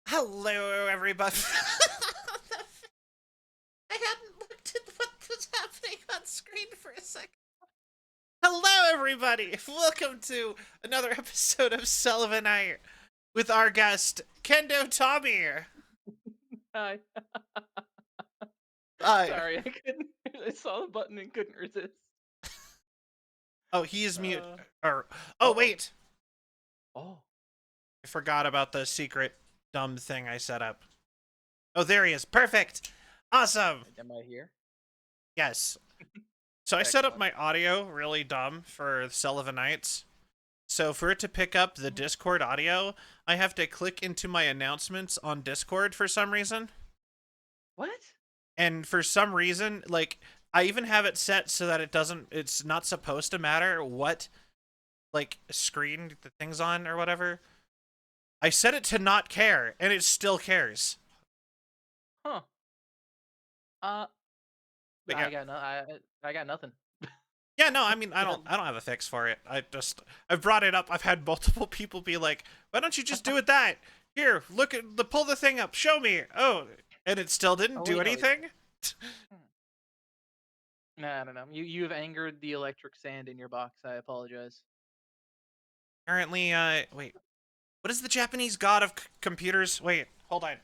Hello, everybody. I hadn't looked at what was happening on screen for a second. Hello, everybody. Welcome to another episode of Sullivanite with our guest Kendo Tommy. Hi. Uh, Sorry, I couldn't. I saw the button and couldn't resist. oh, he is mute. Uh, Or oh, oh, wait, oh. I forgot about the secret dumb thing I set up. Oh, there he is. Perfect. Awesome. Am I here? Yes. So I set up Excellent. my audio really dumb for Sullivanites. So for it to pick up the Discord audio, I have to click into my announcements on Discord for some reason. What? And for some reason, like I even have it set so that it's not supposed to matter what like screen the thing's on or whatever. I set it to not care and it still cares. Huh? Uh, But I yeah. got no. I got nothing. Yeah, no, I mean I don't None. I don't have a fix for it. I've brought it up. I've had multiple people be like, "Why don't you just do it that? Here, look at the pull the thing up. Show me." Oh, and it still didn't Oh do wait, no. anything? Hmm. Nah, I don't know. You have angered the electric sand in your box. I apologize. Apparently, wait. What is the Japanese god of computers? Wait, hold on.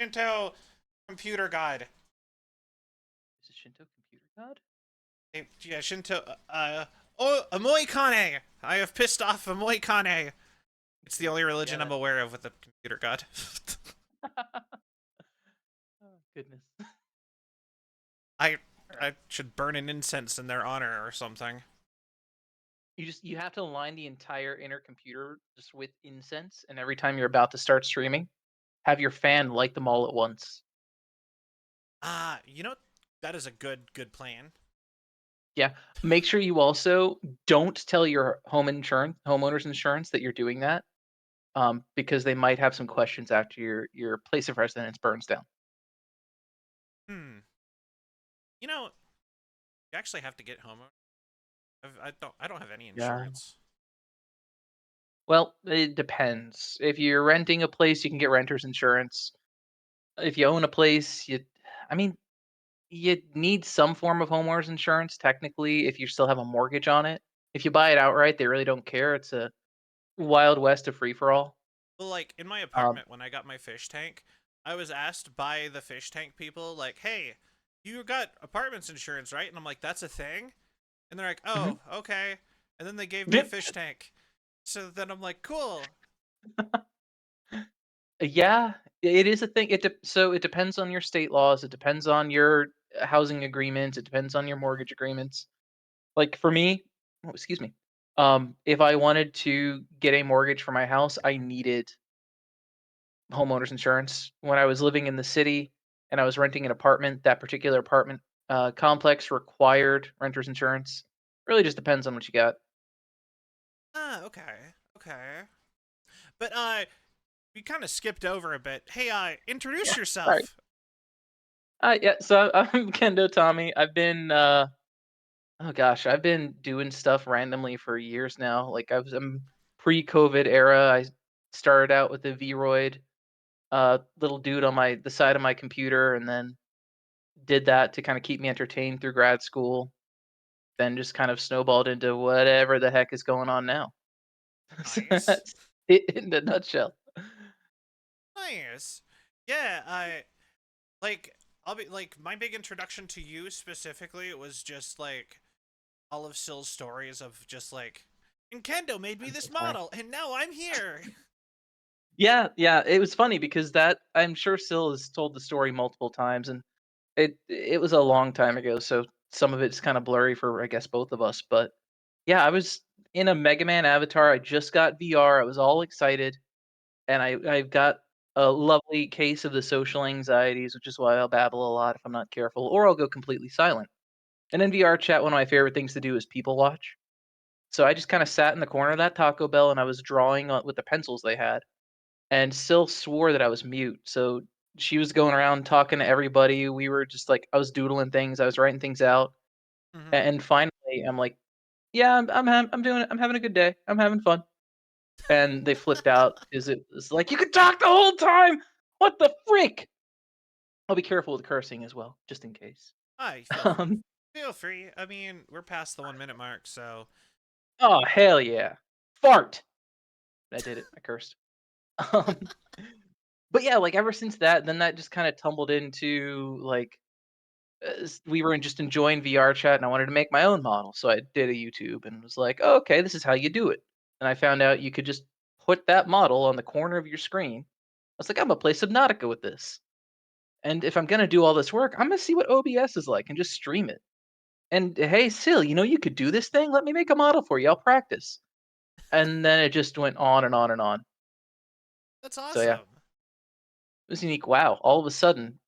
Shinto computer god. Is it Shinto computer god? Yeah, Shinto, oh, Amoikane! I have pissed off Amoikane. It's the only Yeah. religion I'm aware of with a computer god. Oh goodness. I, All right. I should burn an incense in their honor or something. You have to align the entire inner computer just with incense, and every time you're about to start streaming, have your fan light them all at once. You know, that is a good plan. Yeah. Make sure you also don't tell your homeowner's insurance that you're doing that, because they might have some questions after your place of residence burns down. Hmm. You know, you actually have to get homeowner. I don't have any Yeah. insurance. Well, it depends. If you're renting a place, you can get renter's insurance. If you own a place, I mean, you need some form of homeowner's insurance technically if you still have a mortgage on it. If you buy it outright, they really don't care. It's a wild west of free for all. Well, like in my Um, apartment when I got my fish tank, I was asked by the fish tank people, like, "Hey, you got apartments insurance, right?" And I'm like, "That's a thing." And they're like, mhm. "Oh, okay." And then they gave me a fish tank. So then I'm like, "Cool." Yeah, it is a thing. So it depends on your state laws. It depends on your housing agreements. It depends on your mortgage agreements. Like for me, oh, excuse me. If I wanted to get a mortgage for my house, I needed homeowners insurance. When I was living in the city and I was renting an apartment, that particular apartment complex required renters insurance. Really just depends on what you got. Ah, okay, okay. But we kind of skipped over a bit. Hey, Yeah, introduce sorry. yourself. Yeah, so I'm Kendo Tommy. I've been oh gosh, I've been doing stuff randomly for years now. Like I'm pre-COVID era. I started out with a Vroid, little dude on the side of my computer, and then did that to kind of keep me entertained through grad school. Then just kind of snowballed into whatever the heck is going on now. So Nice, that's it in a nutshell. nice. Yeah, I like. I'll be like my big introduction to you specifically was just like all of Sill's stories of just like, Nintendo made me I'm so this sorry. model, and now I'm here. Yeah, yeah. It was funny because that I'm sure Sil has told the story multiple times, and it was a long time ago, so some of it's kind of blurry for I guess both of us. But yeah, I was in a Mega Man avatar. I just got VR. I was all excited, and I've got a lovely case of the social anxieties, which is why I'll babble a lot if I'm not careful, or I'll go completely silent. And in VR chat, one of my favorite things to do is people watch. So I just kind of sat in the corner of that Taco Bell and I was drawing with the pencils they had, and Sil swore that I was mute. So she was going around talking to everybody. We were just like, I was doodling things, I was writing things out, Mm-hmm. and finally, I'm like, "Yeah, I'm doing it. I'm having a good day. I'm having fun." And they flipped out because it was like, "You could talk the whole time." What the frick? I'll be careful with cursing as well, just in case. I feel free. Um, Feel free. I mean, we're past the 1 minute mark, so oh hell yeah, fart! I did it. I cursed. Um, but yeah, like ever since that, then that just kind of tumbled into like we were just enjoying VR chat, and I wanted to make my own model, so I did a YouTube and was like, oh, okay, this is how you do it. And I found out you could just put that model on the corner of your screen. I was like, I'm gonna play Subnautica with this. And if I'm gonna do all this work, I'm gonna see what OBS is like and just stream it. And hey, Sil, you could do this thing. Let me make a model for you. I'll practice. And then it just went on and on and on. that's So yeah, it awesome. was unique. Wow! All of a sudden,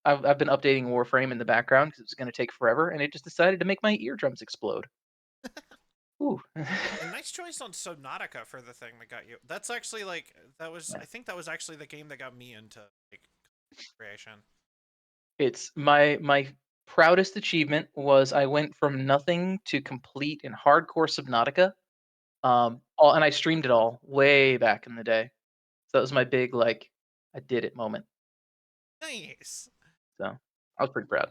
I've been updating Warframe in the background because it was gonna take forever, and it just decided to make my eardrums explode. Ooh. A nice choice on Subnautica for the thing that got you. That's actually like that was. I think that was actually the game that got me into like creation. It's my proudest achievement was I went from nothing to complete in hardcore Subnautica. All and I streamed it all way back in the day. So that was my big like I did it moment. Nice, So I was pretty proud.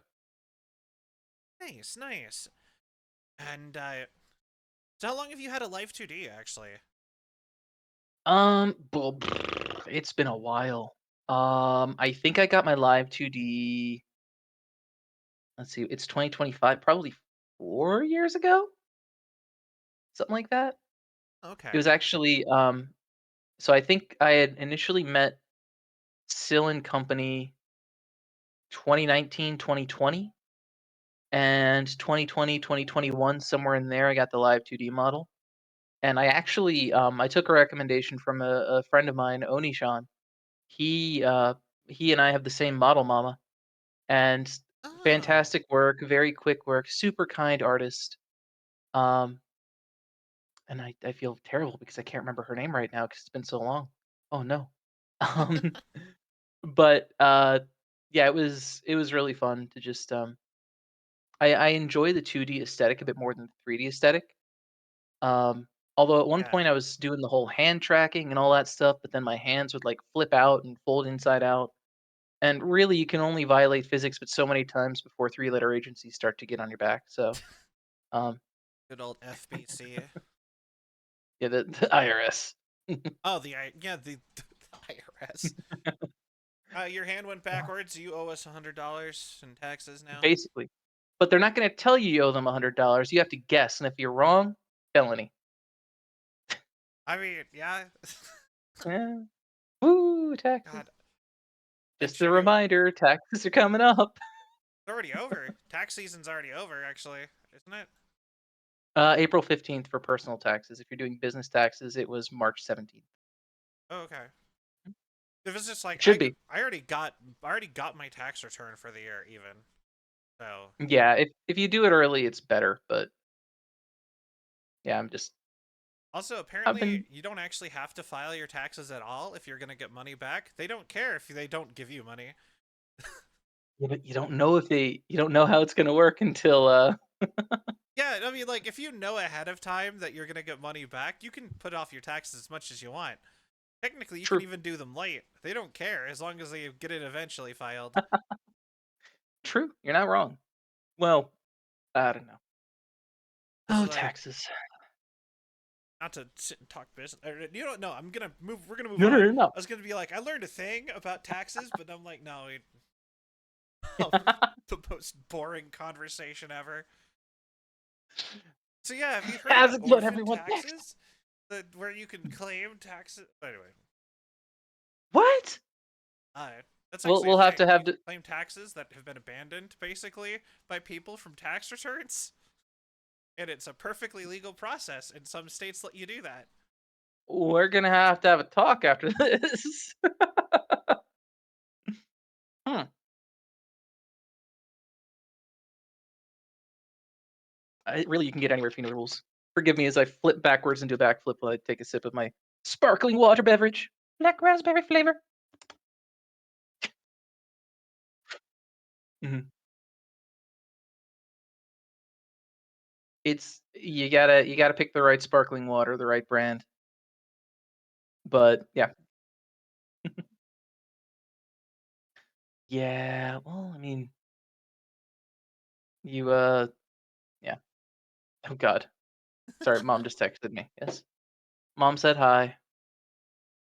nice, nice. And so how long have you had a Live 2D actually? Well, it's been a while. I think I got my live 2D. Let's see, it's 2025, probably 4 years ago, something like that. It Okay. was actually so I think I had initially met Sil and Company 2019, 2020, and 2020, 2021, somewhere in there, I got the live 2D model. And I actually, I took a recommendation from a friend of mine, Onishan. He, uh, he and I have the same model mama, and Oh, fantastic work, very quick work, super kind artist. Um, and I feel terrible because I can't remember her name right now because it's been so long. Oh no. Um, but yeah, it was really fun to just I enjoy the 2D aesthetic a bit more than the 3D aesthetic. Um, although at one yeah. point I was doing the whole hand tracking and all that stuff, but then my hands would like flip out and fold inside out. And really, you can only violate physics but so many times before three-letter agencies start to get on your back. So, um, Good old FBC. yeah, the IRS. Oh, the IRS. Your hand went backwards. You owe us $100 in taxes now. Basically. But they're not going to tell you owe them $100. You have to guess, and if you're wrong, felony. I mean, yeah. Yeah. Woo, taxes. God, I Just a true. reminder, taxes are coming up. It's already over. Tax season's already over, actually, isn't it? April 15th for personal taxes. If you're doing business taxes, it was March 17th. Oh, okay. It was just like It should be. I already got my tax return for the year, even. So Yeah, if you do it early, it's better. But yeah, also I've apparently been. you don't actually have to file your taxes at all if you're gonna get money back. They don't care if they don't give you money. Yeah, but you don't know you don't know how it's gonna work until Yeah, I mean, like if you know ahead of time that you're gonna get money back, you can put off your taxes as much as you want. Technically, you can true. even do them late. They don't care as long as they get it eventually filed. True. You're not wrong. Well, I don't know. This Oh, is like taxes. not to sit and talk business. You don't know. I'm gonna move. We're gonna move No, no, on. no, no. I was gonna be like, I learned a thing about taxes, but I'm like, no, the most boring conversation ever. So yeah, have you heard How's about it going, orphan everyone? Next. taxes? Where you can claim taxes. Anyway, What? uh, that's We'll actually a we'll have thing. to You have can to. claim taxes that have been abandoned, basically, by people from tax returns, and it's a perfectly legal process. And some states let you do that. We're gonna have a talk after this. Hmm. Really, you can get anywhere if you know the rules. Forgive me as I flip backwards into a backflip while I take a sip of my sparkling water beverage. Black raspberry flavor. Mhm. It's you gotta pick the right sparkling water, the right brand. But yeah, Yeah, well, I mean, you, yeah. Oh god. Sorry, mom just texted me. Yes. Mom said hi.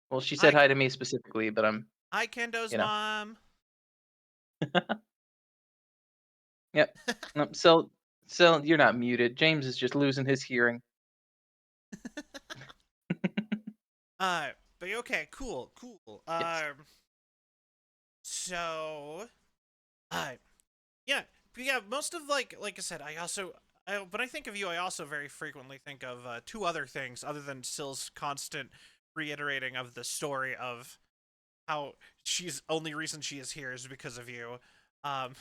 Well, she said Hi, hi to me specifically, but I'm, hi, Kendo's you know. mom. Yep. Nope, so you're not muted. James is just losing his hearing. Uh, but okay, cool, cool. Yes. So, uh, yeah, but yeah. Most of like I said, when I think of you, I also very frequently think of two other things other than Sill's constant reiterating of the story of how she's only reason she is here is because of you. Um,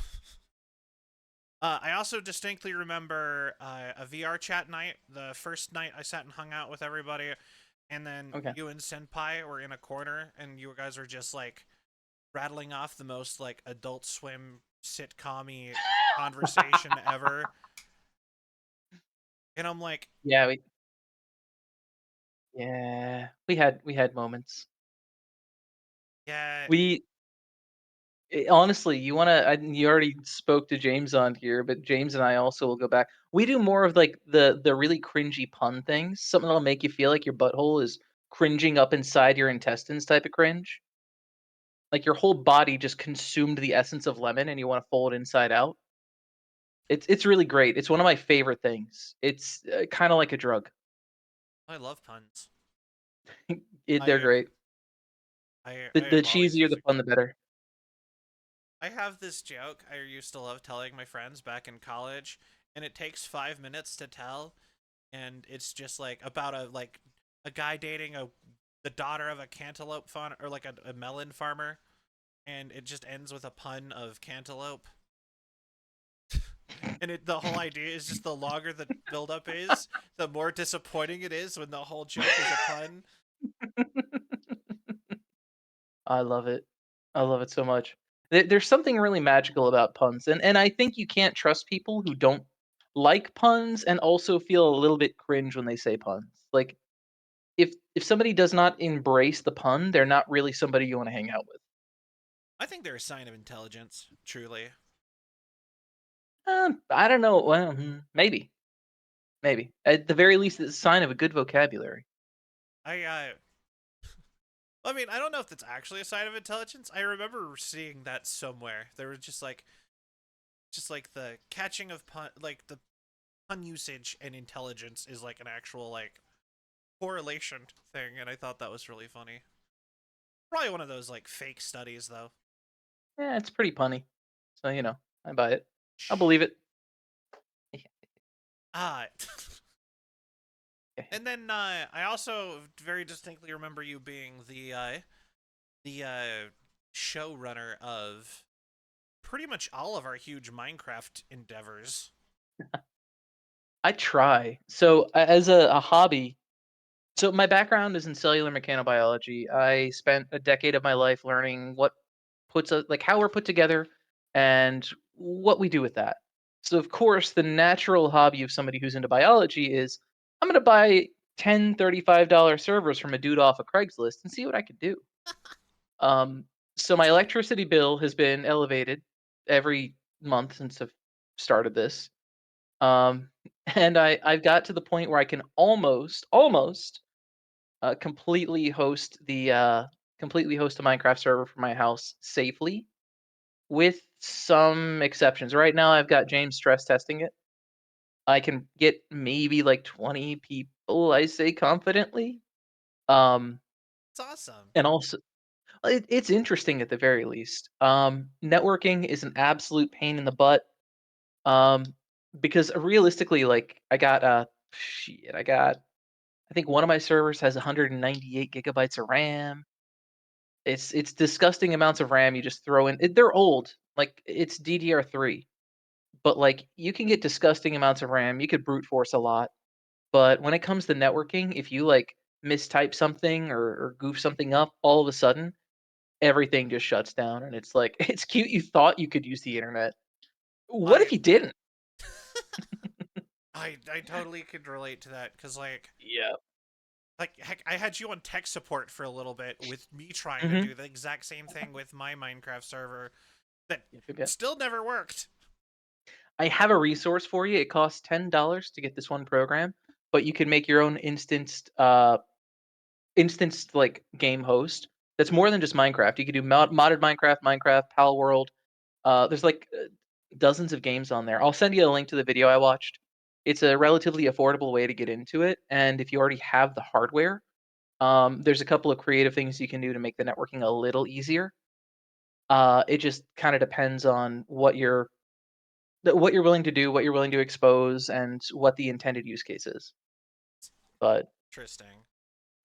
I also distinctly remember a VR chat night, the first night I sat and hung out with everybody, and then Okay. you and Senpai were in a corner, and you guys were just like rattling off the most like Adult Swim sitcom conversation ever. And I'm like, Yeah, we had moments. yeah, We honestly, you already spoke to James on here, but James and I also will go back. We do more of like the really cringy pun things, something that'll make you feel like your butthole is cringing up inside your intestines type of cringe. Like your whole body just consumed the essence of lemon and you want to fold inside out. It's really great. It's one of my favorite things. It's kind of like a drug. I love puns. They're I great. The I the am always cheesier the using. pun, the better. I have this joke I used to love telling my friends back in college, and it takes 5 minutes to tell, and it's just like about a guy dating a the daughter of a cantaloupe farm or like a melon farmer, and it just ends with a pun of cantaloupe. And the whole idea is just the longer the build up is, the more disappointing it is when the whole joke is a pun. I love it. I love it so much. There's something really magical about puns, and I think you can't trust people who don't like puns and also feel a little bit cringe when they say puns. Like if somebody does not embrace the pun, they're not really somebody you want to hang out with. I think they're a sign of intelligence, truly. I don't know. Well, maybe. At the very least, it's a sign of a good vocabulary. I I mean, I don't know if that's actually a sign of intelligence. I remember seeing that somewhere. There was just like the catching of pun, like the pun usage and intelligence is like an actual like correlation thing, and I thought that was really funny. Probably one of those like fake studies though. Yeah, it's pretty punny. So I buy it. I believe it. Ah, and then I also very distinctly remember you being the showrunner of pretty much all of our huge Minecraft endeavors. I try. So as a hobby, so my background is in cellular mechanobiology. I spent a decade of my life learning what like how we're put together and what we do with that. So of course, the natural hobby of somebody who's into biology is I'm going to buy 10 $35 servers from a dude off of Craigslist and see what I can do. Um, so my electricity bill has been elevated every month since I've started this. Um, and I've got to the point where I can almost completely host a Minecraft server for my house safely, with some exceptions. Right now, I've got James stress testing it. I can get maybe like 20 people, I say confidently. Um, It's awesome. and also, it's interesting at the very least. Networking is an absolute pain in the butt. Um, because realistically, like I think one of my servers has 198 gigabytes of RAM. It's disgusting amounts of RAM you just throw in. They're old, like it's DDR3, but like you can get disgusting amounts of RAM. You could brute force a lot, but when it comes to networking, if you like mistype something or goof something up, all of a sudden everything just shuts down, and it's like it's cute. You thought you could use the internet. What I if you didn't? I totally could relate to that because Yeah. like heck, I had you on tech support for a little bit with me trying to Hmm. do the exact same thing with my Minecraft server, that Yep, yep, yep. still never worked. I have a resource for you. It costs $10 to get this one program, but you can make your own instanced like game host. That's more than just Minecraft. You can do modded Minecraft, Minecraft, Pal World. There's like dozens of games on there. I'll send you a link to the video I watched. It's a relatively affordable way to get into it, and if you already have the hardware, there's a couple of creative things you can do to make the networking a little easier. It just kind of depends on what you're willing to do, what you're willing to expose, and what the intended use case is. But Interesting.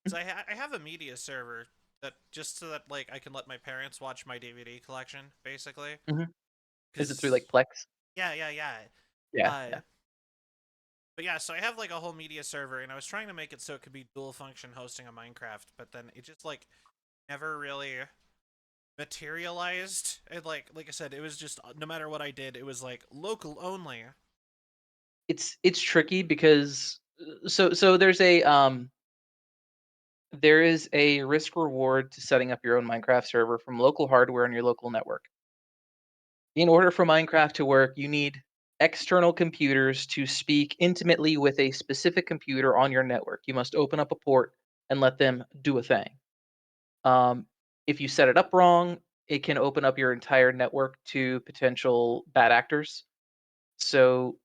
So I have a media server that just so that like I can let my parents watch my DVD collection, basically. mhm. Is it through Cause like Plex? yeah. Yeah, Uh, yeah. but yeah, so I have like a whole media server, and I was trying to make it so it could be dual function hosting a Minecraft, but then it just like never really materialized. And like I said, it was just no matter what I did, it was like local only. It's tricky because so there is a risk reward to setting up your own Minecraft server from local hardware on your local network. In order for Minecraft to work, you need external computers to speak intimately with a specific computer on your network. You must open up a port and let them do a thing. Um, if you set it up wrong, it can open up your entire network to potential bad actors. So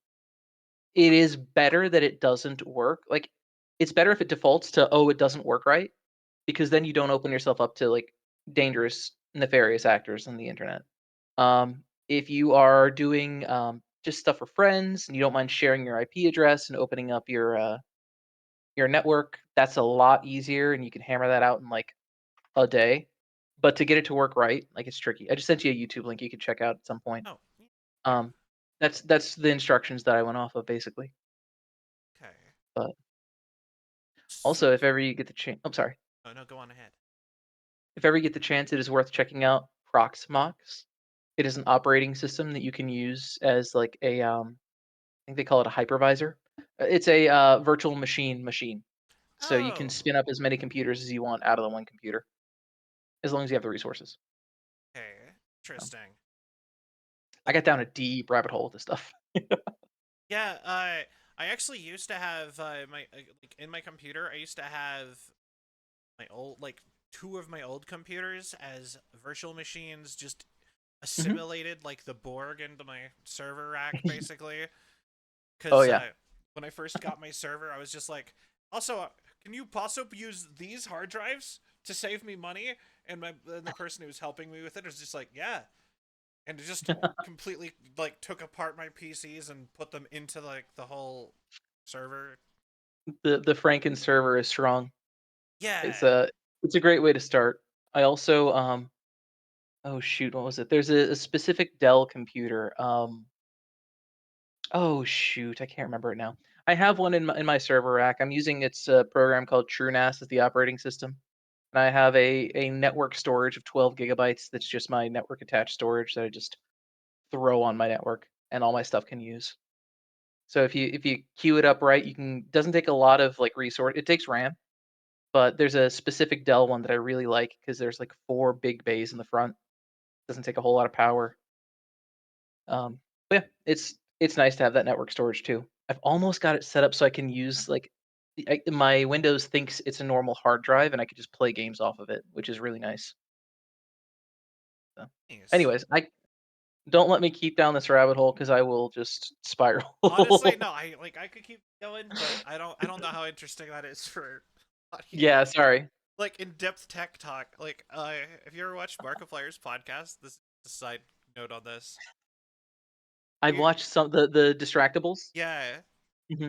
it is better that it doesn't work. Like, it's better if it defaults to, oh, it doesn't work right, because then you don't open yourself up to like dangerous, nefarious actors on the internet. If you are doing just stuff for friends and you don't mind sharing your IP address and opening up your network, that's a lot easier, and you can hammer that out in like a day. But to get it to work right, like it's tricky. I just sent you a YouTube link you can check out at some point. Oh, yeah. Um, that's the instructions that I went off of basically. Okay. But also, if ever you get the chance, I'm sorry, Oh no, go on ahead. if ever you get the chance, it is worth checking out Proxmox. It is an operating system that you can use as like I think they call it a hypervisor. It's a virtual machine. So you can Oh, spin up as many computers as you want out of the one computer, as long as you have the resources. okay. So, Interesting. I Like, got down a deep rabbit hole with this stuff. yeah, I actually used to have my like in my computer. I used to have my old like two of my old computers as virtual machines, just Mhm. assimilated like the Borg into my server rack, basically. Oh Because yeah. when I first got my server, I was just like, also, can you possibly use these hard drives to save me money? And the person who was helping me with it was just like, yeah, and it just completely like took apart my PCs and put them into like the whole server. The Franken server is strong. Yeah. It's a great way to start. I also oh shoot, what was it? There's a specific Dell computer. Oh shoot, I can't remember it now. I have one in my server rack. I'm using its program called TrueNAS as the operating system. And I have a network storage of 12 gigabytes that's just my network attached storage that I just throw on my network and all my stuff can use. So if you queue it up right, you can doesn't take a lot of like resource. It takes RAM, but there's a specific Dell one that I really like because there's like four big bays in the front. Doesn't take a whole lot of power. But yeah, it's nice to have that network storage too. I've almost got it set up so I can use like my Windows thinks it's a normal hard drive and I could just play games off of it, which is really nice. So, Nice. anyways, I don't let me keep down this rabbit hole because I will just Honestly, spiral. no, I could keep going, but I don't know how interesting that is for audio. Yeah, sorry. Like in-depth tech talk. Like if you ever watched Markiplier's podcast, this is a side note on this. I've He, watched some the Distractables. yeah, Hmm.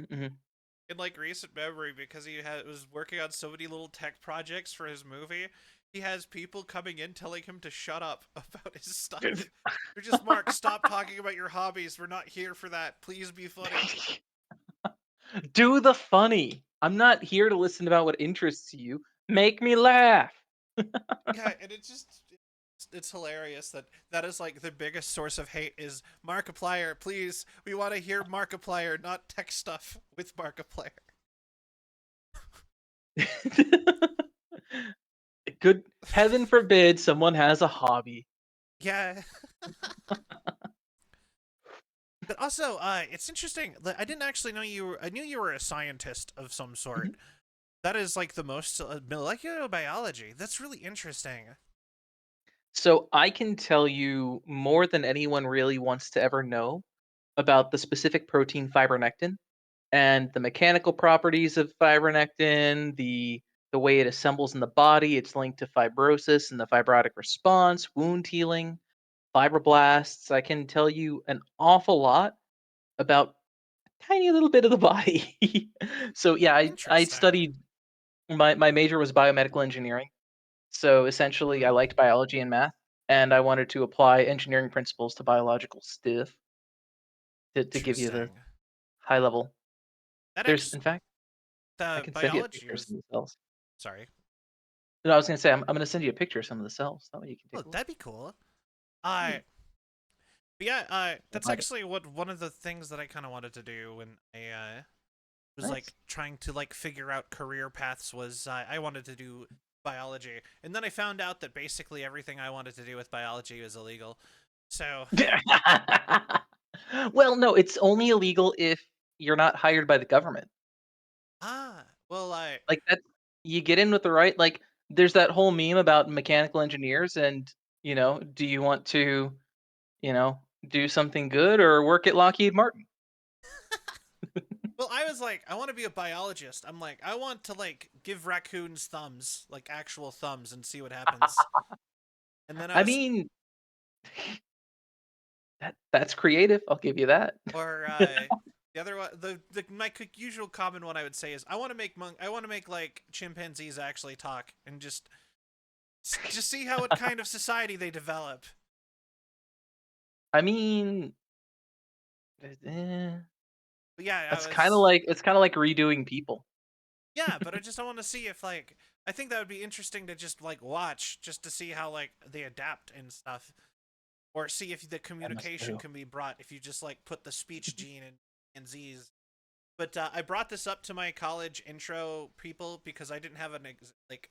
in like recent memory, because was working on so many little tech projects for his movie, he has people coming in telling him to shut up about his stuff. They're just, Mark, stop talking about your hobbies. We're not here for that. Please be funny. Do the funny. I'm not here to listen about what interests you. Make me laugh. Yeah, and it's hilarious that that is like the biggest source of hate is Markiplier. Please, we want to hear Markiplier, not tech stuff with Markiplier. Good heaven forbid someone has a hobby. Yeah. But also, it's interesting. I didn't actually know you were. I knew you were a scientist of some Mhm. sort. That is like the most molecular biology. That's really interesting. So I can tell you more than anyone really wants to ever know about the specific protein fibronectin and the mechanical properties of fibronectin, the way it assembles in the body, it's linked to fibrosis and the fibrotic response, wound healing, fibroblasts. I can tell you an awful lot about a tiny little bit of the body. So yeah, I Interesting. studied my major was biomedical engineering. So essentially I Hmm. liked biology and math and I wanted to apply engineering principles to biological stuff to give you the Interesting. high level. That There's ex in fact I the can send you a biology picture of was some of the cells. sorry. No, I was gonna say I'm gonna send you a picture of some of the cells. That way you can Oh, take a look. that'd be cool. Uh, Yeah, but yeah, the that's body. actually what one of the things that I kind of wanted to do when I was like Nice. trying to like figure out career paths was I wanted to do biology, and then I found out that basically everything I wanted to do with biology was illegal. So Well, no, it's only illegal if you're not hired by the government. well I Like that you get in with the right like there's that whole meme about mechanical engineers and, do you want to, do something good or work at Lockheed Martin? well I was like I want to be a biologist. I'm like I want to like give raccoons thumbs, like actual thumbs, and see what happens. And then I I was mean, that's creative. I'll give you that. or the other one, the my usual common one I would say is I want to make I want to make like chimpanzees actually talk and just see how what kind of society they develop. I mean, eh, But yeah, I that's was kind of like redoing people. yeah, but I want to see if like I think that would be interesting to just like watch just to see how like they adapt and stuff, or see if the I must communication do. can be brought if you just like put the speech gene in Z's. But I brought this up to my college intro people because I didn't have like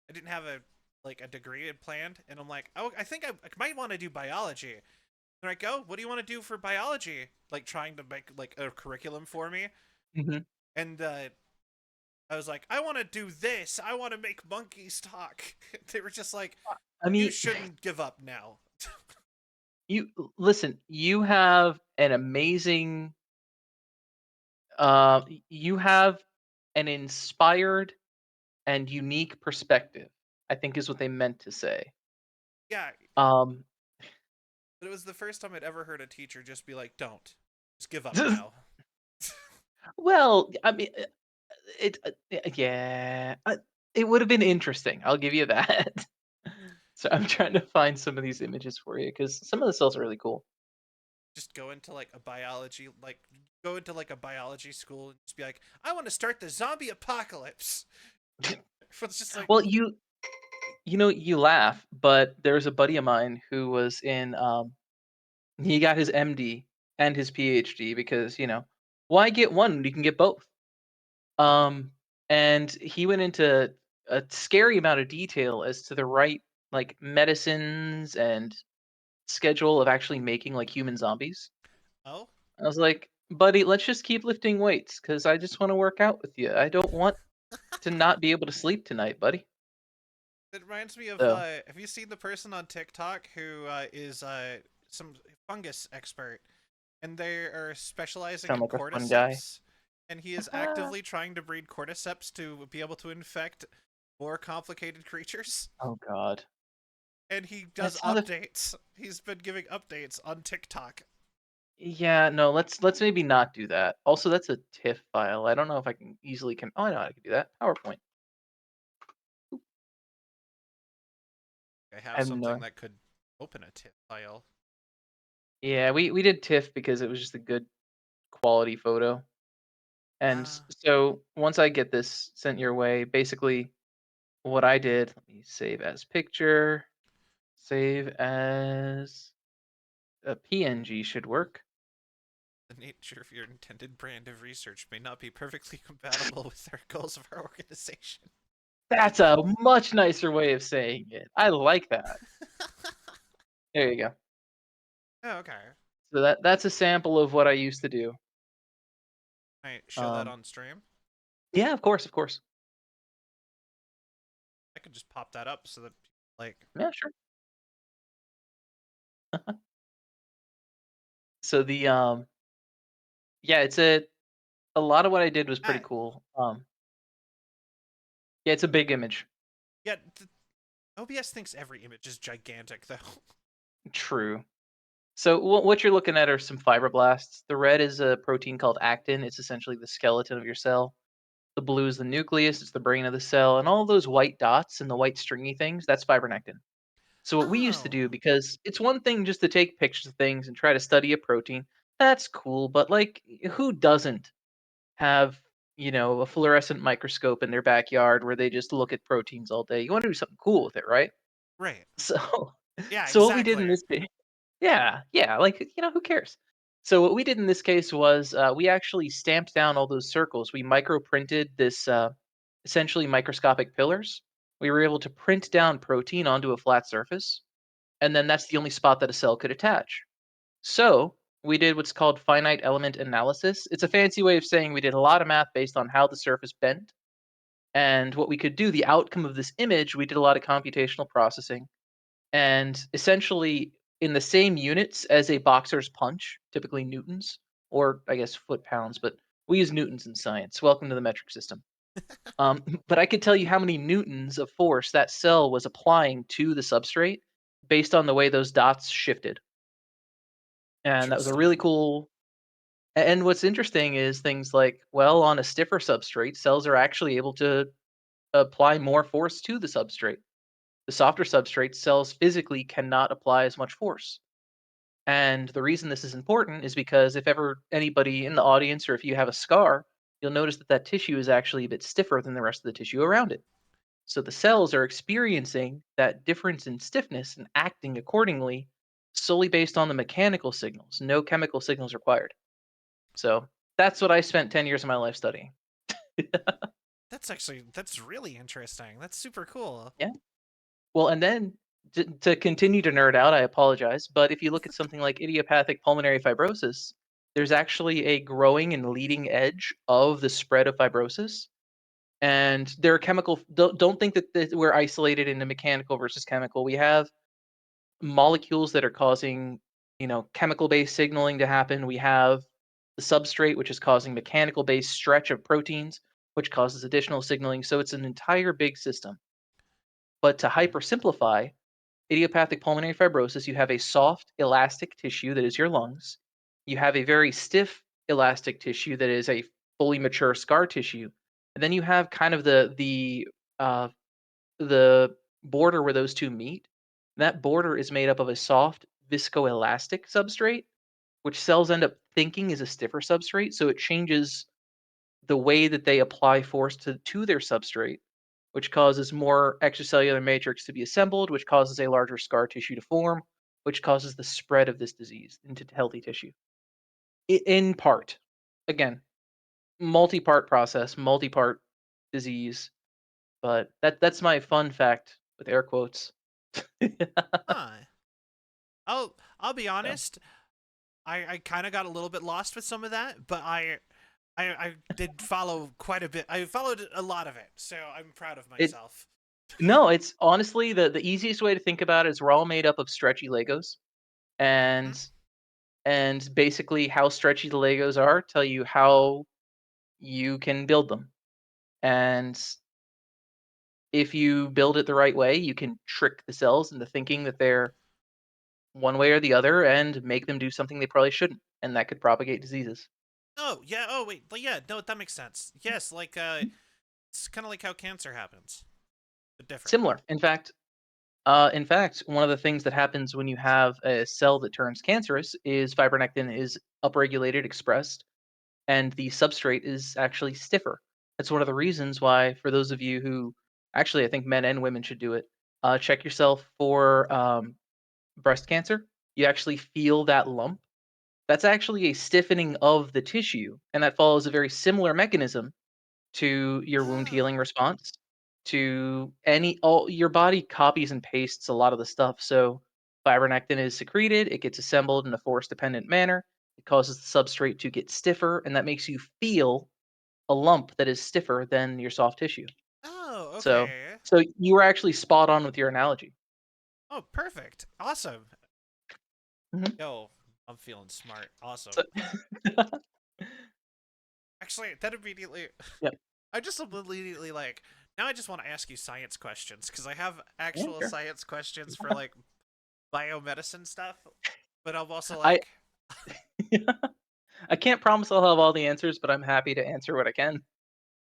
I didn't have a like a degree planned, and I'm like, oh, I think I might want to do biology. They're like, oh, what do you want to do for biology? Like trying to make like a curriculum for me, Mhm. and I was like, I want to do this. I want to make monkeys talk. They were just like, I you mean, shouldn't give up now. listen, you have an amazing you have an inspired and unique perspective, I think is what they meant to say. Yeah, Um, but it was the first time I'd ever heard a teacher just be like, don't, just give up now. well, I mean, yeah, it would have been interesting. I'll give you that. So I'm trying to find some of these images for you because some of the cells are really cool. Just go into like a biology, like go into like a biology school and just be like, I want to start the zombie apocalypse. It's just like, Well, you laugh, but there's a buddy of mine who was in he got his MD and his PhD because, why get one when you can get both? Um and he went into a scary amount of detail as to the right like medicines and schedule of actually making like human zombies. oh, I was like, "Buddy, let's just keep lifting weights cuz I just want to work out with you. I don't want to not be able to sleep tonight, buddy." it reminds me of. So, Have you seen the person on TikTok who is some fungus expert, and they are specializing sound in like a fun guy. cordyceps, and he is actively trying to breed cordyceps to be able to infect more complicated creatures. Oh god. And he does That's not a updates. He's been giving updates on TikTok. Yeah, no, let's maybe not do that. Also, that's a TIFF file. I don't know if I can easily Oh, I know I can do that. PowerPoint. I I have have something no that could open a TIFF file. Yeah, we did TIFF because it was just a good quality photo. And Ah, so once I get this sent your way, basically what I did, let me save as picture, save as a PNG should work. the nature of your intended brand of research may not be perfectly compatible with our goals of our organization. That's a much nicer way of saying it. I like that. There you go. Oh, okay. So that's a sample of what I used to do. Might show that Um, on stream. yeah, of course, of course. I could just pop that up so that like Yeah, sure. So yeah, it's a lot of what I did was pretty ah, cool. Yeah, it's a big image. yeah. OBS thinks every image is gigantic though. True. So what you're looking at are some fibroblasts. The red is a protein called actin. It's essentially the skeleton of your cell. The blue is the nucleus. It's the brain of the cell, and all those white dots and the white stringy things, that's fibronectin. So what we used to do, Oh, because it's one thing just to take pictures of things and try to study a protein, that's cool. But like, who doesn't have a fluorescent microscope in their backyard where they just look at proteins all day? You want to do something cool with it, right? right. So, Yeah, so what we did in exactly. this case, yeah, yeah, like who cares? So what we did in this case was we actually stamped down all those circles. We micro printed this essentially microscopic pillars. We were able to print down protein onto a flat surface, and then that's the only spot that a cell could attach. So we did what's called finite element analysis. It's a fancy way of saying we did a lot of math based on how the surface bent. And what we could do, the outcome of this image, we did a lot of computational processing. And essentially, in the same units as a boxer's punch, typically newtons, or I guess foot pounds, but we use newtons in science. Welcome to the metric system. But I could tell you how many newtons of force that cell was applying to the substrate based on the way those dots shifted. And that was a really Interesting. cool. And what's interesting is things like, well, on a stiffer substrate, cells are actually able to apply more force to the substrate. The softer substrate, cells physically cannot apply as much force. And the reason this is important is because if ever anybody in the audience or if you have a scar, you'll notice that that tissue is actually a bit stiffer than the rest of the tissue around it. So the cells are experiencing that difference in stiffness and acting accordingly solely based on the mechanical signals, no chemical signals required. So that's what I spent 10 years of my life studying. That's really interesting. That's super cool. Yeah. Well, and then to continue to nerd out, I apologize, but if you look at something like idiopathic pulmonary fibrosis, there's actually a growing and leading edge of the spread of fibrosis. And there are chemical, don't think that we're isolated into mechanical versus chemical. We have molecules that are causing, chemical based signaling to happen. We have the substrate, which is causing mechanical based stretch of proteins, which causes additional signaling. So it's an entire big system. But to Hmm. hypersimplify, idiopathic pulmonary fibrosis, you have a soft, elastic tissue that is your lungs. You have a very stiff, elastic tissue that is a fully mature scar tissue. And then you have kind of uh, the border where those two meet. That border is made up of a soft, viscoelastic substrate, which cells end up thinking is a stiffer substrate. So it changes the way that they apply force to their substrate, which causes more extracellular matrix to be assembled, which causes a larger scar tissue to form, which causes the spread of this disease into healthy tissue. In part, again, multi-part process, multi-part disease, but that's my fun fact with air quotes. Huh. I'll be So, honest. I kind of got a little bit lost with some of that, but I did follow quite a bit. I followed a lot of it, so I'm proud of it myself. no, it's honestly the easiest way to think about it is we're all made up of stretchy Legos, Hmm? and basically how stretchy the Legos are tell you how you can build them. And if you build it the right way, you can trick the cells into thinking that they're one way or the other and make them do something they probably shouldn't. And that could propagate diseases. Oh yeah. Oh wait. But yeah. No, that makes sense. Yes. Like it's kind of like how cancer happens, but different. Similar. In fact, one of the things that happens when you have a cell that turns cancerous is fibronectin is upregulated, expressed, and the substrate is actually stiffer. That's one of the reasons why, for those of you who actually, I think men and women should do it, check yourself for breast cancer. You actually feel that lump. That's actually a stiffening of the tissue, and that follows a very similar mechanism to your wound healing Oh. response. To any all your body copies and pastes a lot of the stuff. So Fibronectin is secreted, it gets assembled in a force dependent manner. It causes the substrate to get stiffer, and that makes you feel a lump that is stiffer than your soft tissue. Oh, So, okay. so you were actually spot on with your analogy. Oh, perfect. Awesome. Mhm. Yo, I'm feeling smart. Awesome. So, Actually, that immediately, yeah, I just immediately like, now I just want to ask you science questions because I have yeah, actual sure. science questions for like biomedicine stuff, but I'm also I like, I can't promise I'll have all the answers, but I'm happy to answer what I can.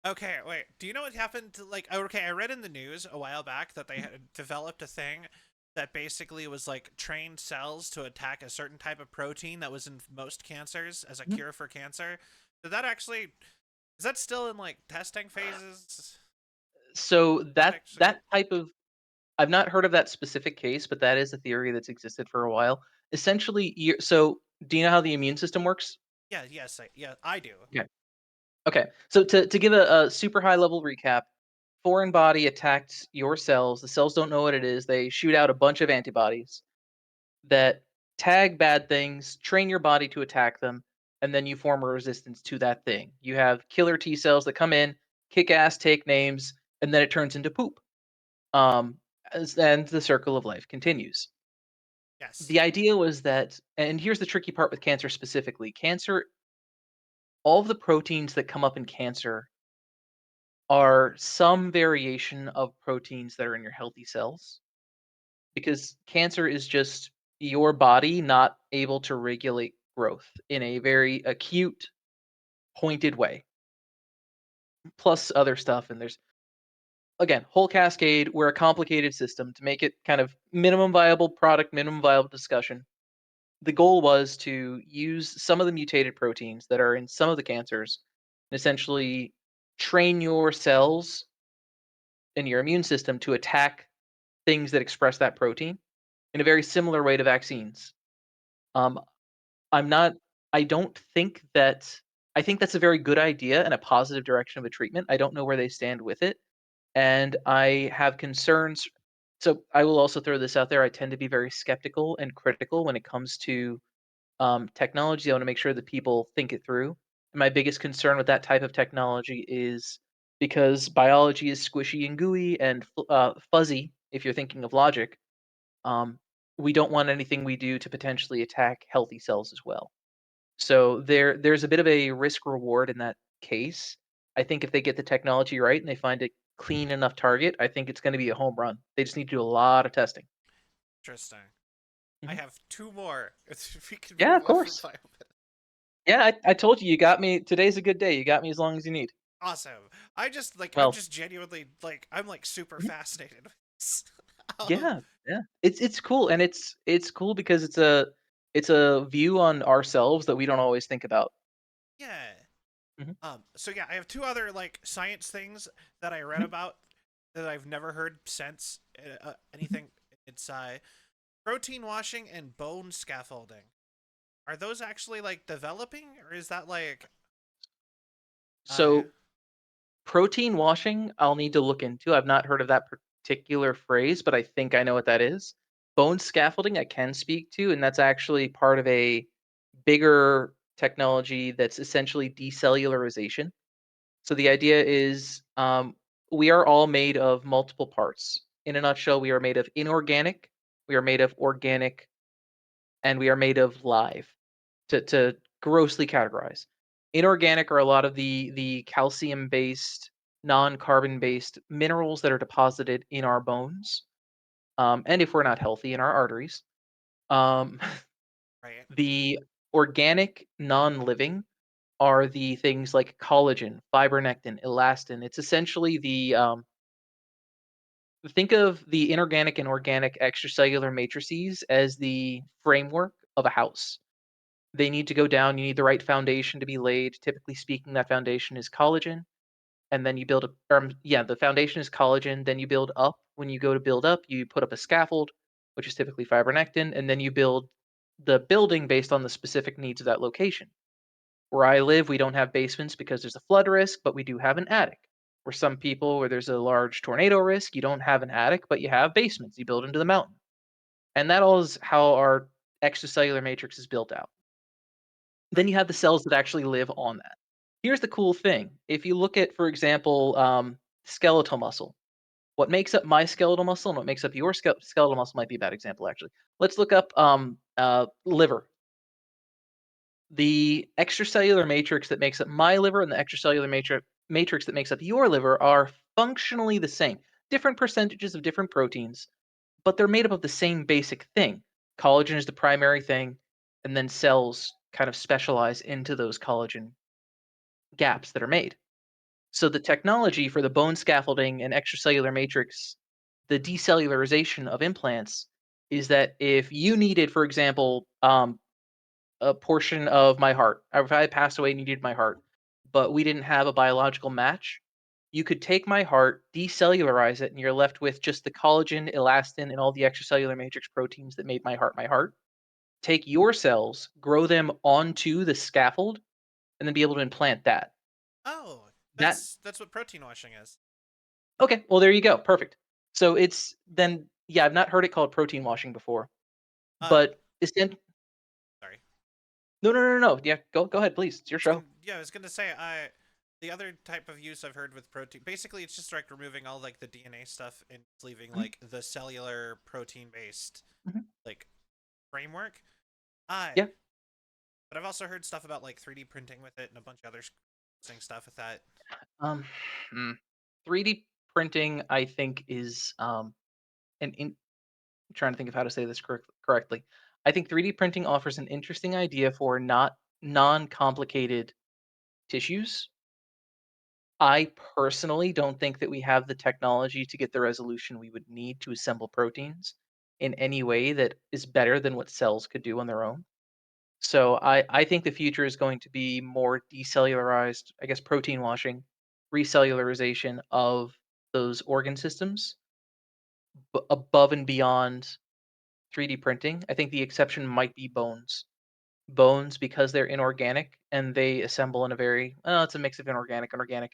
okay, wait, do you know what happened to like, okay, I read in the news a while back that they had developed a thing that basically was like trained cells to attack a certain type of protein that was in most cancers as a Mhm. cure for cancer. Did that actually, is that still in like testing phases? So That actually, that type of I've not heard of that specific case, but that is a theory that's existed for a while. Essentially, so do you know how the immune system works? yeah, yes, yeah, I do. Okay. Okay. So to give a super high level recap, foreign body attacks your cells. The cells don't know what it is. They shoot out a bunch of antibodies that tag bad things, train your body to attack them, and then you form a resistance to that thing. You have killer T cells that come in, kick ass, take names, and then it turns into poop. Um, and the circle of life continues. Yes. The idea was that, and here's the tricky part with cancer specifically: cancer, all of the proteins that come up in cancer are some variation of proteins that are in your healthy cells, because cancer is just your body not able to regulate growth in a very acute, pointed way, plus other stuff. And there's, again, whole cascade. We're a complicated system. To make it kind of minimum viable product, minimum viable discussion, the goal was to use some of the mutated proteins that are in some of the cancers and essentially train your cells and your immune system to attack things that express that protein in a very similar way to vaccines. Um, I'm not. I don't think that. I think that's a very good idea and a positive direction of a treatment. I don't know where they stand with it, and I have concerns. So I will also throw this out there. I tend to be very skeptical and critical when it comes to technology. I want to make sure that people think it through. And my biggest concern with that type of technology is because biology is squishy and gooey and fuzzy. If you're thinking of logic, um, we don't want anything we do to potentially attack healthy cells as well. So there's a bit of a risk reward in that case. I think if they get the technology right and they find a clean enough target, I think it's going to be a home run. They just need to do a lot of testing. Interesting. I Mhm. have two more. If we can Yeah, move of on from course. bio. Yeah, I told you, you got me. Today's a good day. You got me as long as you need. Awesome. I just like I'm Well, just genuinely like I'm like super mhm, fascinated with this. yeah, yeah. It's cool, and it's cool because it's a view on ourselves that we don't always think about. Yeah. Mhm, So yeah, I have two other like science things that I read mhm, about that I've never heard since mhm. anything. It's protein washing and bone scaffolding. Are those actually like developing, or is that like uh So protein washing, I'll need to look into. I've not heard of that particular phrase, but I think I know what that is. Bone scaffolding, I can speak to, and that's actually part of a bigger technology that's essentially decellularization. So the idea is we are all made of multiple parts. In a nutshell, we are made of inorganic, we are made of organic, and we are made of live. To grossly categorize, inorganic are a lot of the calcium based, non carbon based minerals that are deposited in our bones, and if we're not healthy, in our arteries. Um, right? the organic, non living are the things like collagen, fibronectin, elastin. It's essentially the think of the inorganic and organic extracellular matrices as the framework of a house. They need to go down. You need the right foundation to be laid. Typically speaking, that foundation is collagen, and then you build a. Yeah, the foundation is collagen. Then you build up. When you go to build up, you put up a scaffold, which is typically fibronectin, and then you build the building based on the specific needs of that location. Where I live, we don't have basements because there's a flood risk, but we do have an attic. Where some people, where there's a large tornado risk, you don't have an attic, but you have basements. You build into the mountain. And that all is how our extracellular matrix is built out. Then you have the cells that actually live on that. Here's the cool thing. If you look at, for example, skeletal muscle, what makes up my skeletal muscle and what makes up your skeletal muscle might be a bad example, actually. Let's look up liver. The extracellular matrix that makes up my liver and the extracellular matrix that makes up your liver are functionally the same. Different percentages of different proteins, but they're made up of the same basic thing. Collagen is the primary thing, and then cells kind of specialize into those collagen gaps that are made. So the technology for the bone scaffolding and extracellular matrix, the decellularization of implants, is that if you needed, for example, a portion of my heart, or if I passed away and you needed my heart, but we didn't have a biological match, you could take my heart, decellularize it, and you're left with just the collagen, elastin, and all the extracellular matrix proteins that made my heart. Take your cells, grow them onto the scaffold, and then be able to implant that. Oh, That that's what protein washing is. Okay, well there you go. Perfect. So it's then yeah, I've not heard it called protein washing before, Uh, but it's in sorry. no. Yeah, go ahead, please. It's your show. Yeah, I was gonna say the other type of use I've heard with protein, basically it's just like removing all like the DNA stuff and leaving Mhm, like the cellular protein based mhm. like framework. I Yeah. but I've also heard stuff about like 3D printing with it and a bunch of other interesting stuff with that. Um, 3D printing, I think, is I'm trying to think of how to say this correctly. I think 3D printing offers an interesting idea for not non-complicated tissues. I personally don't think that we have the technology to get the resolution we would need to assemble proteins in any way that is better than what cells could do on their own. So I think the future is going to be more decellularized, I guess protein washing, recellularization of those organ systems above and beyond 3D printing. I think the exception might be bones. Bones, because they're inorganic and they assemble in a very, it's a mix of inorganic and organic.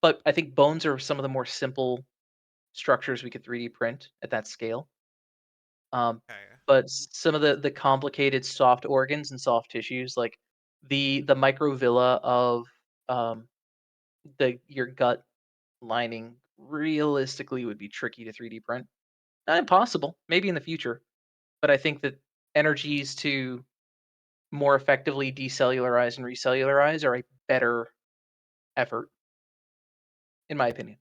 But I think bones are some of the more simple structures we could 3D print at that scale. Um, Okay. but some of the complicated soft organs and soft tissues, like the microvilla of um, the your gut lining, realistically would be tricky to 3D print. Not impossible, maybe in the future, but I think that energies to more effectively decellularize and recellularize are a better effort, in my opinion.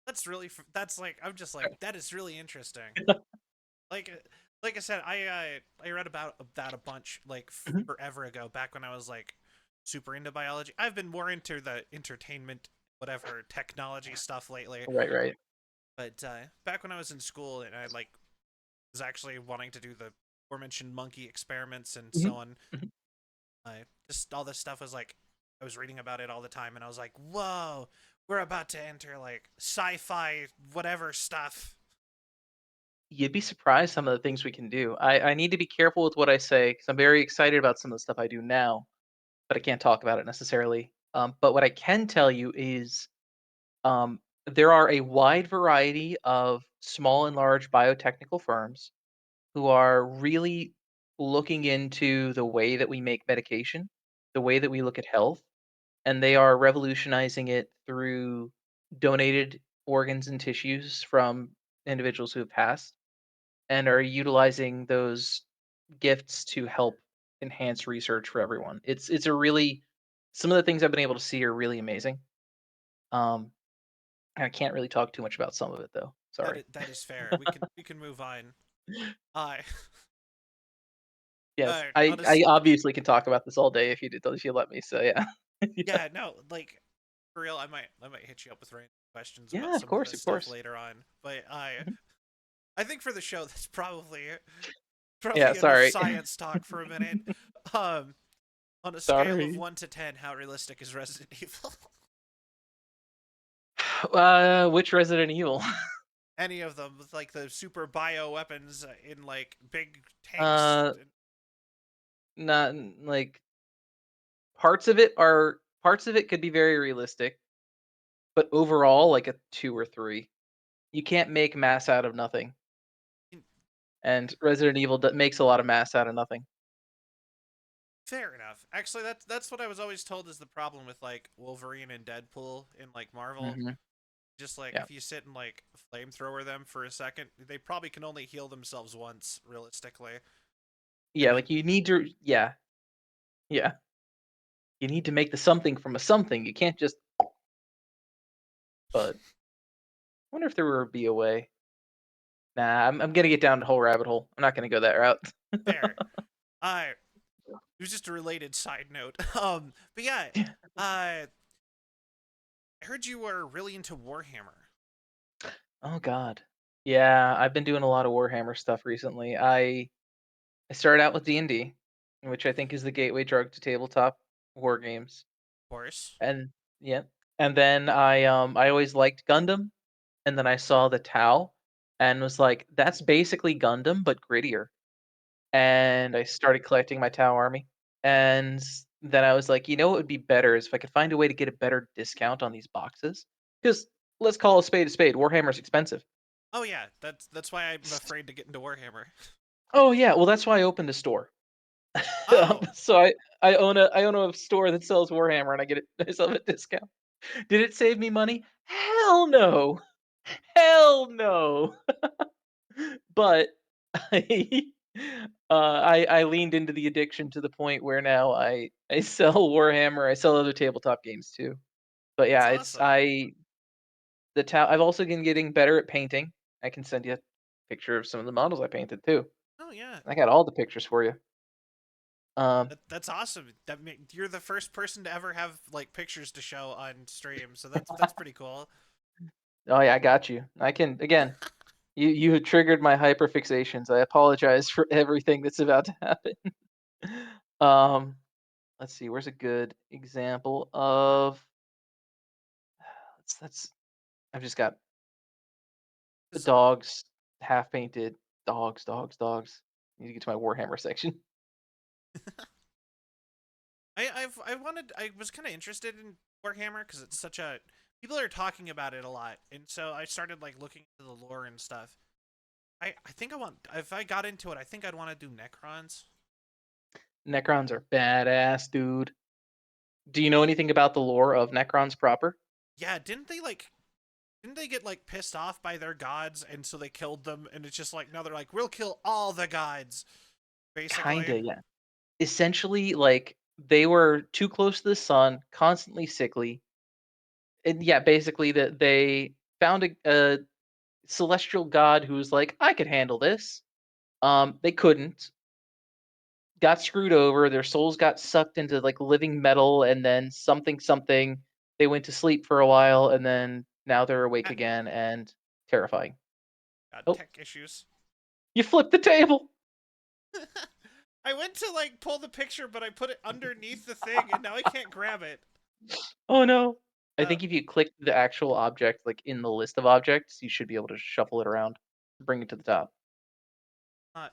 That's really that's like I'm just like that is really interesting. Like like I said, I read about that a bunch like Mhm. forever ago, back when I was like super into biology. I've been more into the entertainment, whatever technology stuff lately. Right, right. But back when I was in school and I like was actually wanting to do the aforementioned monkey experiments and Mhm, so on, mhm. just all this stuff was like I was reading about it all the time, and I was like, whoa, we're about to enter like sci-fi whatever stuff. You'd be surprised some of the things we can do. I need to be careful with what I say because I'm very excited about some of the stuff I do now, but I can't talk about it necessarily. But what I can tell you is um, there are a wide variety of small and large biotechnical firms who are really looking into the way that we make medication, the way that we look at health, and they are revolutionizing it through donated organs and tissues from individuals who have passed and are utilizing those gifts to help enhance research for everyone. It's a really some of the things I've been able to see are really amazing. Um, I can't really talk too much about some of it though. Sorry. That is fair. We can move on. I Yes, on a I obviously can talk about this all day if you let me. So yeah. Yeah. yeah, no, like for real, I might hit you up with random questions about Yeah, some of of this stuff course. later on. But Mhm. I think for the show that's Yeah, probably enough sorry. science talk for a minute. Um, on a scale of Sorry. 1 to 10, how realistic is Resident Evil? Which Resident Evil? Any of them with like the super bio weapons in like big tanks. Uh, not like parts of it could be very realistic, but overall, like a 2 or 3. You can't make mass out of nothing, In- and Resident Evil makes a lot of mass out of nothing. Fair enough. Actually, that's what I was always told is the problem with like Wolverine and Deadpool in like Marvel. Hmm. Just like Yeah, if you sit and like flamethrower them for a second, they probably can only heal themselves once, realistically. yeah. And Like you need to. Yeah, yeah. You need to make the something from a something. You can't just. But I wonder if there would be a way. Nah, I'm gonna get down the whole rabbit hole. I'm not gonna go that route. fair. I it was just a related side note. But yeah, I heard you were really into Warhammer. Oh God. Yeah, I've been doing a lot of Warhammer stuff recently. I started out with D&D, which I think is the gateway drug to tabletop war games. Of course. And yeah. And then I always liked Gundam, and then I saw the Tau and was like, that's basically Gundam but grittier. And I started collecting my Tau army. And then I was like, you know what would be better is if I could find a way to get a better discount on these boxes. Because let's call a spade a spade. Warhammer's expensive. Oh yeah, that's why I'm afraid to get into Warhammer. Oh yeah, well that's why I opened a store. Oh, So I own a store that sells Warhammer and I get it myself at discount. Did it save me money? Hell no. Hell no. But I I leaned into the addiction to the point where now I sell Warhammer, I sell other tabletop games too. But that's yeah, it's awesome. I've also been getting better at painting. I can send you a picture of some of the models I painted too. Oh yeah, I got all the pictures for you. Um, that's awesome. You're the first person to ever have like pictures to show on stream, so that's pretty cool. oh yeah, I got you. I can again. You had triggered my hyperfixations. I apologize for everything that's about to happen. um, let's see. Where's a good example of? That's. I've just got the 'Cause dogs half painted. Dogs. Need to get to my Warhammer section. I was kind of interested in Warhammer because it's such a people are talking about it a lot, and so I started like looking into the lore and stuff. I think I want if I got into it, I think I'd want to do Necrons. Necrons are badass, dude. Do you know anything about the lore of Necrons proper? Yeah, didn't they get like pissed off by their gods and so they killed them and it's just like now they're like we'll kill all the gods basically. Kinda, yeah. Essentially, like they were too close to the sun, constantly sickly, and yeah, basically that they found a celestial god who was like, I could handle this. They couldn't. Got screwed over. Their souls got sucked into like living metal, and then something. They went to sleep for a while, and then now they're awake Ah, again and terrifying. God, Oh, tech issues. you flipped the table. I went to like pull the picture but I put it underneath the thing and now I can't grab it. Oh no. I uh, think if you click the actual object, like in the list of objects, you should be able to shuffle it around, bring it to the top. uh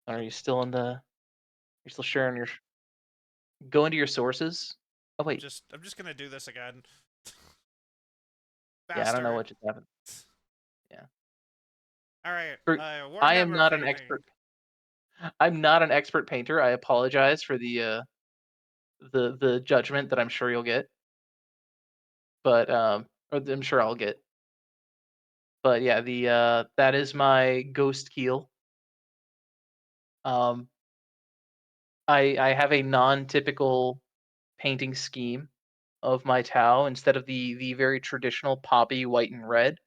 Are you still in the? You're still sharing your. Go into your sources. Oh wait, I'm just gonna do this again. yeah, I don't know Faster. what just happened. Yeah, All right, I am Warhammer not an painting. expert. I'm not an expert painter. I apologize for the judgment that I'm sure you'll get, but or I'm sure I'll get. But yeah, the that is my ghost keel. Um, I have a non-typical painting scheme of my Tau instead of the very traditional poppy white and red.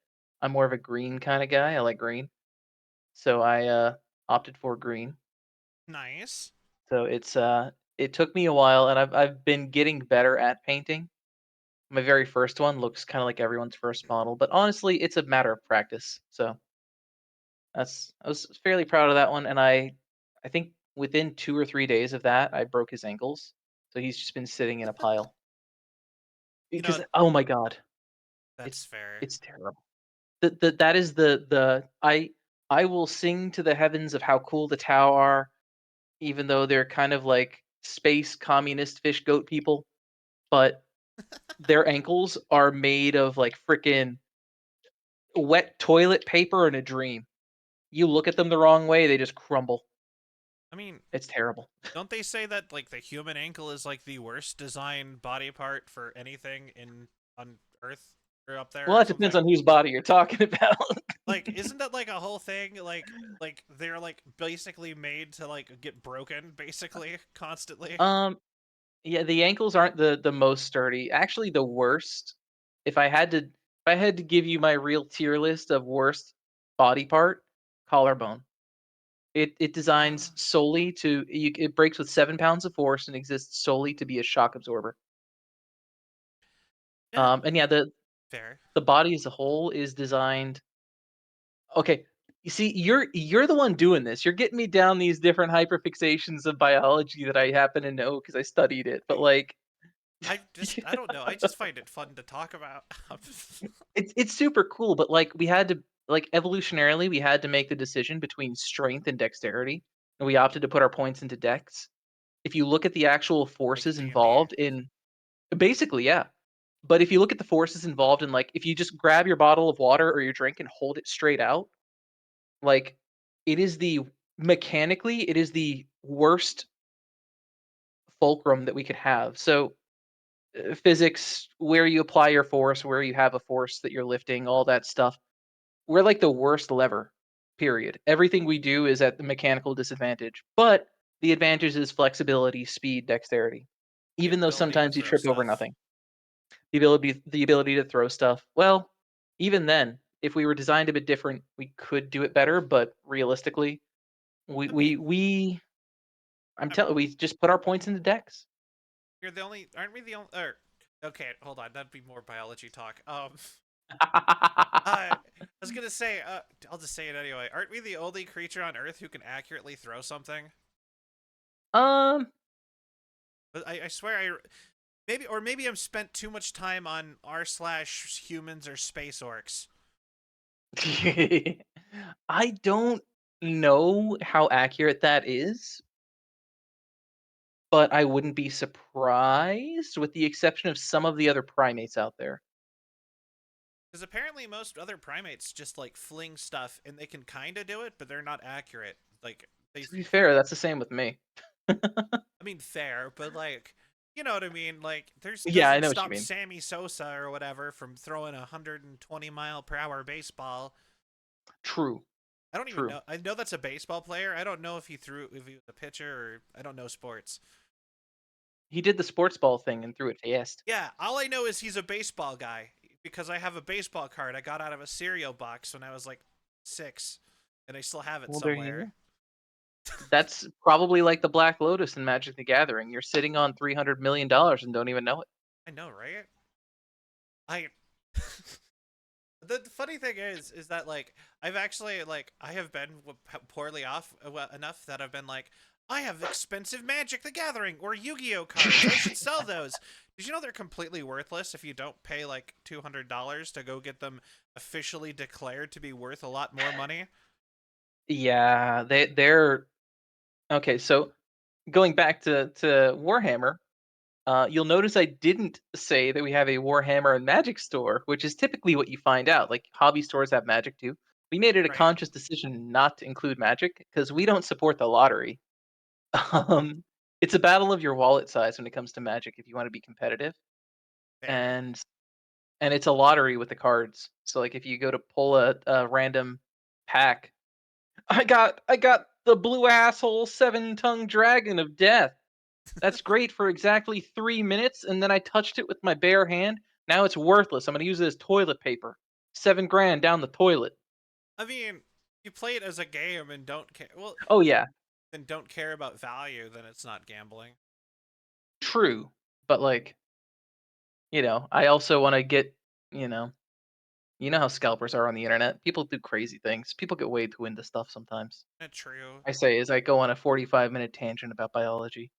I'm more of a green kind of guy. I like green, so I opted for green. Nice. So it took me a while, and I've been getting better at painting. My very first one looks kind of like everyone's first model, but honestly, it's a matter of practice. So I was fairly proud of that one, and I think within 2 or 3 days of that, I broke his ankles. So he's just been sitting in a pile You know because oh my god, that's it's fair. it's terrible. That is the I will sing to the heavens of how cool the Tau are, even though they're kind of like space communist fish goat people, but their ankles are made of like freaking wet toilet paper in a dream. You look at them the wrong way, they just crumble. I mean, It's terrible. don't they say that like the human ankle is like the worst designed body part for anything in on Earth or up there Well, or it depends something? on whose body you're talking about. Like, isn't that like a whole thing? Like they're like basically made to like get broken basically constantly. um, yeah, the ankles aren't the most sturdy. Actually, the worst. If I had to give you my real tier list of worst body part, collarbone. It designs solely to it breaks with 7 pounds of force and exists solely to be a shock absorber. Yeah, And yeah, fair. the body as a whole is designed. Okay, you see, you're the one doing this. You're getting me down these different hyperfixations of biology that I happen to know because I studied it. But like, I don't know. I just find it fun to talk about. it's super cool. But like, we had to like evolutionarily, we had to make the decision between strength and dexterity, and we opted to put our points into dex. If you look at the actual Like forces D&D. involved in basically, yeah. But if you look at the forces involved in like if you just grab your bottle of water or your drink and hold it straight out, like it is the mechanically it is the worst fulcrum that we could have. So physics, where you apply your force, where you have a force that you're lifting, all that stuff. We're like the worst lever. Period. Everything we do is at the mechanical disadvantage. But the advantage is flexibility, speed, dexterity. The Even though ability to sometimes you throw trip over stuff. nothing. The ability to throw stuff. Well, even then, if we were designed a bit different, we could do it better. But realistically, we I we mean, we I'm I'm, telling we just put our points into decks. you're the only. Aren't we the only? Or, okay, hold on. That'd be more biology talk. I was gonna say. I'll just say it anyway. Aren't we the only creature on Earth who can accurately throw something? um, But I swear maybe I'm spent too much time on r/humans or space orcs. I don't know how accurate that is, but I wouldn't be surprised, with the exception of some of the other primates out there. Because apparently most other primates just like fling stuff and they can kind of do it, but they're not accurate. Like they, To be fair, that's the same with me. I mean, fair, but like, you know what I mean? Like, there's Yeah, I doesn't know what you stop mean. Sammy Sosa or whatever from throwing a 120-mile-per-hour baseball. True, I don't even true. know. I know that's a baseball player. I don't know if he was a pitcher or I don't know sports. He did the sports ball thing and threw it fast. Yeah, all I know is he's a baseball guy because I have a baseball card I got out of a cereal box when I was like 6, and I still have it Well, there you somewhere. go. That's probably like the Black Lotus in Magic the Gathering. You're sitting on $300 million and don't even know it. I know, right? I the funny thing is that like I've actually like I have been poorly off enough that I've been like I have expensive Magic the Gathering or Yu-Gi-Oh cards. I should sell those. Did you know they're completely worthless if you don't pay like $200 to go get them officially declared to be worth a lot more money? Yeah, they're okay. So going back to Warhammer, you'll notice I didn't say that we have a Warhammer and Magic store, which is typically what you find out. Like hobby stores have Magic too. We made it a Right? conscious decision not to include Magic because we don't support the lottery. Um, it's a battle of your wallet size when it comes to Magic if you want to be competitive, Fair. and it's a lottery with the cards. So like if you go to pull a random pack, I got the blue asshole 7 tongue dragon of death. That's great for exactly 3 minutes, and then I touched it with my bare hand. Now it's worthless. I'm gonna use it as toilet paper. 7 grand down the toilet. I mean, you play it as a game and don't care. Well, Oh yeah, and don't care about value, then it's not gambling. true. But like, I also want to get, you know, you know how scalpers are on the internet. People do crazy things. People get way too into stuff sometimes. True. I say as I go on a 45-minute tangent about biology.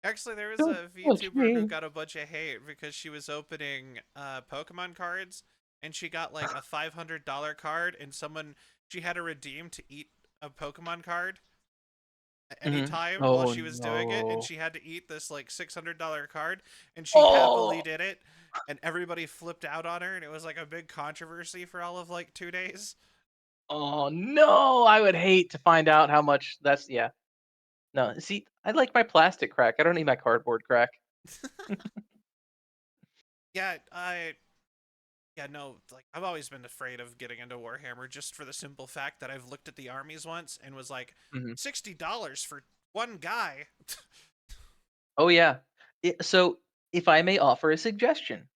Actually, there was Don't a touch VTuber who me. got a bunch of hate because she was opening Pokemon cards and she got like a $500 card and she had to redeem to eat a Pokemon card at any Mhm. time while Oh she was doing it and no. she had to eat this like $600 card and she happily Oh, did it and everybody flipped out on her, and it was like a big controversy for all of like 2 days. Oh no, I would hate to find out how much that's yeah. No, see, I like my plastic crack. I don't need my cardboard crack. Yeah, yeah, no, like I've always been afraid of getting into Warhammer just for the simple fact that I've looked at the armies once and was like, Mhm. $60 for one guy. Oh yeah. So if I may offer a suggestion,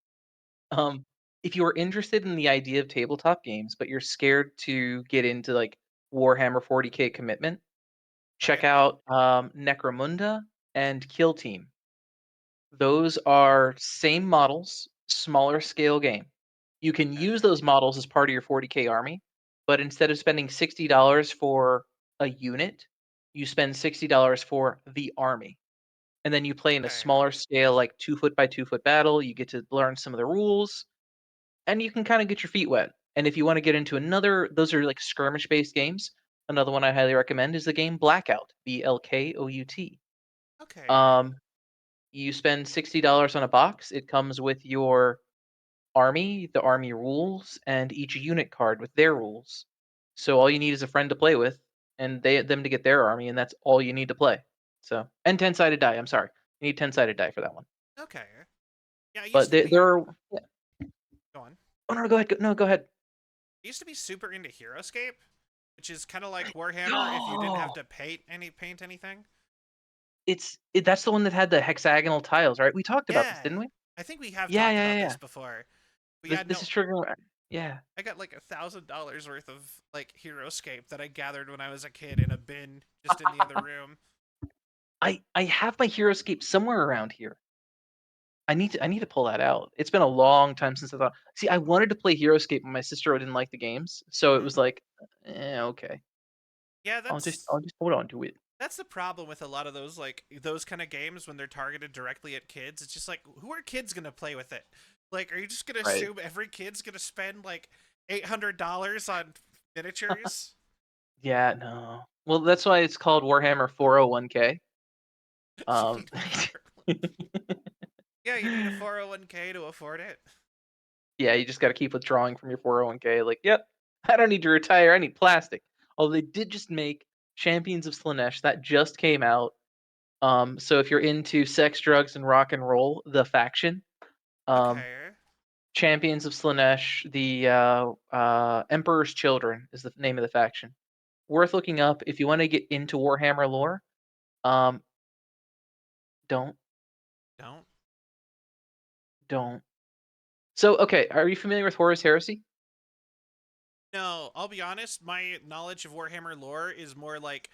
um, if you are interested in the idea of tabletop games, but you're scared to get into like Warhammer 40K commitment, check Right? out Necromunda and Kill Team. Those are same models, smaller scale game. You can Okay. use those models as part of your 40K army, but instead of spending $60 for a unit, you spend $60 for the army. And then you play in a Okay. smaller scale, like 2 foot by 2 foot battle. You get to learn some of the rules, and you can kind of get your feet wet. And if you want to get into another, those are like skirmish based games. Another one I highly recommend is the game Blackout, Blkout. Okay. Um, you spend $60 on a box. It comes with your army, the army rules, and each unit card with their rules. So all you need is a friend to play with, and them to get their army, and that's all you need to play. So and 10-sided die. I'm sorry, you need 10-sided die for that one. Okay. Yeah, it But used to be. there are. Yeah. Go on. Oh no, go ahead. No, go ahead. I used to be super into HeroScape, which is kind of like Warhammer if you didn't have Oh, to paint anything. that's the one that had the hexagonal tiles, right? We talked about this, Yeah. didn't we? I think we have Yeah, talked yeah, about yeah, this yeah. before. But This yeah, this no, is triggering. Yeah, I got like $1,000 worth of like HeroScape that I gathered when I was a kid in a bin just in the other room. I have my HeroScape somewhere around here. I need to pull that out. It's been a long time since I thought. See, I wanted to play HeroScape, but my sister didn't like the games, so it Hmm. was like, okay, Yeah, I'll just hold on to it. that's the problem with a lot of those like those kind of games when they're targeted directly at kids. It's just like who are kids gonna play with it? Like, are you just gonna Right. assume every kid's gonna spend like $800 on miniatures? Yeah, no. Well, that's why it's called Warhammer 401k. You Um, need a 401. Yeah, you need a 401k to afford it. yeah, you just got to keep withdrawing from your 401k. Like, yep, I don't need to retire. I need plastic. Although they did just make Champions of Slaanesh that just came out. So if you're into sex, drugs, and rock and roll, the faction, um, Okay. Champions of Slaanesh, the Emperor's Children is the name of the faction. Worth looking up if you want to get into Warhammer lore. Um, don't, Don't. don't. So, okay, are you familiar with Horus Heresy? No, I'll be honest, my knowledge of Warhammer lore is more like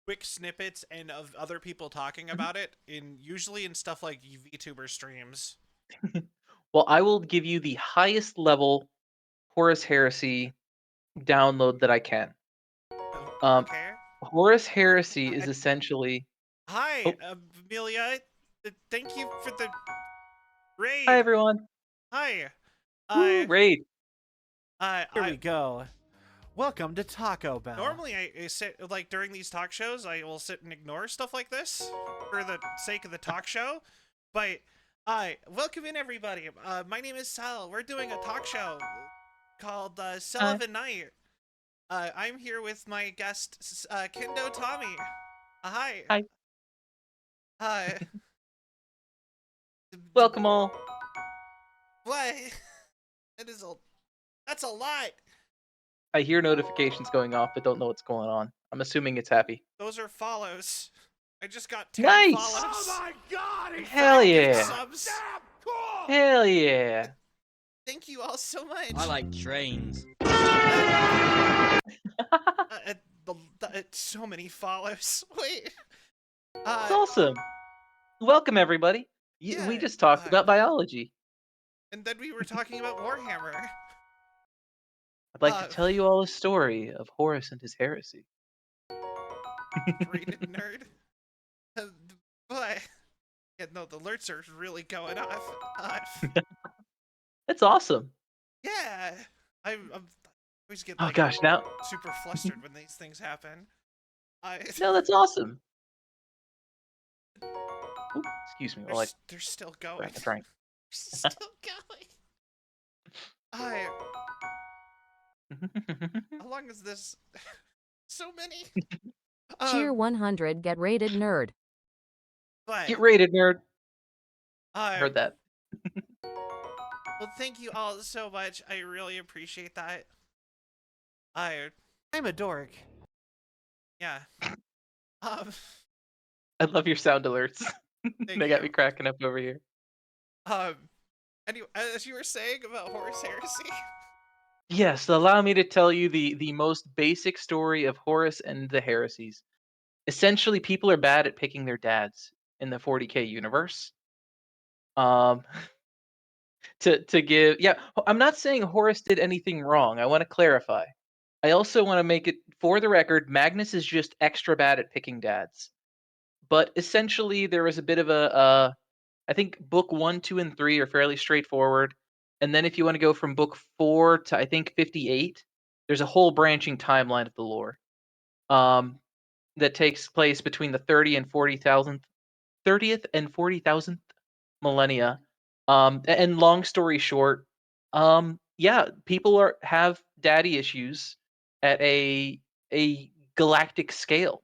quick snippets and of other people talking Mhm. about it in usually in stuff like VTuber streams. Well, I will give you the highest level Horus Heresy download that I can. Oh, Um, okay. Horus Heresy is I, essentially. hi, Oh, Amelia. Thank you for the hi raid. everyone. Hi. Woo, I raid. Here I we go. Welcome to Taco Bell. normally I sit like during these talk shows I will sit and ignore stuff like this for the sake of the talk show, but I welcome in everybody. My name is Sal. We're doing a talk show called Hi. Sullivan Night. I'm here with my guest Kendo Tommy. Hi. Hi. Hi. Welcome all. What? That is a that's a lot. I hear notifications going off, but don't know what's going on. I'm assuming it's happy. Those are follows. I just got 10 Nice. follows. Oh my god, And he's Hell 5 gift yeah. subs. damn cool! Hell yeah. Thank you all so much. I like trains. So many follows. Wait. It's awesome. Welcome everybody. We Yeah. just talked about biology. And then we were talking about Warhammer. I'd like to Uh, tell you all a story of Horus and his heresy. braided nerd. Uh, but yeah, no, the alerts are really going off. That's awesome. Yeah. I'm always get Oh like gosh, now super flustered when these things happen. I no, that's awesome. Ooh, excuse me while I they're still going. grab a drink. Still going. I. How long is this? So many. Cheer 100 get rated nerd. But Get rated, nerd. Heard that. well, thank you all so much. I really appreciate that. I'm a dork. Yeah. Um. I love your sound alerts. Thank They got you. me cracking up over here. Anyway, as you were saying about Horus Heresy. Yes, allow me to tell you the most basic story of Horus and the heresies. Essentially, people are bad at picking their dads in the 40k universe. Um, to give, yeah, I'm not saying Horus did anything wrong. I want to clarify. I also want to make it for the record, Magnus is just extra bad at picking dads. But essentially, there was a bit of I think book 1, 2, and 3 are fairly straightforward. And then if you want to go from book 4 to I think 58, there's a whole branching timeline of the lore. That takes place between the 30th and 40,000th millennia. And long story short, yeah, people have daddy issues at a galactic scale,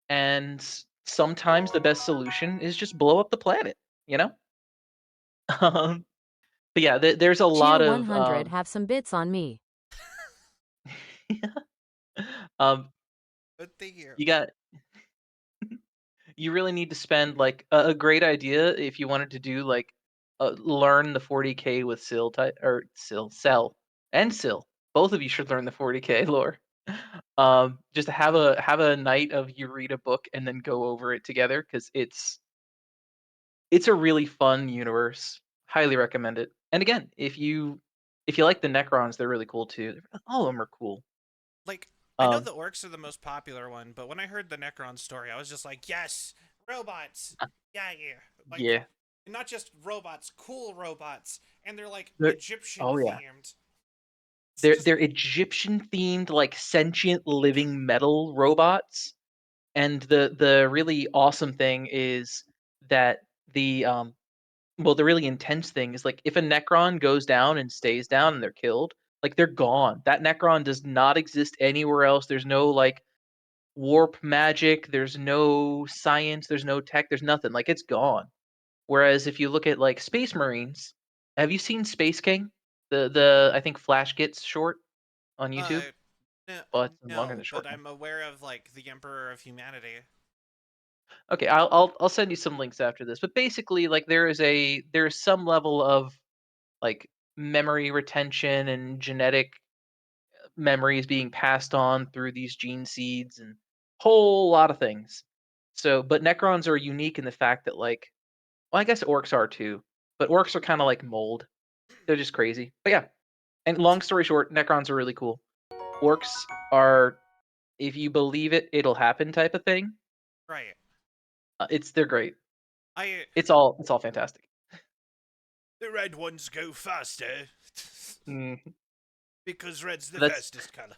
and sometimes the best solution is just blow up the planet. You know. Um, but yeah, there's a Cheer lot of 100 have some bits on me. um, But thank you. you got you really need to spend like a great idea if you wanted to do like learn the 40k with Syl type or Cell and Syl. Both of you should learn the 40k lore. Just have a night of you read a book and then go over it together because it's a really fun universe. Highly recommend it. And again, if you like the Necrons, they're really cool too. All of them are cool. Like, I know Um, the orcs are the most popular one, but when I heard the Necron story, I was just like, yes, robots. Yeah. Like, yeah, and not just robots, cool robots, and they're like they're, Egyptian oh yeah, themed. It's they're just they're Egyptian themed, like sentient living metal robots. And the really awesome thing is that the really intense thing is like if a Necron goes down and stays down and they're killed, like they're gone. That Necron does not exist anywhere else. There's no like warp magic, there's no science, there's no tech, there's nothing. Like it's gone. Whereas if you look at like Space Marines, have you seen Space King? The I think Flash gets short on YouTube. Well, it's longer no, than short but now. I'm aware of like the Emperor of Humanity. Okay, I'll send you some links after this. But basically, like there's some level of like memory retention and genetic memories being passed on through these gene seeds and whole lot of things. So, but Necrons are unique in the fact that like, well, I guess orcs are too, but orcs are kind of like mold. They're just crazy. But yeah, and long story short, Necrons are really cool. Orcs are, if you believe it, it'll happen type of thing. Right. They're great. I It's all fantastic. The red ones go faster Mm. because red's the That's fastest color.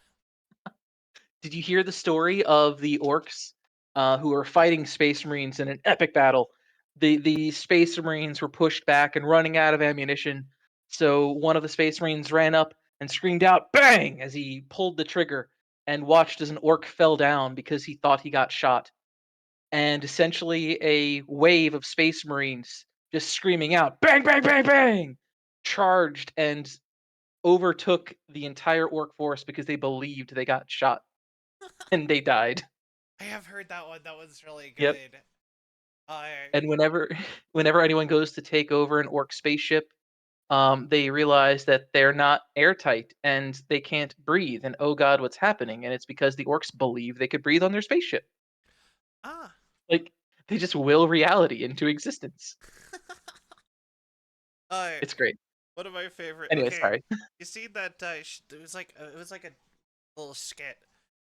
Did you hear the story of the orcs who are fighting space marines in an epic battle? The space marines were pushed back and running out of ammunition. So one of the space marines ran up and screamed out "bang" as he pulled the trigger and watched as an orc fell down because he thought he got shot. And essentially a wave of space marines just screaming out "bang bang bang bang" charged and overtook the entire orc force because they believed they got shot and they died. I have heard that one. That one's really Yep. good. I And whenever anyone goes to take over an orc spaceship, they realize that they're not airtight and they can't breathe. And oh god, what's happening? And it's because the orcs believe they could breathe on their spaceship. ah. Like they just will reality into existence. I It's great. One of my favorite. Anyway, Okay, sorry. you see that? It was like a little skit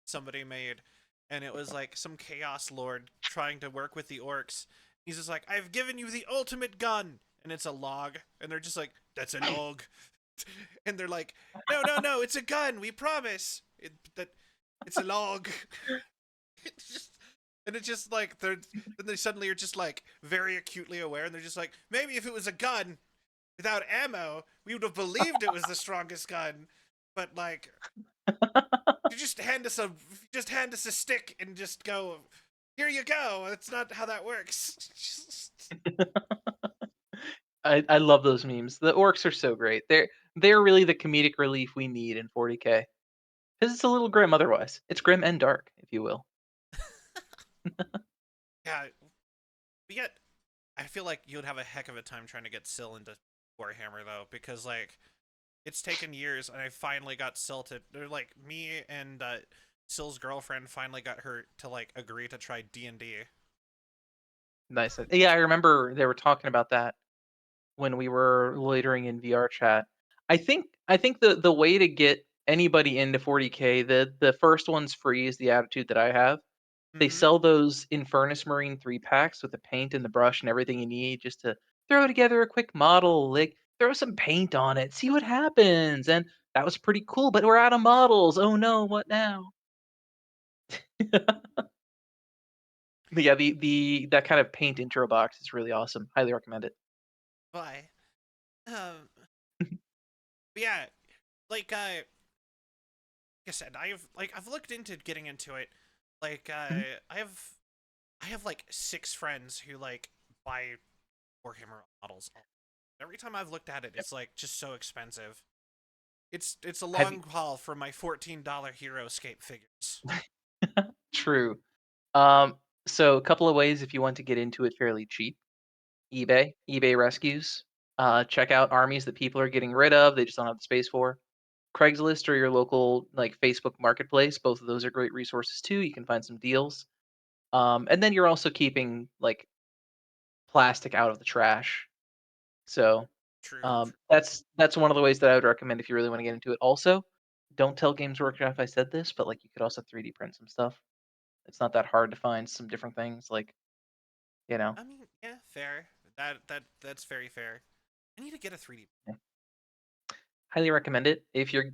somebody made, and it was like some chaos lord trying to work with the orcs. He's just like, "I've given you the ultimate gun," and it's a log, and they're just like, "That's a log," and they're like, "No, it's a gun. We promise. It's a log." It's just. And it's just like then they suddenly are just like very acutely aware, and they're just like, maybe if it was a gun, without ammo, we would have believed it was the strongest gun. But like, you just hand us a stick and just go, here you go. That's not how that works. I love those memes. The orcs are so great. They're really the comedic relief we need in 40k. Because it's a little grim otherwise. It's grim and dark, if you will. Yeah, but yet I feel like you'd have a heck of a time trying to get Syl into Warhammer though, because like it's taken years, and I finally got Syl to, or like me and Syl's girlfriend finally got her to like agree to try D&D. Nice. Yeah, I remember they were talking about that when we were loitering in VR chat. I think the way to get anybody into 40k, the first one's free is the attitude that I have. They Mm-hmm. sell those Infernus Marine 3-packs with the paint and the brush and everything you need just to throw together a quick model, like throw some paint on it, see what happens. And that was pretty cool, but we're out of models. Oh no, what now? But yeah, the that kind of paint intro box is really awesome. Highly recommend it. Why? But yeah, like I said, I've looked into getting into it. Like Mhm. I have like 6 friends who like buy Warhammer models. Every time I've looked at it, Yep. it's like just so expensive. It's a Have you long haul for my $14 Heroescape figures. true. Um, so a couple of ways if you want to get into it fairly cheap. eBay rescues. Check out armies that people are getting rid of, they just don't have the space for. Craigslist or your local like Facebook Marketplace, both of those are great resources too. You can find some deals. And then you're also keeping like plastic out of the trash. So True. that's one of the ways that I would recommend if you really want to get into it. Also, don't tell Games Workshop I said this, but like you could also 3D print some stuff. It's not that hard to find some different things, like you know. I mean, yeah, fair. That's very fair. I need to get a 3D Yeah. Highly recommend it. If you're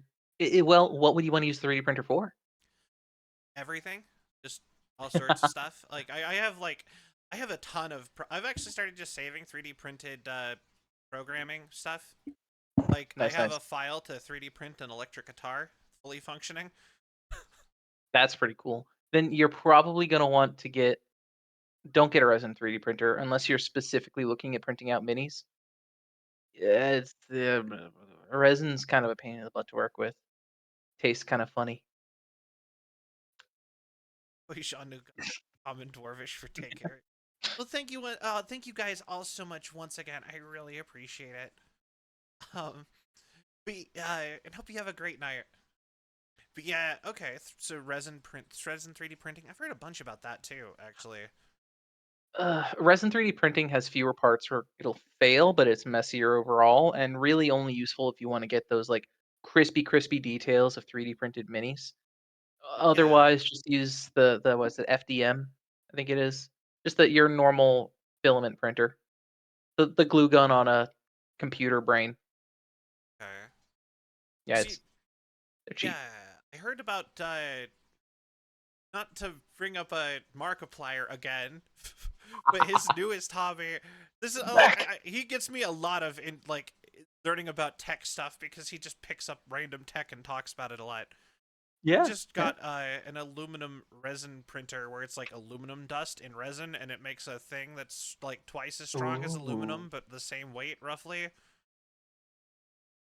well, what would you want to use the 3D printer for? everything, just all sorts of stuff. Like I have like I have a ton of. I've actually started just saving 3D printed programming stuff. Like I Nice, have nice. a file to 3D print an electric guitar fully functioning. That's pretty cool. Then you're probably gonna want to get don't get a resin 3D printer unless you're specifically looking at printing out minis. Yeah, it's resin's kind of a pain in the butt to work with. Tastes kind of funny. Sean Common Dwarvish for take care. Well, thank you guys all so much once again. I really appreciate it. Um, and hope you have a great night. But yeah, okay. So resin 3D printing. I've heard a bunch about that too, actually. Resin 3D printing has fewer parts where it'll fail, but it's messier overall and really only useful if you want to get those like crispy details of 3D printed minis. Yeah. Otherwise, just use the what's it FDM, I think it is. Just your normal filament printer, the glue gun on a computer brain. Okay. Yeah, See, it's they're yeah, cheap. I heard about not to bring up a Markiplier again, but his newest hobby. This is like he gets me a lot of in like learning about tech stuff because he just picks up random tech and talks about it a lot. He Yeah, just yeah. got an aluminum resin printer where it's like aluminum dust in resin, and it makes a thing that's like twice as strong as Ooh, aluminum, but the same weight roughly.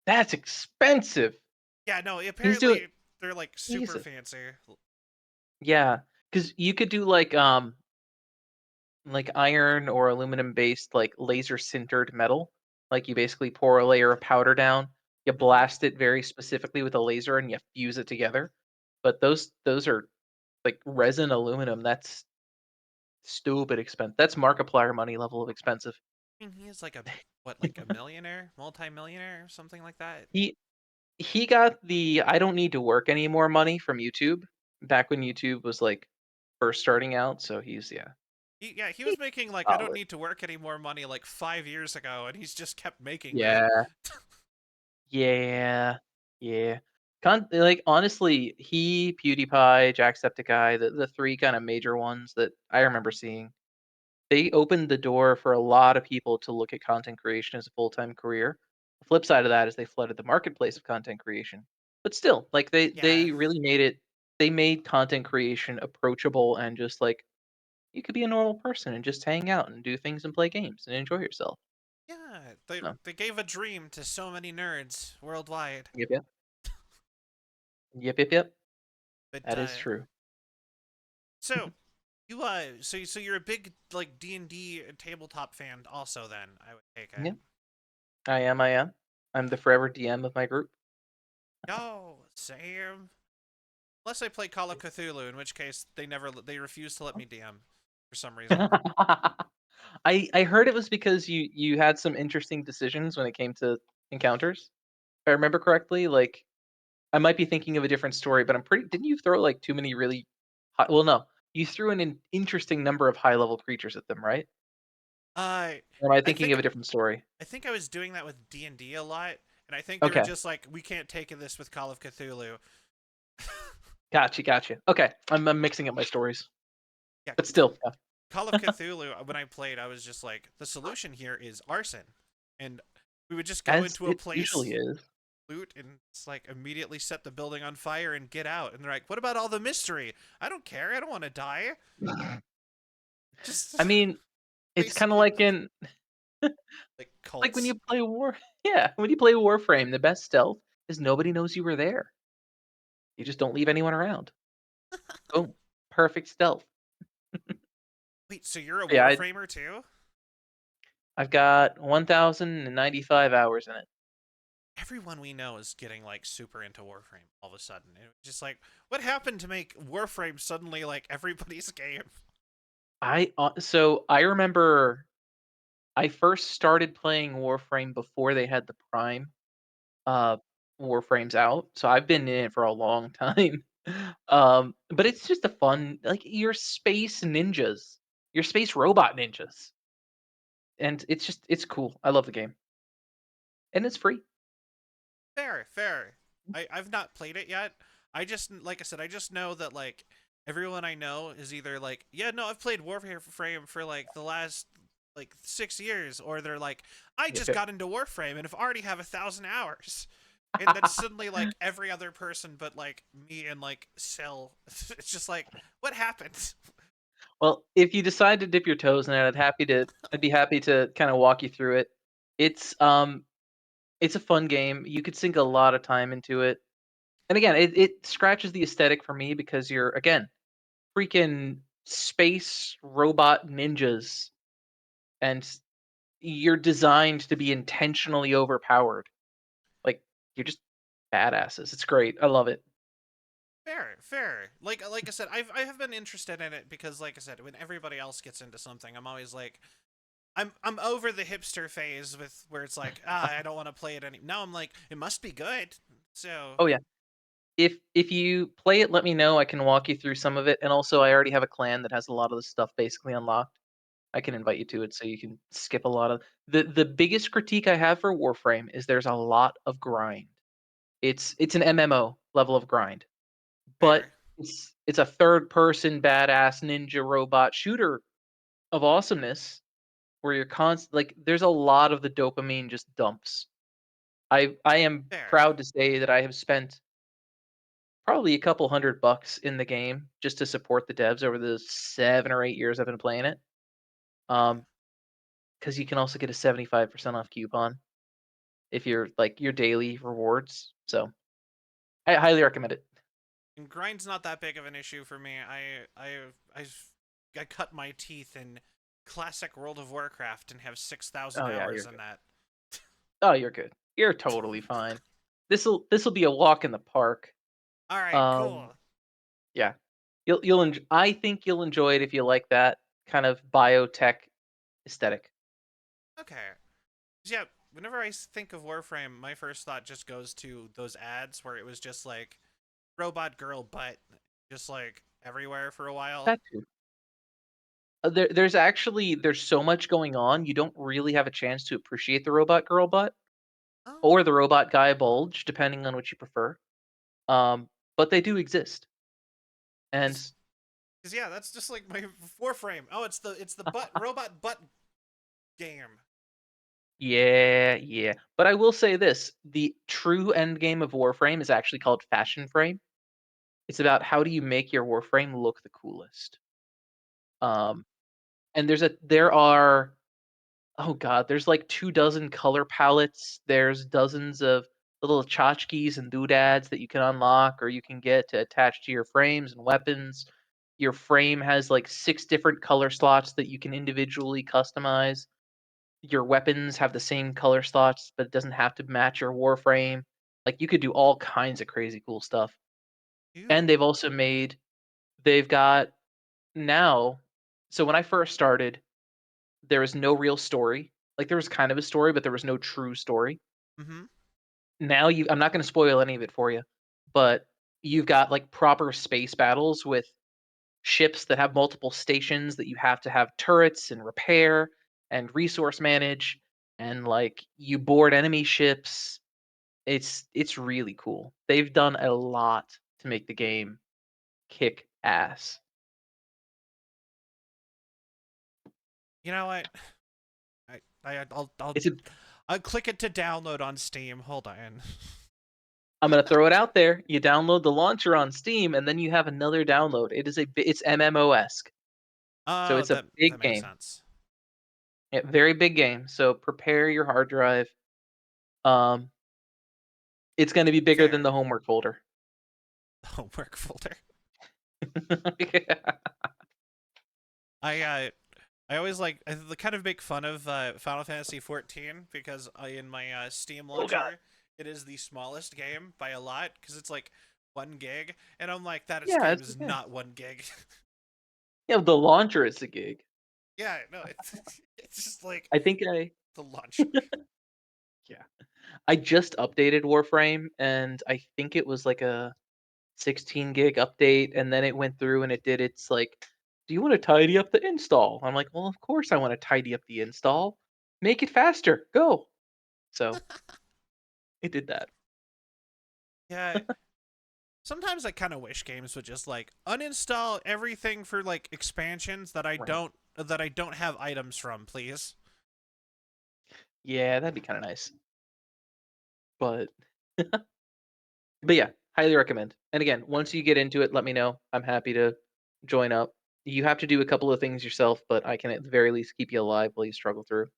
that's expensive. Yeah, no, He's doing apparently they're like super Jesus. fancy. Yeah, because you could do like iron or aluminum based like laser sintered metal. Like you basically pour a layer of powder down, you Mhm. blast it very specifically with a laser, and you fuse it together. But those are like resin aluminum. That's stupid expensive. That's Markiplier money level of expensive. I mean, he is like a what, like a millionaire, multi-millionaire, or something like that. He he got the I don't need to work anymore money from YouTube back when YouTube was like first starting out. So He was making like I don't solid. need to work any more money like 5 years ago, and he's just kept making that. Yeah, yeah, yeah. Like honestly, he, PewDiePie, Jacksepticeye, the three kind of major ones that I remember seeing, they opened the door for a lot of people to look at content creation as a full time career. The flip side of that is they flooded the marketplace of content creation. But still, like they Yeah. really made it. They made content creation approachable and just like you could be a normal person and just hang out and do things and play games and enjoy yourself. Yeah, they So, they gave a dream to so many nerds worldwide. yep, yep, yep. But That is true. so you so you're a big like D&D tabletop fan also then, I would take it. Yeah, I am. I am. I'm the forever DM of my group. Yo, Sam. Unless I play Call of Cthulhu, in which case they refuse to let me DM for some reason. I heard it was because you had some interesting decisions when it came to encounters. If I remember correctly, like I might be thinking of a different story, but I'm pretty. Didn't you throw like too many really? Well, no, you threw an interesting number of high level creatures at them, right? I Or am I I thinking think of a different story? I think I was doing that with D&D a lot, and I think they were Okay, just like, we can't take this with Call of Cthulhu. gotcha. Okay, I'm mixing up my stories, Yeah, but still, Call of Cthulhu, when I played, I was just like, the solution here is arson. And we would just go as into a it usually place, is. loot, and it's like immediately set the building on fire and get out. And they're like, what about all the mystery? I don't care. I don't want to die. Just I mean, it's kind of basically like in like like when cults. you play War. Yeah, when you play Warframe, the best stealth is nobody knows you were there. You just don't leave anyone around. Boom, perfect stealth. Wait, so you're a Yeah, Warframer too? I've got 1,095 hours in it. Everyone we know is getting like super into Warframe all of a sudden. And it's just like, what happened to make Warframe suddenly like everybody's game? So I remember I first started playing Warframe before they had the Prime uh Warframes out. So I've been in it for a long time. But it's just a fun like you're space ninjas. You're space robot ninjas. And it's cool. I love the game. And it's free. Fair, fair. I've not played it yet. I just like I said, I just know that like everyone I know is either like, yeah, no, I've played Warframe for like the last like 6 years, or they're like, I just Yep. got into Warframe and have already have 1,000 hours. And then suddenly like every other person but like me and like Cell, it's just like, what happened? Well, if you decide to dip your toes in it, I'd be happy to kind of walk you through it. It's um it's a fun game. You could sink a lot of time into it. And again, it scratches the aesthetic for me because you're again freaking space robot ninjas and you're designed to be intentionally overpowered. Like you're just badasses. It's great. I love it. Fair, fair. Like I said, I have been interested in it because like I said, when everybody else gets into something, I'm always like, I'm over the hipster phase with where it's like, I don't want to play it any. Now I'm like, it must be good. So Oh yeah. If you play it, let me know. I can walk you through some of it. And also I already have a clan that has a lot of the stuff basically unlocked. I can invite you to it so you can skip a lot of the biggest critique I have for Warframe is there's a lot of grind. It's an MMO level of grind, but fair. it's a third person badass ninja robot shooter of awesomeness where you're like there's a lot of the dopamine just dumps. I am Fair. proud to say that I have spent probably a couple $100 in the game just to support the devs over the 7 or 8 years I've been playing it. Um, because you can also get a 75% off coupon if you're like your daily rewards. So I highly recommend it. And grind's not that big of an issue for me. I cut my teeth in classic World of Warcraft and have 6,000 Oh yeah, you're hours in good. that. Oh, you're good. You're totally fine. This'll be a walk in the park. All right, Um, cool. yeah, I think you'll enjoy it if you like that kind of biotech aesthetic. Okay. Yeah, whenever I think of Warframe, my first thought just goes to those ads where it was just like robot girl butt just like everywhere for a while. That too. There's so much going on. You don't really have a chance to appreciate the robot girl butt Oh. or the robot guy bulge, depending on what you prefer. But they do exist, and Cause yeah, that's just like my Warframe. Oh, it's the butt robot butt game. Yeah, yeah. But I will say this, the true end game of Warframe is actually called Fashion Frame. It's about how do you make your Warframe look the coolest. Um, and there are oh god, there's like 2 dozen color palettes. There's dozens of little tchotchkes and doodads that you can unlock or you can get to attach to your frames and weapons. Your frame has like 6 different color slots that you can individually customize. Your weapons have the same color slots, but it doesn't have to match your Warframe. Like you could do all kinds of crazy cool stuff. And Ew. they've got now so when I first started, there was no real story. Like there was kind of a story, but there was no true story. Mm-hmm. Now I'm not going to spoil any of it for you, but you've got like proper space battles with ships that have multiple stations that you have to have turrets and repair and resource manage, and like you board enemy ships. It's really cool. They've done a lot to make the game kick ass. You know what? It's a I'll click it to download on Steam. Hold on. I'm gonna throw it out there. You download the launcher on Steam, and then you have another download. It's MMO-esque, so Oh, it's a that big makes game. sense. Yeah, very big game. So prepare your hard drive. Um, it's going to be bigger than Fair. the homework folder. Homework folder. Yeah. I always kind of make fun of Final Fantasy 14 because in my Steam Oh god. launcher it is the smallest game by a lot because it's like 1 gig, and I'm like Yeah, game it's is okay. not 1 gig. Yeah, the launcher is a gig. Yeah, no, it's just like I think the launcher. yeah. I just updated Warframe, and I think it was like a 16 gig update, and then it went through and it did its like, do you want to tidy up the install? I'm like, well, of course I want to tidy up the install. Make it faster. Go. So it did that. Yeah. Sometimes I kind of wish games would just like uninstall everything for like expansions that Right. I don't have items from, please. Yeah, that'd be kind of nice. But but yeah, highly recommend. And again, once you get into it, let me know. I'm happy to join up. You have to do a couple of things yourself, but I can at the very least keep you alive while you struggle through.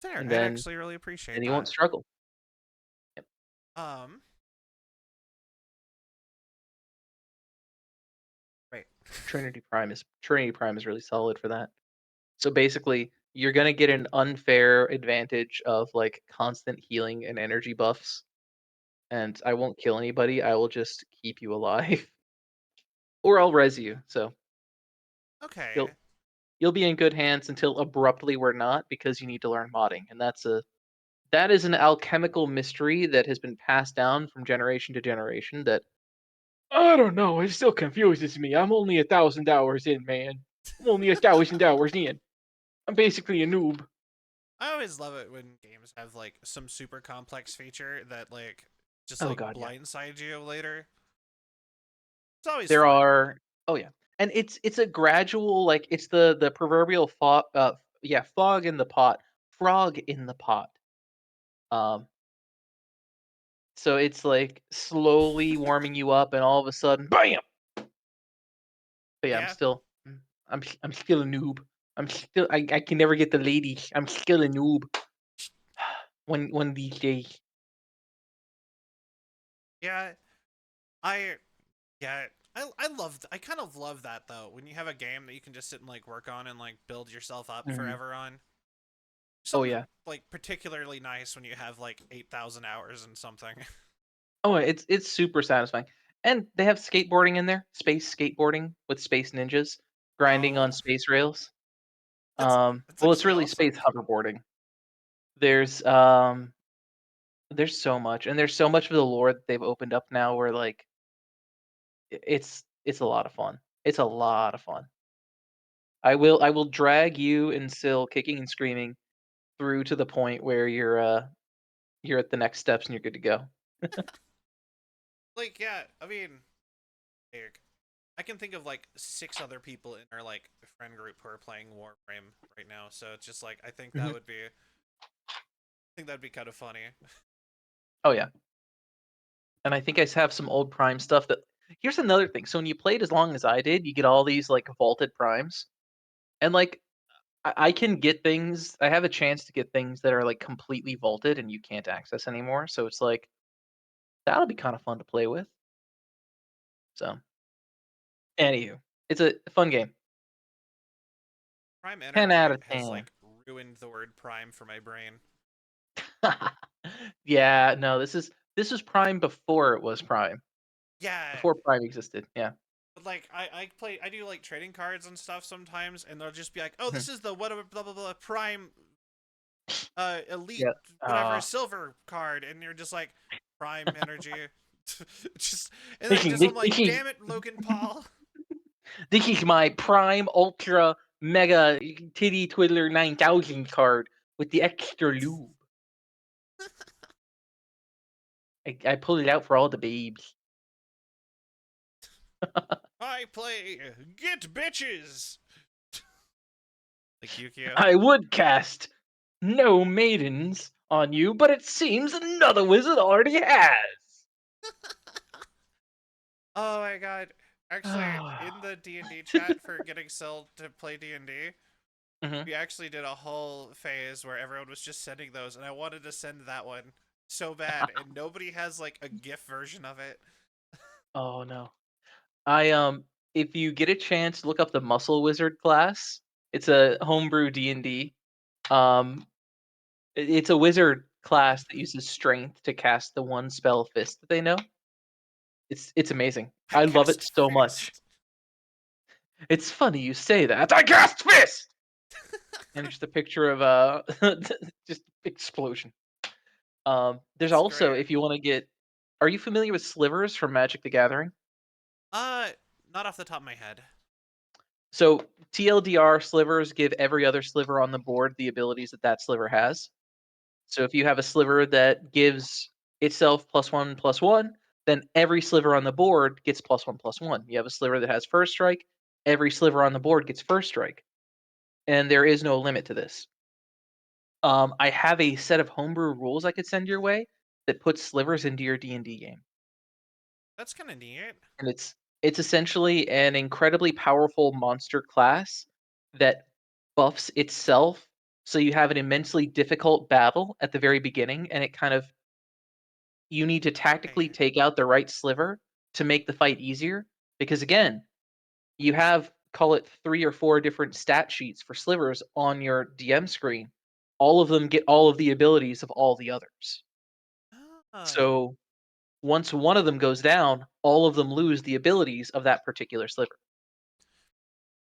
There, And I'd then actually really appreciate then you won't that. struggle. Yep. Um, right. Trinity Prime is really solid for that. So basically, you're gonna get an unfair advantage of like constant healing and energy buffs. And I won't kill anybody. I will just keep you alive, or I'll res you. So you'll Okay. you'll be in good hands until abruptly we're not because you need to learn modding, and that is an alchemical mystery that has been passed down from generation to generation. That I don't know. It still confuses me. I'm only 1,000 hours in, man. I'm only 1,000 hours in. I'm basically a noob. I always love it when games have like some super complex feature that like just Oh like god, yeah. blindsides you later. It's always There fun. are oh yeah. And it's a gradual like it's the proverbial fog in the pot, frog in the pot. Um so it's like slowly warming you up and all of a sudden bam. But yeah, Yeah. I'm still a noob. I can never get the ladies. I'm still a noob. One these days. Yeah. I yeah. I kind of love that though when you have a game that you can just sit and like work on and like build yourself up Mhm. forever on. Oh Something yeah. like particularly nice when you have like 8,000 hours in something. Oh, it's super satisfying. And they have skateboarding in there, space skateboarding with space ninjas grinding on Oh, space rails. that's Well, it's actually really awesome. space hoverboarding. There's um there's so much, and there's so much of the lore that they've opened up now where like it's a lot of fun. It's a lot of fun. I will drag you and Sil kicking and screaming through to the point where you're at the next steps and you're good to go. Like, yeah, I mean, like, I can think of like 6 other people in our like friend group who are playing Warframe right now. So it's just like I think that Mhm. would be think that'd be kind of funny. Oh yeah. And I think I have some old Prime stuff that. Here's another thing. So when you played as long as I did, you get all these like vaulted primes, and like I can get things. I have a chance to get things that are like completely vaulted and you can't access anymore. So it's like that'll be kind of fun to play with. So, anywho, it's a fun game. Prime 10 Energy out of has 10. like ruined the word prime for my brain. Yeah, no, this was Prime before it was Prime. Yeah, Before Prime existed. Yeah. but like I do like trading cards and stuff sometimes, and they'll just be like, oh, Mhm. this is the whatever blah blah blah prime elite Yeah. whatever silver card, and you're just like Prime Energy. Just and then Thinking just I'm like, this is damn it, Logan Paul. this is my Prime Ultra Mega Titty Twiddler 9000 card with the extra lube. I pulled it out for all the babes. I play Get Bitches. Like Yu-Gi-Oh. I would cast no maidens on you, but it seems another wizard already has. Oh my god. Actually, in the D&D chat for getting Sil to play D&D, Mhm. we actually did a whole phase where everyone was just sending those, and I wanted to send that one so bad, and nobody has like a GIF version of it. Oh no. If you get a chance, look up the Muscle Wizard class. It's a homebrew D&D. Um it's a wizard class that uses strength to cast the one spell fist that they know. It's amazing. I love it cast so much. fist. It's funny you say that. I cast fist. And just a picture of just explosion. There's That's also great. if you want to get. Are you familiar with slivers from Magic the Gathering? Uh, not off the top of my head. So TLDR slivers give every other sliver on the board the abilities that that sliver has. So if you have a sliver that gives itself +1/+1, then every sliver on the board gets +1/+1. You have a sliver that has first strike, every sliver on the board gets first strike, and there is no limit to this. I have a set of homebrew rules I could send your way that puts slivers into your D&D game, That's kind of neat. and it's essentially an incredibly powerful monster class that buffs itself. So you have an immensely difficult battle at the very beginning, and it kind of you need to tactically Right. take out the right sliver to make the fight easier. Because again, you have call it 3 or 4 different stat sheets for slivers on your DM screen. All of them get all of the abilities of all the others. Ah, So once one of them goes down, all of them lose the abilities of that particular sliver.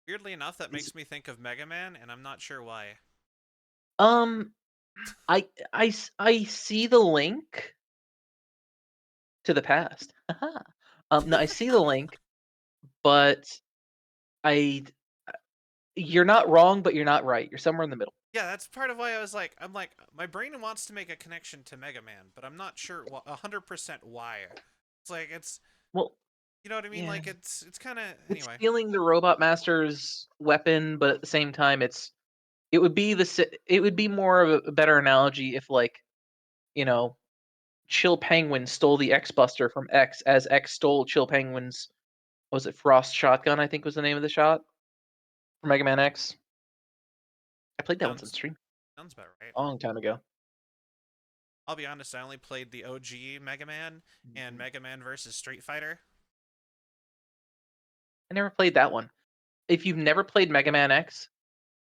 weirdly enough, that It's, makes me think of Mega Man, and I'm not sure why. um, I see the link to the past. No, I see the link, but I you're not wrong, but you're not right. You're somewhere in the middle. Yeah, that's part of why I'm like, my brain wants to make a connection to Mega Man, but I'm not sure 100% why. It's like Well, you know what I mean? yeah, Like it's kind of it's anyway. stealing the robot master's weapon, but at the same time, it would be it would be more of a better analogy if like you know Chill Penguin stole the X Buster from X as X stole Chill Penguin's what was it Frost Shotgun, I think was the name of the shot for Mega Man X. I played that once on Sounds stream sounds about right. a long time ago. I'll be honest, I only played the OG Mega Man and Mega Man versus Street Fighter. I never played that one. If you've never played Mega Man X,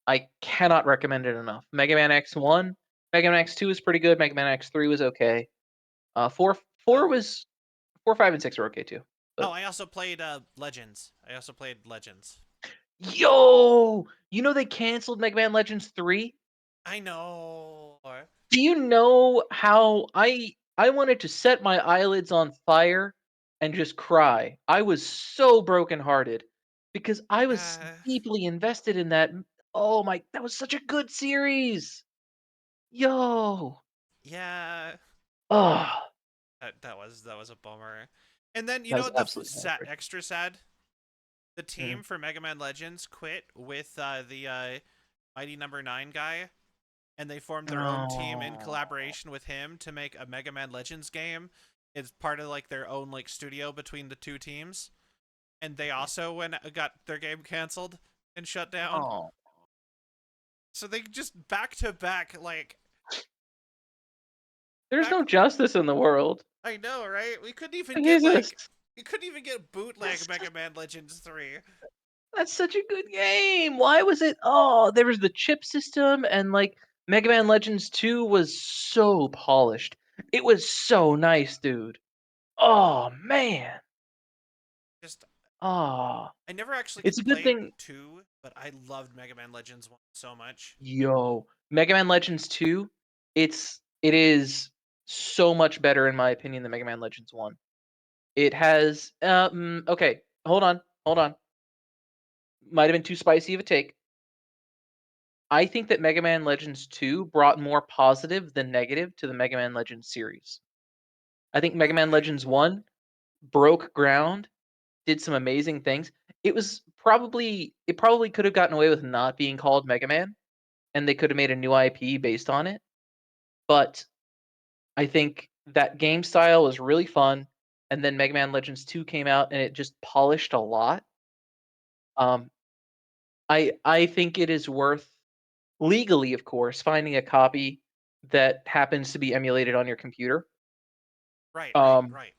I cannot recommend it enough. Mega Man X1, Mega Man X2 is pretty good. Mega Man X3 was okay. Four Oh, was 4, 5, and 6 are okay too. oh, But I also played Legends. I also played Legends. yo, you know they canceled Mega Man Legends 3? I know. Do you know how I wanted to set my eyelids on fire and just cry. I was so brokenhearted because I was Uh, deeply invested in that. Oh my, that was such a good series. Yo. yeah. Oh, That was a bummer. And then you that know was the absolutely heartbreaking. extra sad. The Mhm. team for Mega Man Legends quit with the Mighty Number 9 guy. and they formed their own team in Oh. collaboration with him to make a Mega Man Legends game. It's part of like their own like studio between the two teams, and they also got their game canceled and shut down. Oh. So they just back to back like There's no justice in the world. I know, right? We couldn't even What get is like this? we couldn't even get bootleg Mega Man Legends 3. That's such a good game. Why was it? Oh, there was the chip system, and like Mega Man Legends 2 was so polished. It was so nice, dude. Oh man. Just Oh, I never actually it's a good played thing. 2, but I loved Mega Man Legends 1 so much. Yo, Mega Man Legends 2, it is so much better in my opinion than Mega Man Legends 1. It has okay, hold on. Hold on. Might have been too spicy of a take. I think that Mega Man Legends 2 brought more positive than negative to the Mega Man Legends series. I think Mega Man Okay. Legends 1 broke ground, did some amazing things. It probably could have gotten away with not being called Mega Man, and they could have made a new IP based on it. But I think that game style was really fun, and then Mega Man Legends 2 came out and it just polished a lot. Um, I think it is worth legally, of course, finding a copy that happens to be emulated on your computer. Right, right, Um, right.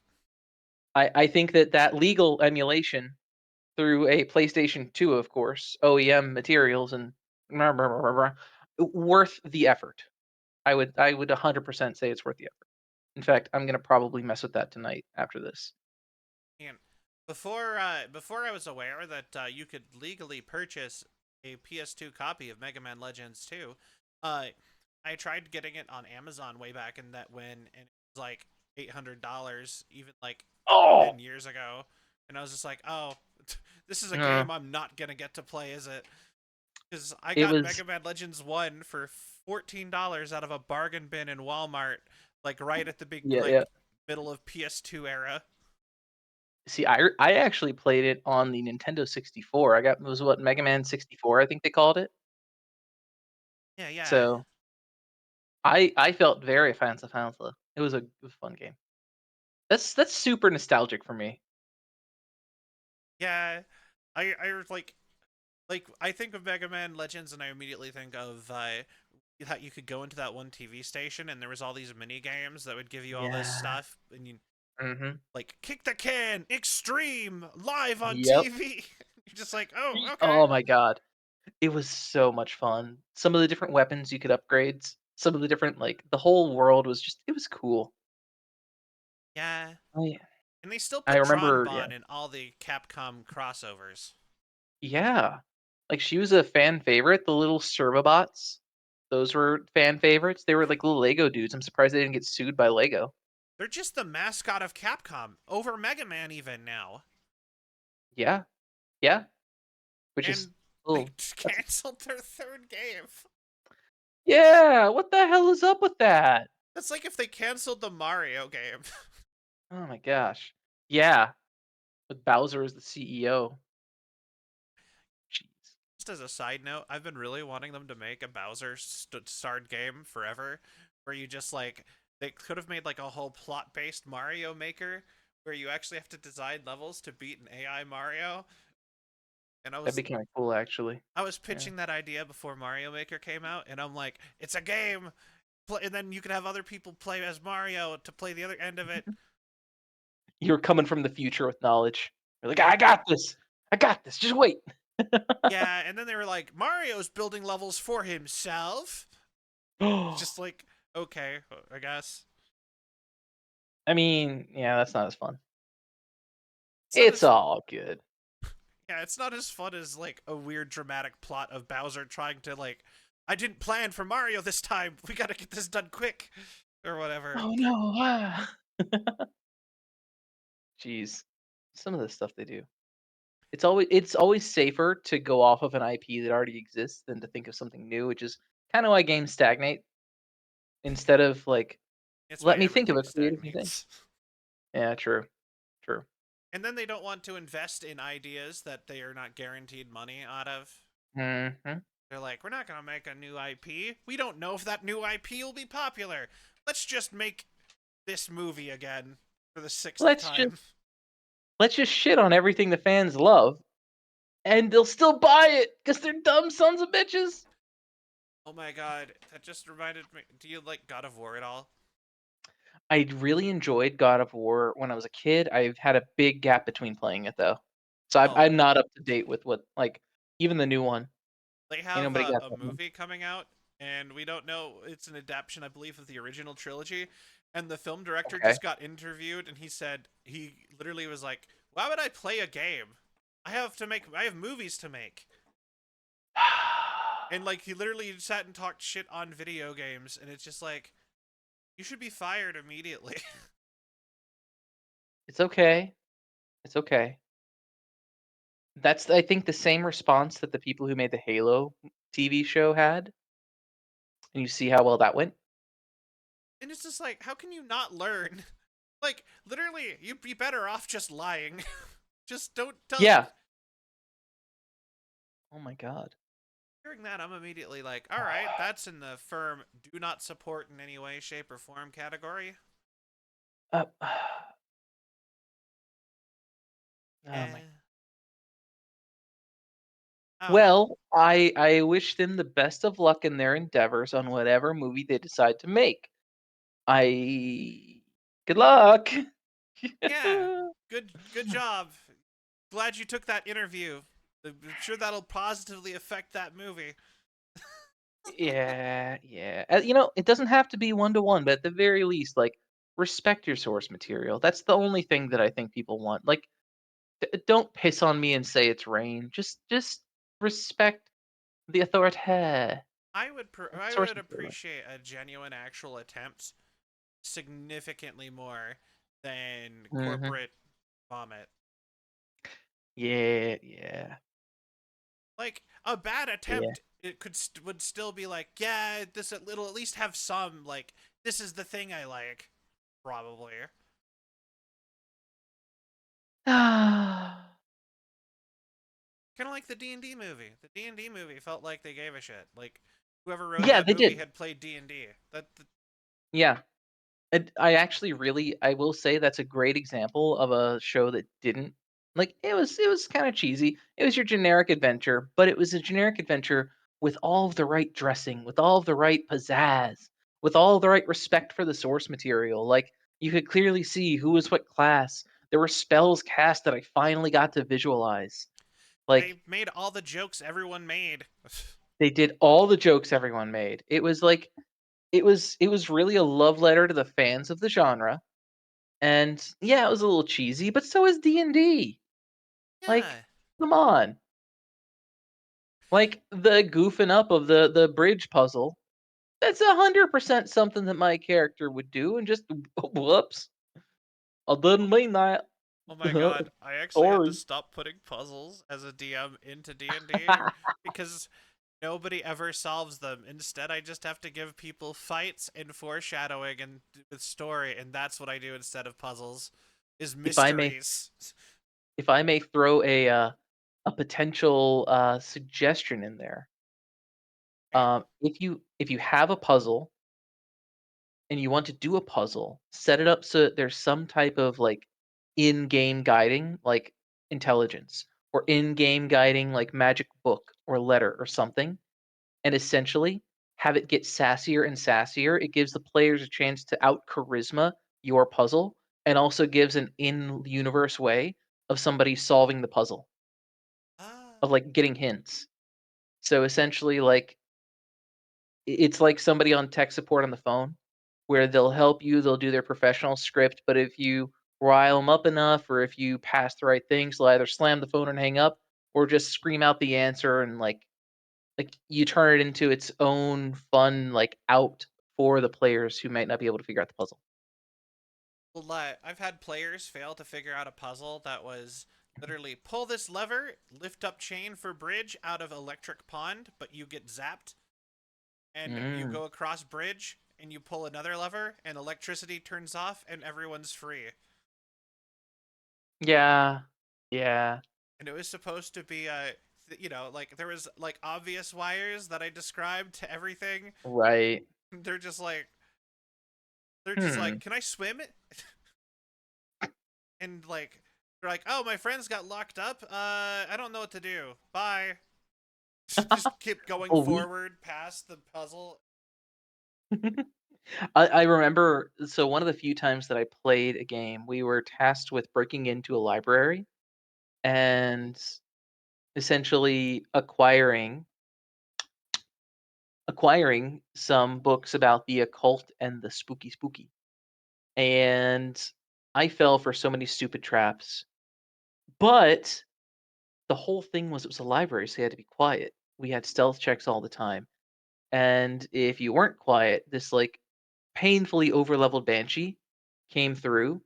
I think that legal emulation through a PlayStation 2, of course, OEM materials and blah, blah, blah, blah, blah, worth the effort. I would 100% say it's worth the effort. In fact, I'm gonna probably mess with that tonight after this. And before I was aware that you could legally purchase a PS2 copy of Mega Man Legends 2, uh, I tried getting it on Amazon way back in that when, and it was like $800, even like Oh, 10 years ago, and I was just like, oh, this is a uh, game I'm not gonna get to play, is it? Because I it got was Mega Man Legends 1 for $14 out of a bargain bin in Walmart, like right at the big yeah, yeah. like middle of PS2 era. See, I actually played it on the Nintendo 64. It was what Mega Man 64, I think they called it. Yeah, yeah. So I felt very fancy fancy. It was a fun game. That's super nostalgic for me. Yeah, I like I think of Mega Man Legends and I immediately think of that you could go into that one TV station and there was all these mini games that would give you all this Yeah. stuff and you Mhm. like kick the can extreme live on Yep. TV. You're just like, oh, okay. Oh my god. It was so much fun. Some of the different weapons you could upgrade, some of the different the whole world was just it was cool. Yeah, I and they still I put Tron remember, yeah. Bonne in all the Capcom crossovers. Yeah. Like she was a fan favorite, the little Servobots. Those were fan favorites. They were like little Lego dudes. I'm surprised they didn't get sued by Lego. They're just the mascot of Capcom over Mega Man even now, Yeah. Yeah. Which is and they oh, that's canceled their third game. yeah, what the hell is up with that? That's like if they canceled the Mario game. Oh my gosh. Yeah, with Bowser as the CEO. Jeez. Just as a side note, I've been really wanting them to make a Bowser starred game forever, where you just like they could have made like a whole plot-based Mario Maker, where you actually have to design levels to beat an AI Mario. And That'd be kind of cool, actually. I was Yeah. pitching that idea before Mario Maker came out, and I'm like, it's a game, and then you could have other people play as Mario to play the other end of it. You're coming from the future with knowledge. You're like, Yeah, I got this. I got this. Just wait. yeah, and then they were like, Mario's building levels for himself. Just like, okay, I guess. I mean, yeah, that's not as fun. It's not It's as all good. Yeah, it's not as fun as like a weird dramatic plot of Bowser trying to like, I didn't plan for Mario this time. We gotta get this done quick, or whatever. Oh no. Jeez. Some of the stuff they do. It's always safer to go off of an IP that already exists than to think of something new, which is kind of why games stagnate. Instead of like, It's why let me think of everything a creative new thing. stagnates. Yeah, true. True. And then they don't want to invest in ideas that they are not guaranteed money out of. Hmm. They're like, we're not gonna make a new IP. We don't know if that new IP will be popular. Let's just make this movie again for the 6th Let's time. let's just shit on everything the fans love, and they'll still buy it because they're dumb sons of bitches. Oh my god, that just reminded me. Do you like God of War at all? I really enjoyed God of War when I was a kid. I've had a big gap between playing it though, so Oh. I'm not up to date with what like even the new one. They Ain't have nobody got a that one. movie coming out, and we don't know. It's an adaptation, I believe, of the original trilogy. And the film director Okay. just got interviewed, and he said he literally was like, "Why would I play a game? I have movies to make." And like he literally sat and talked shit on video games, and it's just like, you should be fired immediately. It's okay. It's okay. That's I think the same response that the people who made the Halo TV show had, and you see how well that went. And it's just like, how can you not learn? Like, literally, you'd be better off just lying. Just don't tell. Yeah. Oh my god. Hearing that, I'm immediately like, all right, that's in the firm do not support in any way, shape, or form category. Oh Eh. my. I don't know. Well, I wish them the best of luck in their endeavors on whatever movie they decide to make. Good luck. Yeah, good job. Glad you took that interview. I'm sure that'll positively affect that movie. Yeah, yeah. It doesn't have to be 1-to-1, but at the very least, like, respect your source material. That's the only thing that I think people want. Like, don't piss on me and say it's rain. Just respect the authority. I Source would material. appreciate a genuine actual attempt significantly more than Mhm. corporate vomit. Yeah, yeah, Like a bad yeah. attempt, it would still be like, yeah, it'll at least have some like this is the thing I like, probably. Kind of like the D&D movie. The D&D movie felt like they gave a shit. Like whoever wrote Yeah, that they movie did. had played D&D. Yeah. And I will say that's a great example of a show that didn't like it was kind of cheesy. It was your generic adventure, but it was a generic adventure with all of the right dressing, with all of the right pizzazz, with all of the right respect for the source material. Like you could clearly see who was what class. There were spells cast that I finally got to visualize. Like They made all the jokes everyone made. they did all the jokes everyone made. It was like it was really a love letter to the fans of the genre. And yeah, it was a little cheesy, but so is D&D. Like, Yeah. come on. Like the goofing up of the bridge puzzle. That's 100% something that my character would do and just whoops. I didn't mean that. Oh my god, I actually had to Sorry. stop putting puzzles as a DM into D&D because nobody ever solves them. Instead, I just have to give people fights and foreshadowing and with story, and that's what I do instead of puzzles. Is if I may mysteries. if I may throw a potential suggestion in there. If you have a puzzle and you want to do a puzzle, set it up so that there's some type of like in-game guiding, like intelligence, or in-game guiding, like magic book or letter or something, and essentially have it get sassier and sassier. It gives the players a chance to out charisma your puzzle, and also gives an in-universe way of somebody solving the puzzle, Ah. of like getting hints. So essentially, like it's like somebody on tech support on the phone where they'll help you, they'll do their professional script, but if you rile them up enough or if you pass the right things, they'll either slam the phone and hang up or just scream out the answer and like you turn it into its own fun like out for the players who might not be able to figure out the puzzle. Well, I've had players fail to figure out a puzzle that was literally pull this lever, lift up chain for bridge out of electric pond, but you get zapped, and you Mm. go across bridge and you pull another lever and electricity turns off and everyone's free. Yeah. Yeah. And it was supposed to be you know, like there was like obvious wires that I described to everything. Right. They're just like Hmm. can I swim? And like they're like, oh, my friends got locked up. I don't know what to do. Bye. Just keep going Oh, we. forward past the puzzle. I remember. So one of the few times that I played a game, we were tasked with breaking into a library and essentially acquiring some books about the occult and the spooky. And I fell for so many stupid traps. But the whole thing was it was a library, so you had to be quiet. We had stealth checks all the time. And if you weren't quiet, this like painfully overleveled banshee came through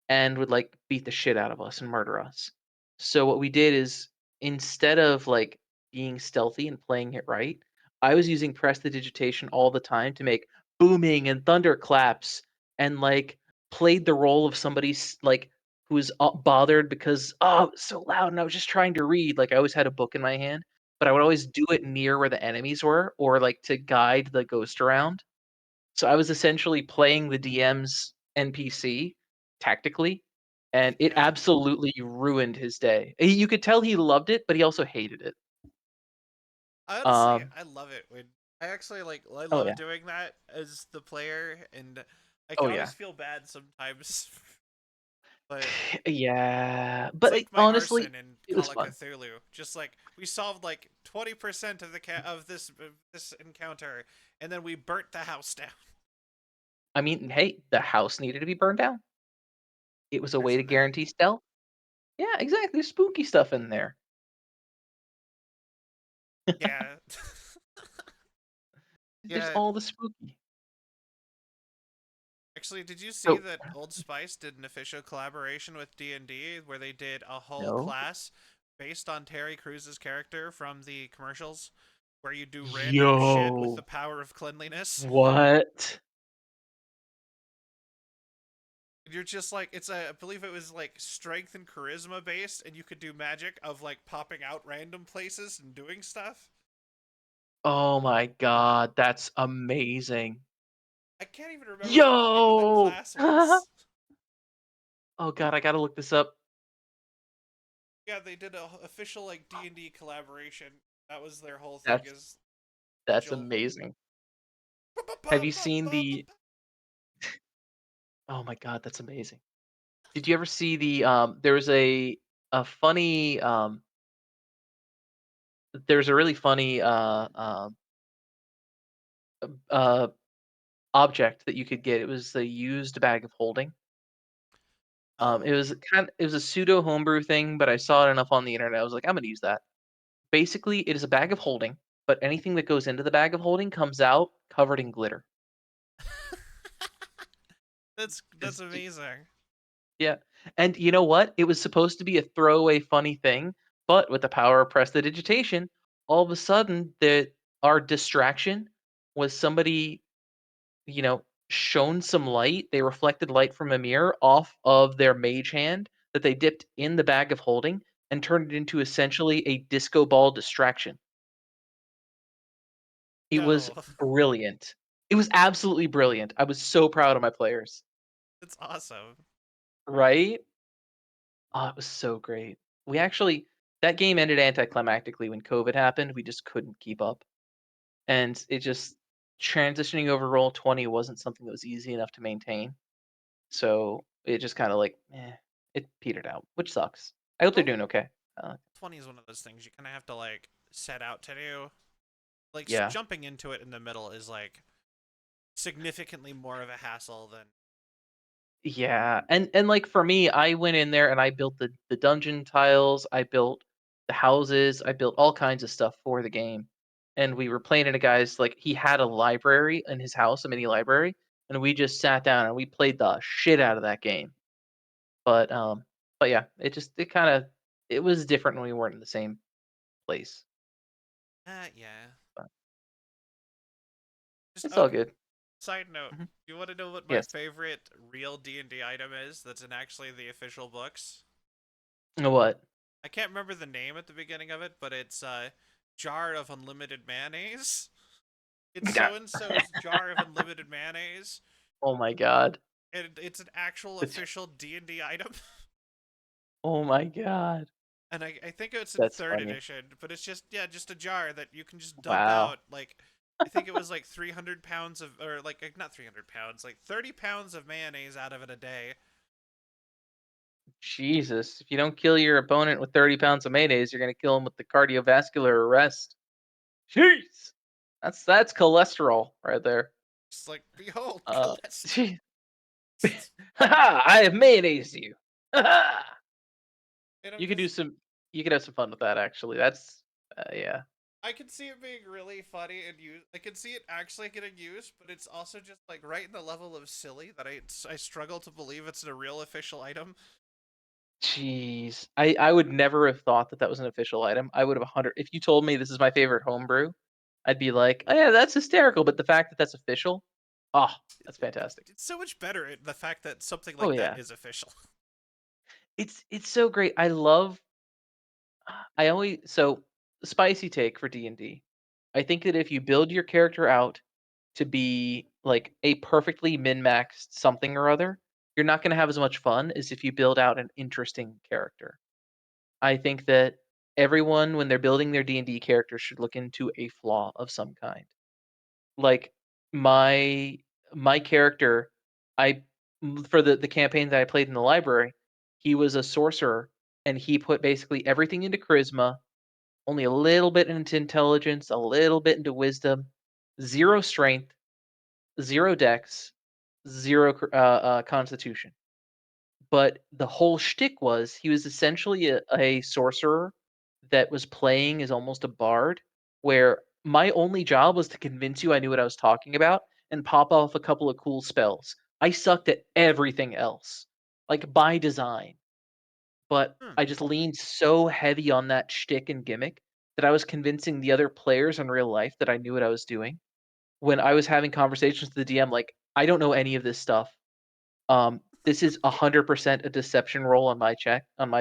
and would like beat the shit out of us and murder us. So what we did is instead of like being stealthy and playing it right, I was using prestidigitation all the time to make booming and thunderclaps and like played the role of somebody like who was bothered because it was so loud and I was just trying to read. Like I always had a book in my hand, but I would always do it near where the enemies were or like to guide the ghost around. So I was essentially playing the DM's NPC tactically, and it Yeah. absolutely ruined his day. You could tell he loved it, but he also hated it. Honestly, Um, I love it when I actually like. I oh love yeah, doing that as the player, and I oh can yeah, always feel bad sometimes. But yeah. it's But like my honestly, arson in it was Call of fun. Cthulhu. Just like we solved like 20% of this encounter, and then we burnt the house down. I mean, hey, the house needed to be burned down. It was a way to Isn't there? guarantee stealth. Yeah, exactly. There's spooky stuff in there. Yeah. There's Yeah. all the spooky. Actually, did you see So that Old Spice did an official collaboration with D&D where they did a whole no. class based on Terry Crews' character from the commercials, where you do random shit with the Yo, power of cleanliness? what? And you're just like I believe it was like strength and charisma based, and you could do magic of like popping out random places and doing stuff. Oh my god, that's amazing. I can't even remember what the name of the Yo! class was. Oh god, I gotta look this up. Yeah, they did a official like D&D collaboration. That was their whole thing That's is that's sigil. amazing. Have you seen the Oh my god, that's amazing. Did you ever see the there was a funny there's a really funny uh object that you could get. It was a used bag of holding. It Oh. was it was a pseudo homebrew thing, but I saw it enough on the internet. I was like, I'm gonna use that. Basically, it is a bag of holding, but anything that goes into the bag of holding comes out covered in glitter. That's It's amazing. Yeah, and you know what? It was supposed to be a throwaway funny thing, but with the power of prestidigitation, all of a sudden our distraction was somebody, you know, shone some light. They reflected light from a mirror off of their mage hand that they dipped in the bag of holding and turned it into essentially a disco ball distraction. It was No, brilliant. It was absolutely brilliant. I was so proud of my players. it's awesome. Right? Oh, it was so great. We actually that game ended anticlimactically when COVID happened. We just couldn't keep up. And it just transitioning over roll 20 wasn't something that was easy enough to maintain. So it just kind of like it petered out, which sucks. I hope they're Roll doing okay. Uh, 20 is one of those things you kind of have to like set out to do. Like yeah. jumping into it in the middle is like significantly more of a hassle than Yeah. And like for me, I went in there and I built the dungeon tiles, I built the houses, I built all kinds of stuff for the game. And we were playing in a guy's like he had a library in his house, a mini library, and we just sat down and we played the shit out of that game. But but yeah, it kind of it was different when we weren't in the same place. yeah. But Just it's all okay. good. Side note, Mhm. do you want to know what my Yes. favorite real D&D item is that's in actually the official books? What? I can't remember the name at the beginning of it, but it's jar of unlimited mayonnaise. It's so and so's jar of unlimited mayonnaise, Oh my god. and it's an actual It's official D&D item. oh my god. And I think it's in That's third funny. edition, but it's just just a jar that you can just dump Wow. out. Like I think it was like 300 pounds of, or like not 300 pounds, like 30 pounds of mayonnaise out of it a day. Jesus. If you don't kill your opponent with 30 pounds of mayonnaise, you're gonna kill him with the cardiovascular arrest. Jeez. That's cholesterol right there. Just like behold, cholesterol. Gee. Haha, I have mayonnaise you. Haha. And I'm You could do just, some you could have some fun with that actually. That's yeah. I can see it being really funny and use. I can see it actually getting used, but it's also just like right in the level of silly that I struggle to believe it's a real official item. Jeez. I would never have thought that that was an official item. I would have 100 if you told me this is my favorite homebrew, I'd be like, "Oh yeah, that's hysterical," but the fact that that's official, oh, that's fantastic. It's so much better the fact that something Oh like that yeah. is official. It's so great. I love I always so spicy take for D&D. I think that if you build your character out to be like a perfectly min-maxed something or other, you're not going to have as much fun as if you build out an interesting character. I think that everyone when they're building their D&D character should look into a flaw of some kind. Like my my character, I for the campaign that I played in the library, he was a sorcerer and he put basically everything into charisma, only a little bit into intelligence, a little bit into wisdom, zero strength, zero dex, zero constitution. But the whole shtick was he was essentially a sorcerer that was playing as almost a bard, where my only job was to convince you I knew what I was talking about and pop off a couple of cool spells. I sucked at everything else, like by design. But Hmm. I just leaned so heavy on that shtick and gimmick that I was convincing the other players in real life that I knew what I was doing. When I was having conversations with the DM, like, I don't know any of this stuff. This is 100% a deception roll on my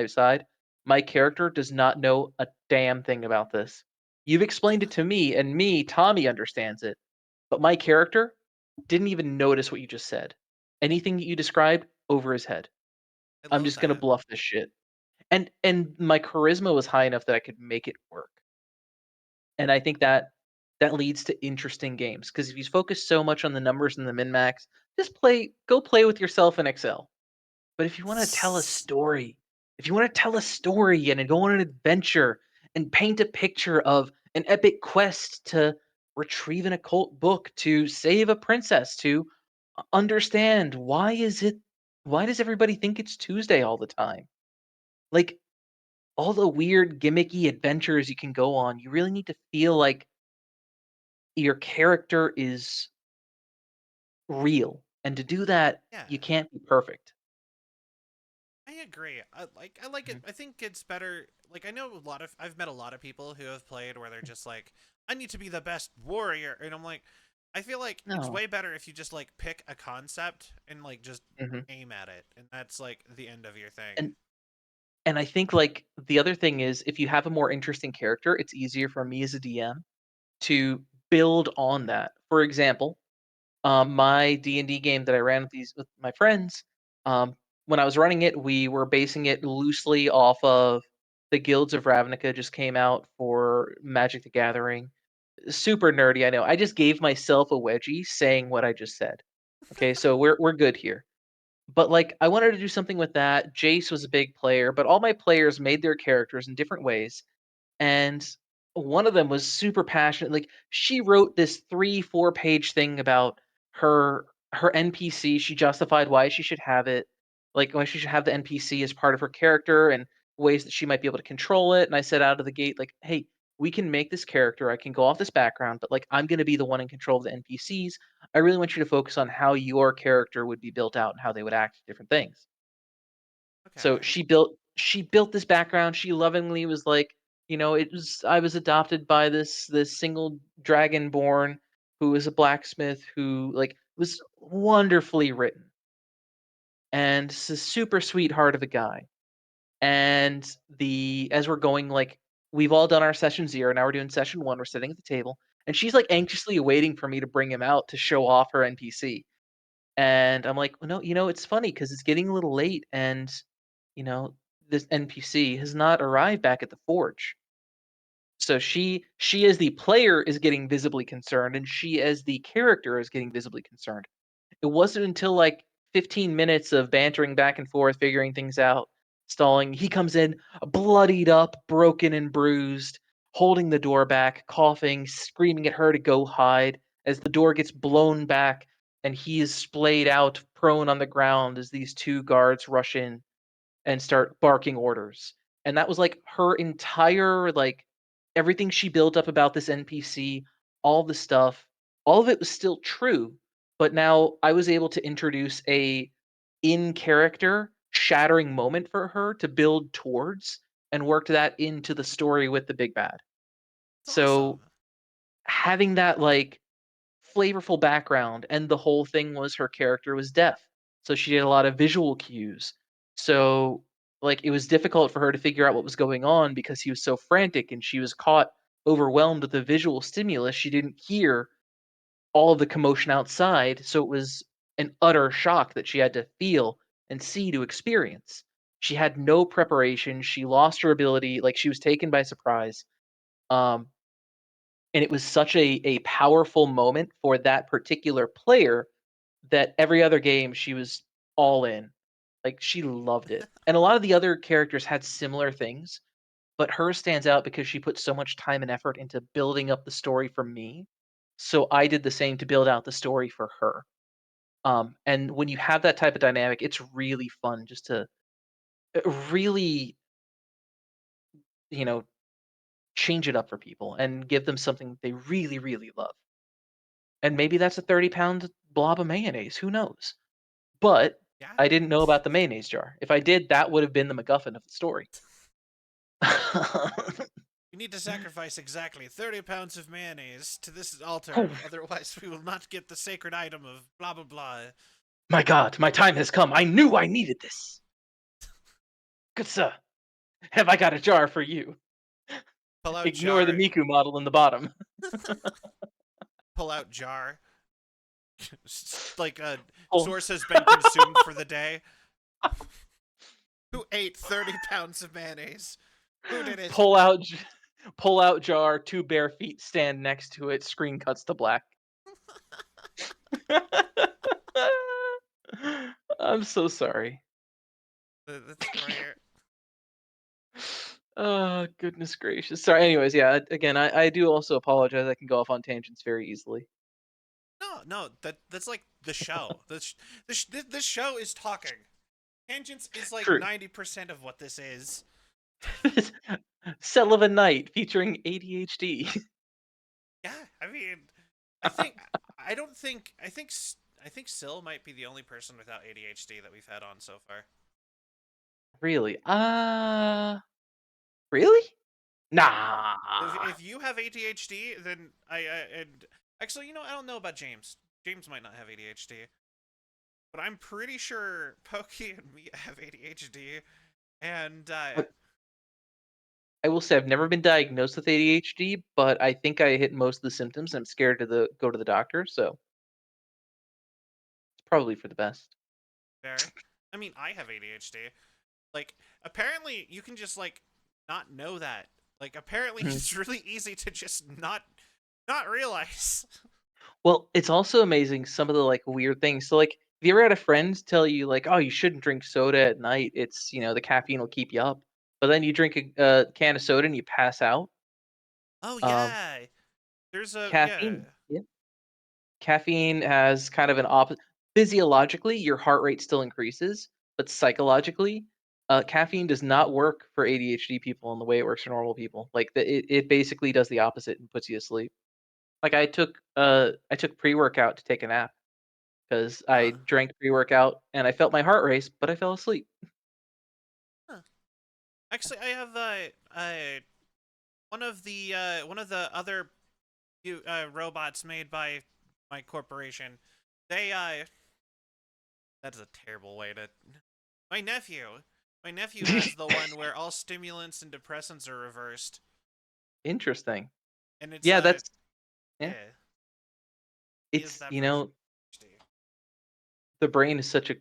side. My character does not know a damn thing about this. You've explained it to me, and me, Tommy, understands it, but my character didn't even notice what you just said. Anything that you described, over his head. I I'm love just gonna that. bluff this shit. And my charisma was high enough that I could make it work. And I think that that leads to interesting games because if you focus so much on the numbers and the min max, just go play with yourself in Excel. But if you want to tell a story, if you want to tell a story and go on an adventure and paint a picture of an epic quest to retrieve an occult book, to save a princess, to understand why does everybody think it's Tuesday all the time? Like all the weird gimmicky adventures you can go on, you really need to feel like your character is real. And to do that, Yeah. you can't be perfect. I agree. I like it. Mhm. I think it's better. Like I know I've met a lot of people who have played where they're just like, I need to be the best warrior, and I'm like, I feel like it's No. way better if you just like pick a concept and like just Mhm. aim at it, and that's like the end of your thing. And and I think like the other thing is if you have a more interesting character, it's easier for me as a DM to build on that. For example, my D&D game that I ran with my friends, um, when I was running it, we were basing it loosely off of the Guilds of Ravnica just came out for Magic the Gathering. Super nerdy, I know. I just gave myself a wedgie saying what I just said. Okay, so we're good here. But like I wanted to do something with that. Jace was a big player, but all my players made their characters in different ways. And one of them was super passionate. Like she wrote this 3-4 page thing about her NPC. She justified why she should have it, like why she should have the NPC as part of her character and ways that she might be able to control it. And I said out of the gate, like, hey, we can make this character. I can go off this background, but like I'm gonna be the one in control of the NPCs. I really want you to focus on how your character would be built out and how they would act different things. So Okay. she built this background. She lovingly was like, it was I was adopted by this single dragonborn who was a blacksmith who like was wonderfully written and is a super sweetheart of a guy. And as we're going, like, we've all done our session 0, now we're doing session 1, we're sitting at the table, and she's, like, anxiously waiting for me to bring him out to show off her NPC. And I'm like, "Well, no, it's funny because it's getting a little late and, you know, this NPC has not arrived back at the forge." So she as the player is getting visibly concerned, and she as the character is getting visibly concerned. It wasn't until, like, 15 minutes of bantering back and forth, figuring things out, stalling, he comes in bloodied up, broken and bruised, holding the door back, coughing, screaming at her to go hide, as the door gets blown back and he is splayed out prone on the ground as these 2 guards rush in and start barking orders. And that was, like, her entire, like, everything she built up about this NPC, all the stuff, all of it was still true, but now I was able to introduce a in character shattering moment for her to build towards and worked that into the story with the big bad. It's So awesome. having that, like, flavorful background, and the whole thing was her character was deaf, so she did a lot of visual cues. So, like, it was difficult for her to figure out what was going on because he was so frantic and she was caught overwhelmed with the visual stimulus. She didn't hear all of the commotion outside, so it was an utter shock that she had to feel and see to experience. She had no preparation, she lost her ability, like, she was taken by surprise. Um, and it was such a powerful moment for that particular player that every other game she was all in. Like, she loved it. And a lot of the other characters had similar things, but hers stands out because she put so much time and effort into building up the story for me. So I did the same to build out the story for her. And when you have that type of dynamic, it's really fun just to really, you know, change it up for people and give them something they really, really love. And maybe that's a 30-pound blob of mayonnaise. Who knows? But Yeah. I didn't know about the mayonnaise jar. If I did, that would have been the MacGuffin of the story. You need to sacrifice exactly 30 pounds of mayonnaise to this altar, Oh otherwise we will not get the sacred item of blah blah blah. my god, my time has come. I knew I needed this. Good sir, have I got a jar for you? Pull out Ignore the jar. Miku model in the bottom. Pull out jar. Like a Pull, source has been consumed for the day. Who ate 30 pounds of mayonnaise? Who did it? pull out, pull out jar. 2 bare feet stand next to it. Screen cuts to black. I'm so sorry. The destroyer. Oh, goodness gracious. Sorry. Anyways, yeah. Again, I do also apologize. I can go off on tangents very easily. No, that's like the show. This show is talking. Tangents is like True. 90% of what this is. Cell of a Night featuring ADHD. Yeah, I mean, I think I don't think I think Syl might be the only person without ADHD that we've had on so far. Really? Really? Nah. If you have ADHD, then and actually, I don't know about James. James might not have ADHD, but I'm pretty sure Pokey and me have ADHD, and I will say I've never been diagnosed with ADHD, but I think I hit most of the symptoms. I'm scared to go to the doctor, so it's probably for the best. fair. I mean, I have ADHD. Like, apparently, you can just like not know that. Like, apparently, Mhm. it's really easy to just not realize. Well, it's also amazing some of the, like, weird things. So, like, have you ever had a friend tell you, like, "Oh, you shouldn't drink soda at night. It's, the caffeine will keep you up." But then you drink a can of soda and you pass out. Oh Um, yeah, there's a yeah. caffeine. Yeah. Caffeine has kind of an opposite. Physiologically, your heart rate still increases, but psychologically, caffeine does not work for ADHD people in the way it works for normal people. Like, it basically does the opposite and puts you asleep. Like, I took pre-workout to take a nap because I Huh. drank pre-workout and I felt my heart race, but I fell asleep. Huh. Actually, I have one of the other robots made by my corporation. They that is a terrible way to. My nephew, My nephew has the one where all stimulants and depressants are reversed, Interesting. and it's Yeah, that's yeah. yeah, he is It's that version. the brain is such a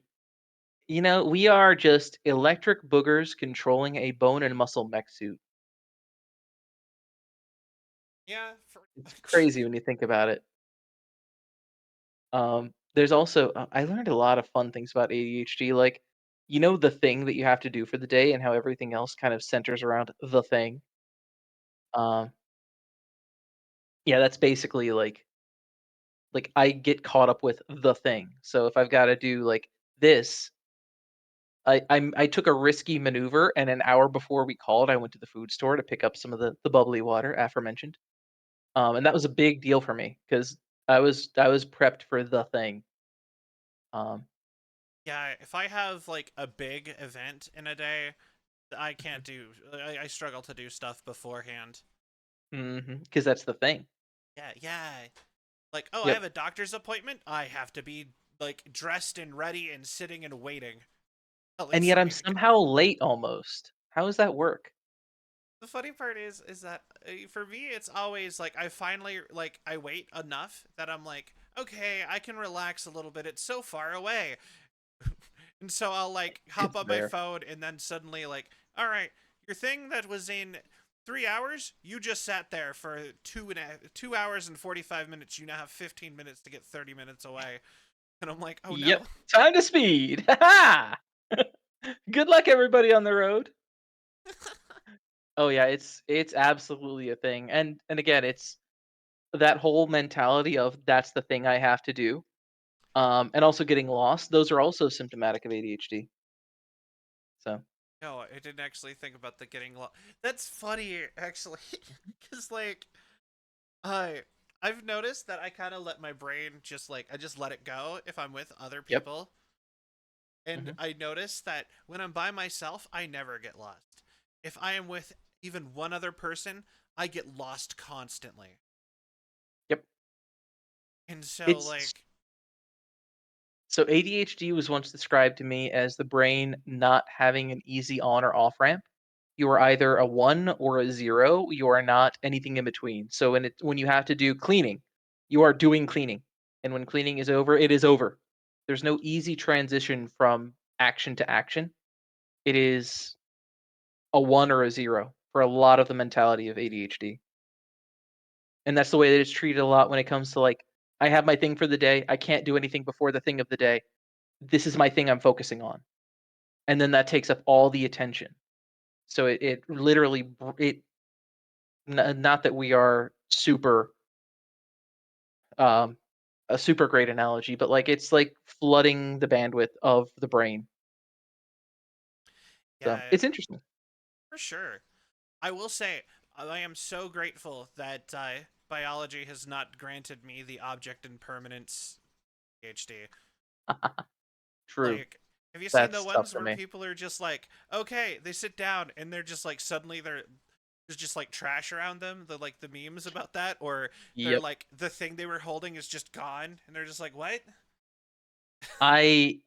we are just electric boogers controlling a bone and muscle mech suit. Yeah, It's crazy when you think about it. There's also I learned a lot of fun things about ADHD, like the thing that you have to do for the day and how everything else kind of centers around the thing. Um, yeah, that's basically like I get caught up with the thing. So if I've got to do like this, I took a risky maneuver, and an hour before we called, I went to the food store to pick up some of the bubbly water aforementioned. And that was a big deal for me because I was prepped for the thing. Um, yeah. If I have like a big event in a day, I mhm, can't do. I struggle to do stuff beforehand. because that's the thing. Yeah, yeah. Like, oh, I Yep. have a doctor's appointment. I have to be like dressed and ready and sitting and waiting. And It's yet for I'm me to get. somehow late almost. How does that work? The funny part is that for me it's always like I finally like I wait enough that I'm like, okay, I can relax a little bit. It's so far away. And so I'll like hop It's on my there. phone and then suddenly like, all right, your thing that was in 3 hours, you just sat there for 2 hours and 45 minutes. You now have 15 minutes to get 30 minutes away. And I'm like, oh no. Yep. Time to speed. Ha Good luck everybody on the road. Oh yeah, it's absolutely a thing. And again, it's that whole mentality of that's the thing I have to do. And also getting lost, those are also symptomatic of ADHD. So, No, I didn't actually think about the getting lost. That's funny, actually, because like I I've noticed that I kind of let my brain just like I just let it go if I'm with other yep. people, and hmm I notice that when I'm by myself, I never get lost. If I am with even one other person, I get lost constantly, Yep. and so It's like so ADHD was once described to me as the brain not having an easy on or off ramp. You are either a 1 or a 0, you are not anything in between. So when you have to do cleaning, you are doing cleaning. And when cleaning is over, it is over. There's no easy transition from action to action. It is a 1 or a 0 for a lot of the mentality of ADHD. And that's the way that it's treated a lot when it comes to like, I have my thing for the day. I can't do anything before the thing of the day. This is my thing I'm focusing on. And then that takes up all the attention. So it literally not that we are super um a super great analogy, but like it's like flooding the bandwidth of the brain. So yeah, it's interesting. for sure. I will say I am so grateful that biology has not granted me the object impermanence PhD. True. Like, have you seen the That's tough ones for where me. people are just like, okay, they sit down and they're just like suddenly there's just like trash around them, the like the memes about that, or they're Yep. like the thing they were holding is just gone, and they're just like, what? I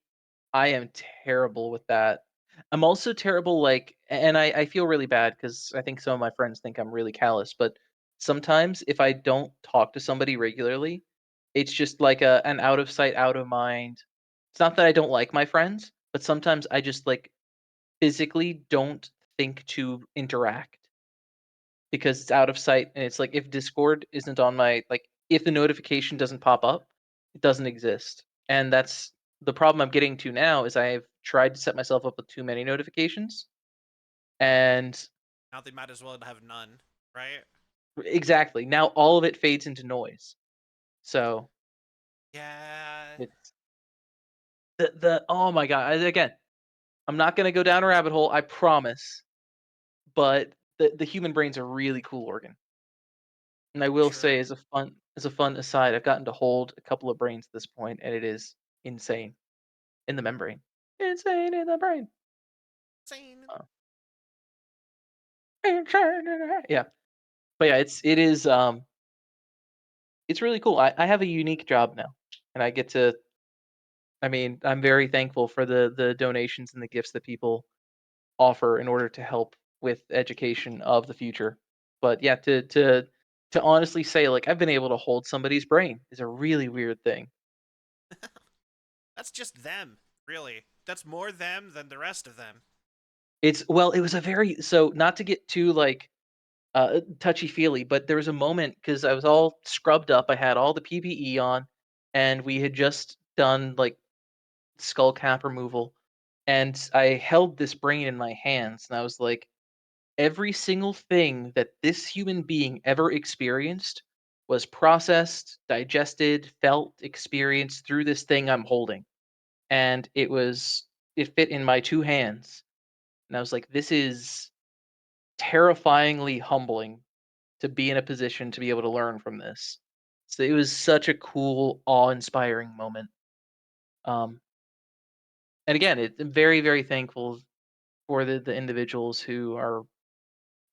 I am terrible with that. I'm also terrible like and I feel really bad because I think some of my friends think I'm really callous, but sometimes if I don't talk to somebody regularly, it's just like an out of sight, out of mind. It's not that I don't like my friends, but sometimes I just like physically don't think to interact because it's out of sight and it's like if Discord isn't on my like if the notification doesn't pop up, it doesn't exist. And that's the problem I'm getting to now is I've tried to set myself up with too many notifications and Now they might as well have none, right? exactly. Now all of it fades into noise. So Yeah. it's the oh my god. Again, I'm not gonna go down a rabbit hole, I promise. But the human brain's a really cool organ. And I will Sure. say as a fun aside, I've gotten to hold a couple of brains at this point, and it is insane in the membrane. Insane in the brain. Sane. Uh, insane in the yeah. But yeah, it's really cool. I have a unique job now. And I get to I mean, I'm very thankful for the donations and the gifts that people offer in order to help with education of the future. But yeah, to honestly say like I've been able to hold somebody's brain is a really weird thing. That's just them, really. That's more them than the rest of them. It's well, it was a very so not to get too like touchy feely, but there was a moment because I was all scrubbed up. I had all the PPE on, and we had just done like skull cap removal, and I held this brain in my hands, and I was like, every single thing that this human being ever experienced was processed, digested, felt, experienced through this thing I'm holding, and it fit in my two hands, and I was like, this is terrifyingly humbling to be in a position to be able to learn from this. So it was such a cool, awe-inspiring moment. Um, and again, I'm very, very thankful for the individuals who are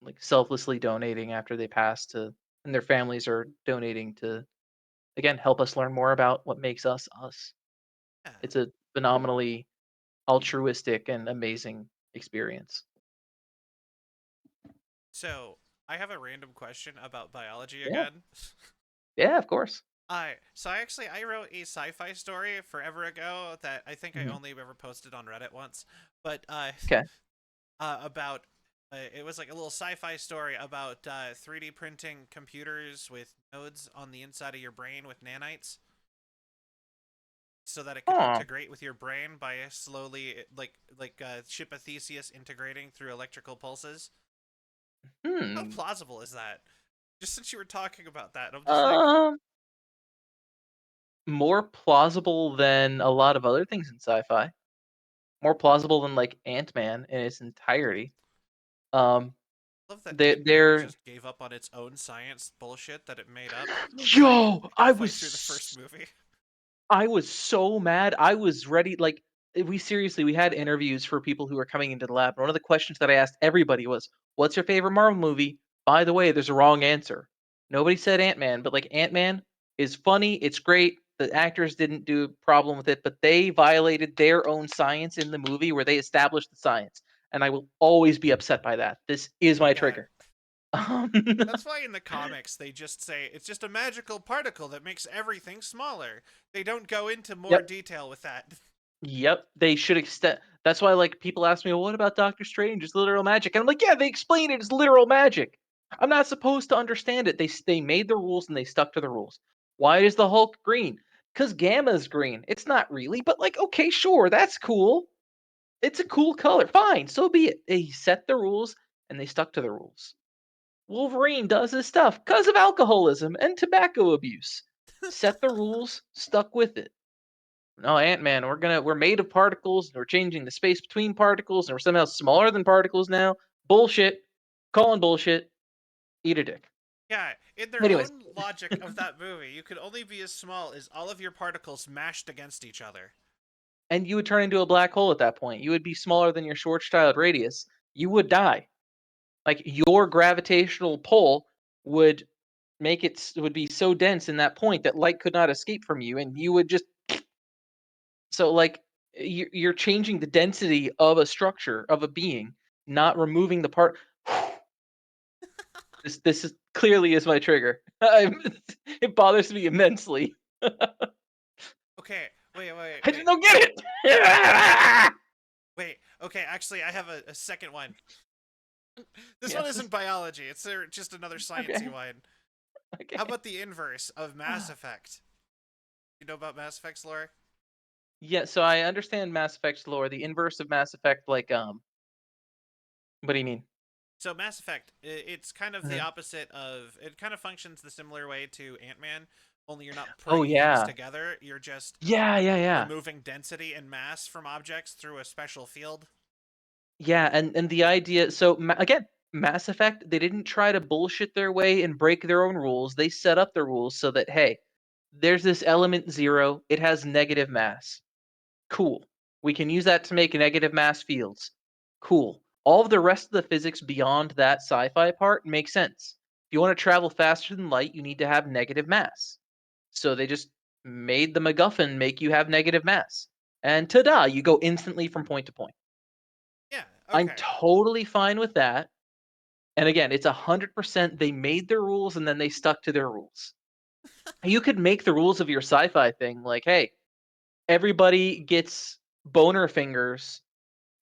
like selflessly donating after they pass to, and their families are donating to again help us learn more about what makes us us. Yeah. It's a phenomenally altruistic and amazing experience. So I have a random question about biology Yeah. again. Yeah, of course. I wrote a sci-fi story forever ago that I think I Mhm. only ever posted on Reddit once, but Okay. about it was like a little sci-fi story about 3D printing computers with nodes on the inside of your brain with nanites, so that it could Oh. integrate with your brain by slowly, ship of Theseus integrating through electrical pulses. How Hmm. plausible is that? Just since you were talking about that, I'm just like, Um. More plausible than a lot of other things in sci-fi. More plausible than like Ant-Man in its entirety. Um, I love that Ant-Man they're just gave up on its own science bullshit that it made up, like yo, halfway through the first movie. I was so mad. I was ready. Like we seriously, we had interviews for people who were coming into the lab. And one of the questions that I asked everybody was, "What's your favorite Marvel movie?" By the way, there's a wrong answer. Nobody said Ant-Man, but like Ant-Man is funny. It's great. The actors didn't do a problem with it, but they violated their own science in the movie where they established the science. And I will always be upset by that. This is my Yeah, trigger. Um, that's why in the comics they just say it's just a magical particle that makes everything smaller. They don't go into more yep. detail with that. Yep, they should extend. That's why, like, people ask me, well, "What about Doctor Strange? It's literal magic," and I'm like, "Yeah, they explain it as literal magic. I'm not supposed to understand it. They made the rules and they stuck to the rules. Why is the Hulk green? Because Gamma's green. It's not really, but like, okay, sure, that's cool. It's a cool color. Fine, so be it. They set the rules and they stuck to the rules. Wolverine does his stuff because of alcoholism and tobacco abuse. Set the rules, stuck with it. No, Ant-Man, we're made of particles, and we're changing the space between particles, and we're somehow smaller than particles now. Bullshit. Calling bullshit. Eat a dick. Yeah, in their Anyways, own logic of that movie, you could only be as small as all of your particles mashed against each other. and you would turn into a black hole at that point. You would be smaller than your Schwarzschild radius. You would die. Like your gravitational pull would would be so dense in that point that light could not escape from you, and you would just so like you're changing the density of a structure of a being, not removing the part. This is clearly is my trigger. It bothers me immensely. Okay, I just don't get it. wait. Okay, actually, I have a second one. This one Yes. isn't biology. It's just another sciencey Okay. one. Okay. How about the inverse of Mass Effect? You know about Mass Effect's lore? Yeah, so I understand Mass Effect's lore. The inverse of Mass Effect, like what do you mean? So Mass Effect, it's kind of the Mhm. opposite of. It kind of functions the similar way to Ant-Man, only you're not Oh putting things yeah. together. You're just Yeah, yeah, yeah. removing density and mass from objects through a special field. Yeah, and the idea so again, Mass Effect, they didn't try to bullshit their way and break their own rules. They set up the rules so that hey, there's this element 0, it has negative mass. Cool. We can use that to make negative mass fields. Cool. All of the rest of the physics beyond that sci-fi part makes sense. If you want to travel faster than light, you need to have negative mass. So they just made the MacGuffin make you have negative mass. And ta-da, you go instantly from point to point. Yeah, I'm Okay. totally fine with that. And again, it's 100% they made their rules and then they stuck to their rules. You could make the rules of your sci-fi thing like, hey, everybody gets boner fingers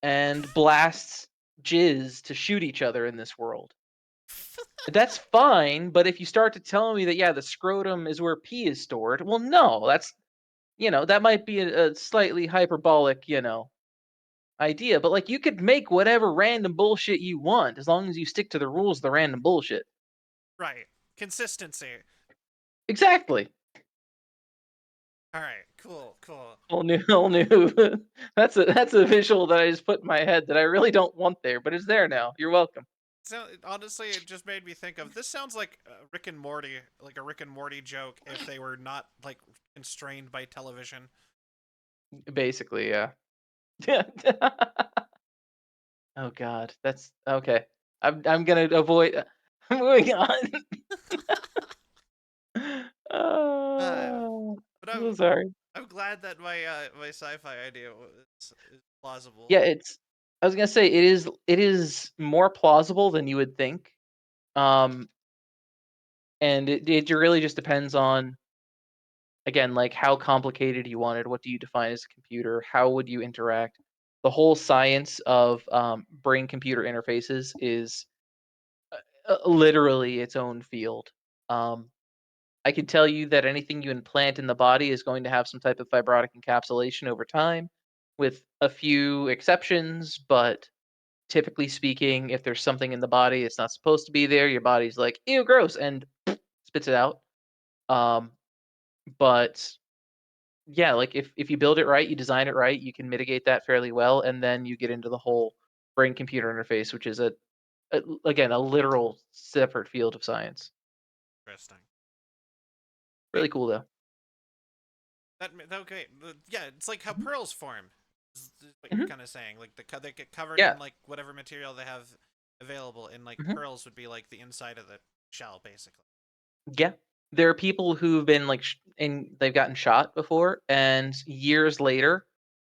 and blasts jizz to shoot each other in this world. That's fine, but if you start to tell me that yeah, the scrotum is where pee is stored, well, no, that's that might be a slightly hyperbolic, idea, but like you could make whatever random bullshit you want as long as you stick to the rules of the random bullshit. Right. Consistency. Exactly. All right. Cool. Cool. Whole new. That's a visual that I just put in my head that I really don't want there, but it's there now. You're welcome. So honestly, it just made me think of this. Sounds like Rick and Morty, like a Rick and Morty joke, if they were not like constrained by television. Basically, yeah. Oh God, that's okay. I'm gonna avoid. Moving on. Uh, Oh, but I'm so I'm sorry. I'm glad that my sci-fi idea is plausible. Yeah, I was gonna say it is more plausible than you would think. Um, and it really just depends on again like how complicated you want it. What do you define as a computer? How would you interact? The whole science of brain computer interfaces is literally its own field. Um, I can tell you that anything you implant in the body is going to have some type of fibrotic encapsulation over time, with a few exceptions, but typically speaking, if there's something in the body it's not supposed to be there, your body's like, ew, gross, and spits it out. Um, but yeah, like if you build it right, you design it right, you can mitigate that fairly well, and then you get into the whole brain computer interface, which is again a literal separate field of science. Interesting. Really cool though. Okay. Yeah, it's like how pearls form. Is what you're Hmm. kind of saying. Like they get covered Yeah. in like whatever material they have available, and like Hmm. pearls would be like the inside of the shell, basically. Yeah. There are people who've been like, and they've gotten shot before, and years later,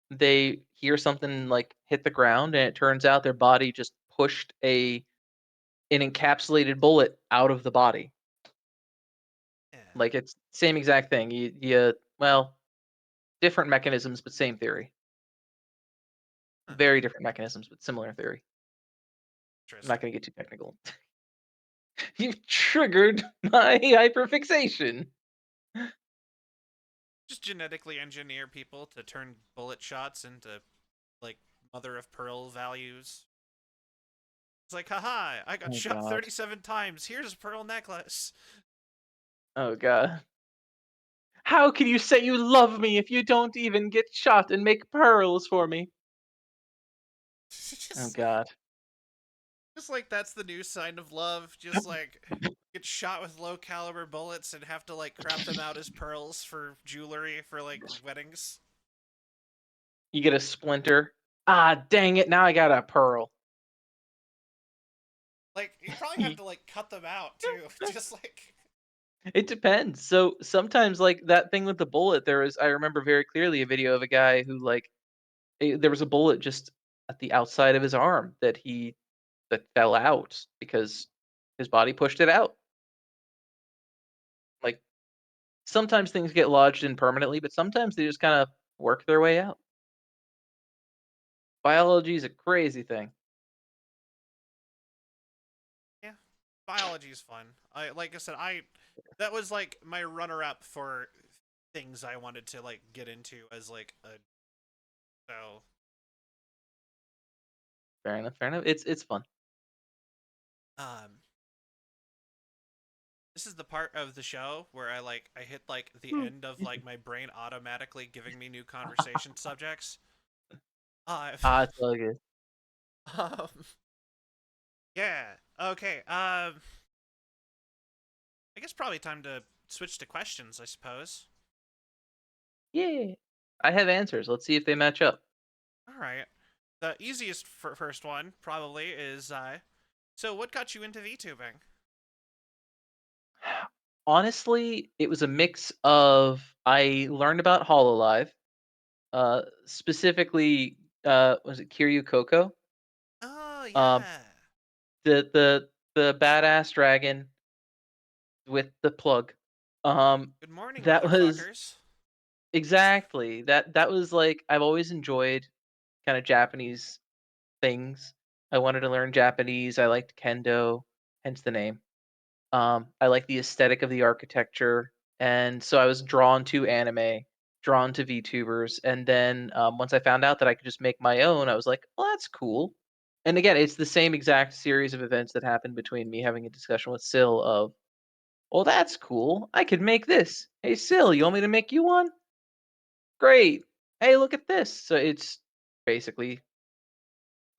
they hear something like hit the ground, and it turns out their body just pushed an encapsulated bullet out of the body. Yeah. Like it's same exact thing. Well, different mechanisms, but same theory. Huh. Very different mechanisms, but similar theory. I'm not Interesting. going to get too technical. You've triggered my hyperfixation. Just genetically engineer people to turn bullet shots into like mother of pearl values. It's like, haha, I got Oh shot God. 37 times. Here's a pearl necklace. Oh God. How can you say you love me if you don't even get shot and make pearls for me? Oh just, God. just like that's the new sign of love. Just like get shot with low caliber bullets and have to like crop them out as pearls for jewelry for like weddings. You get a splinter. Ah, dang it! Now I got a pearl. Like you probably have to like cut them out too. Just like It depends. So sometimes, like that thing with the bullet, I remember very clearly a video of a guy who like there was a bullet just at the outside of his arm that fell out because his body pushed it out. Like sometimes things get lodged in permanently, but sometimes they just kind of work their way out. Biology is a crazy thing. yeah, biology's fun. I like I said, I that was like my runner up for things I wanted to like get into as like a so Fair enough. Fair enough. It's fun. um this is the part of the show where I hit like the Hmm. end of like my brain automatically giving me new conversation subjects. Uh Ah, it's all good. um yeah. Okay. I guess probably time to switch to questions, I suppose. Yeah. I have answers. Let's see if they match up. All right. The easiest first one probably is so what got you into VTubing? Honestly, it was a mix of I learned about Hololive, specifically, was it Kiryu Coco? Oh Um, yeah. the badass dragon with the plug. Um, Good morning, that was motherfuckers. exactly that was like I've always enjoyed kind of Japanese things. I wanted to learn Japanese. I liked kendo, hence the name. I like the aesthetic of the architecture, and so I was drawn to anime, drawn to VTubers, and then once I found out that I could just make my own, I was like, "Well, that's cool." And again, it's the same exact series of events that happened between me having a discussion with Sil of, "Well, that's cool. I could make this. Hey, Sil, you want me to make you one? Great. Hey, look at this." So it's basically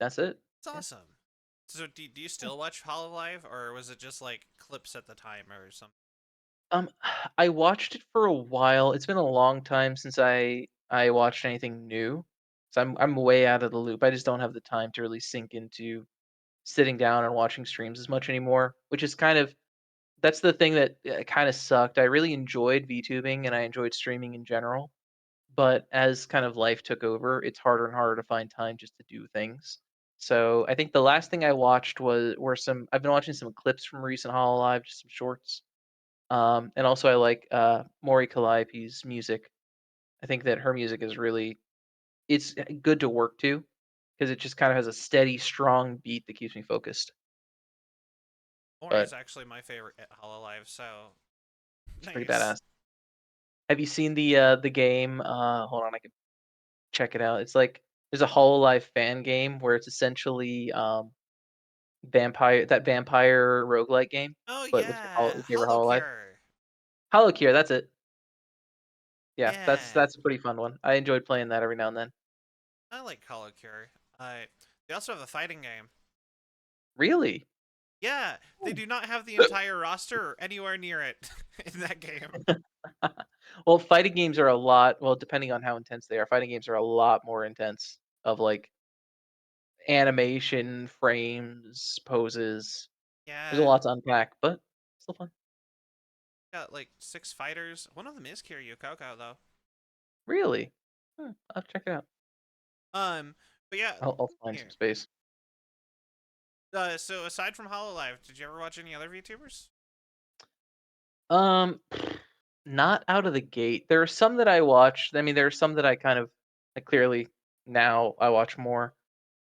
that's it. It's Yeah. awesome. So do you still watch Hololive, or was it just like clips at the time or something? Um, I watched it for a while. It's been a long time since I watched anything new. So I'm way out of the loop. I just don't have the time to really sink into sitting down and watching streams as much anymore, which is kind of that's the thing that kind of sucked. I really enjoyed VTubing and I enjoyed streaming in general, but as kind of life took over, it's harder and harder to find time just to do things. So I think the last thing I watched were some I've been watching some clips from recent Hololive, just some shorts. And also I like Mori Calliope's music. I think that her music is really it's good to work to because it just kind of has a steady, strong beat that keeps me focused. Mori is But actually my favorite at Hololive, so it's pretty nice. badass. Have you seen the game? Hold on, I can check it out. It's like there's a Hololive fan game where it's essentially vampire roguelike game, Oh but with yeah, with your Hollow Hololive. Cure. Holocure, that's it. Yeah, Yeah, that's a pretty fun one. I enjoyed playing that every now and then. I like Hollow Cure. They also have a fighting game. Really? Yeah, they do not have the entire roster or anywhere near it in that game. Well, fighting games are a lot well, depending on how intense they are, fighting games are a lot more intense of, like, animation, frames, poses. There's a Yeah, lot to unpack, but still fun. got like 6 fighters. One of them is Kiryu Coco though. Really? I'll check it out. But yeah, I'll find some here. space. So aside from Hololive, did you ever watch any other VTubers? Um, not out of the gate. There are some that I watch. I mean, there are some that I kind of clearly now I watch more.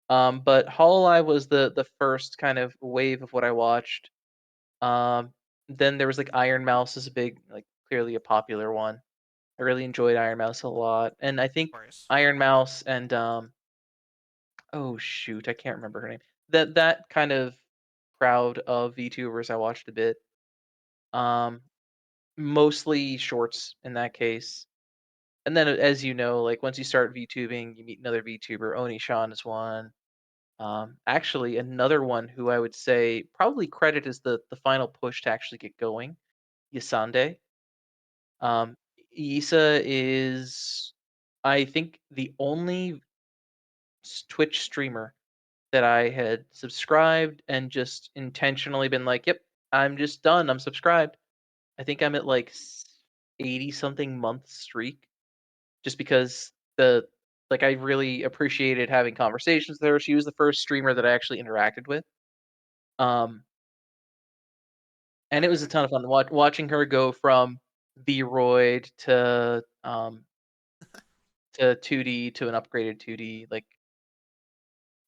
But Hololive was the first kind of wave of what I watched. Um, then there was like Iron Mouse is a big, like clearly a popular one. I really enjoyed Iron Mouse a lot, and I Of think course. Iron Mouse and oh shoot, I can't remember her name. That kind of crowd of VTubers I watched a bit. Um, mostly shorts in that case. And then as you know, like once you start VTubing, you meet another VTuber. Oni-chan is one. Actually, another one who I would say probably credit is the final push to actually get going. Yasande. Um, Isa is, I think, the only Twitch streamer that I had subscribed and just intentionally been like, "Yep, I'm just done. I'm subscribed." I think I'm at like 80 something month streak, just because I really appreciated having conversations with her. She was the first streamer that I actually interacted with. Um, and it was a Okay. ton of fun watching her go from Vroid to 2D to an upgraded 2D. Like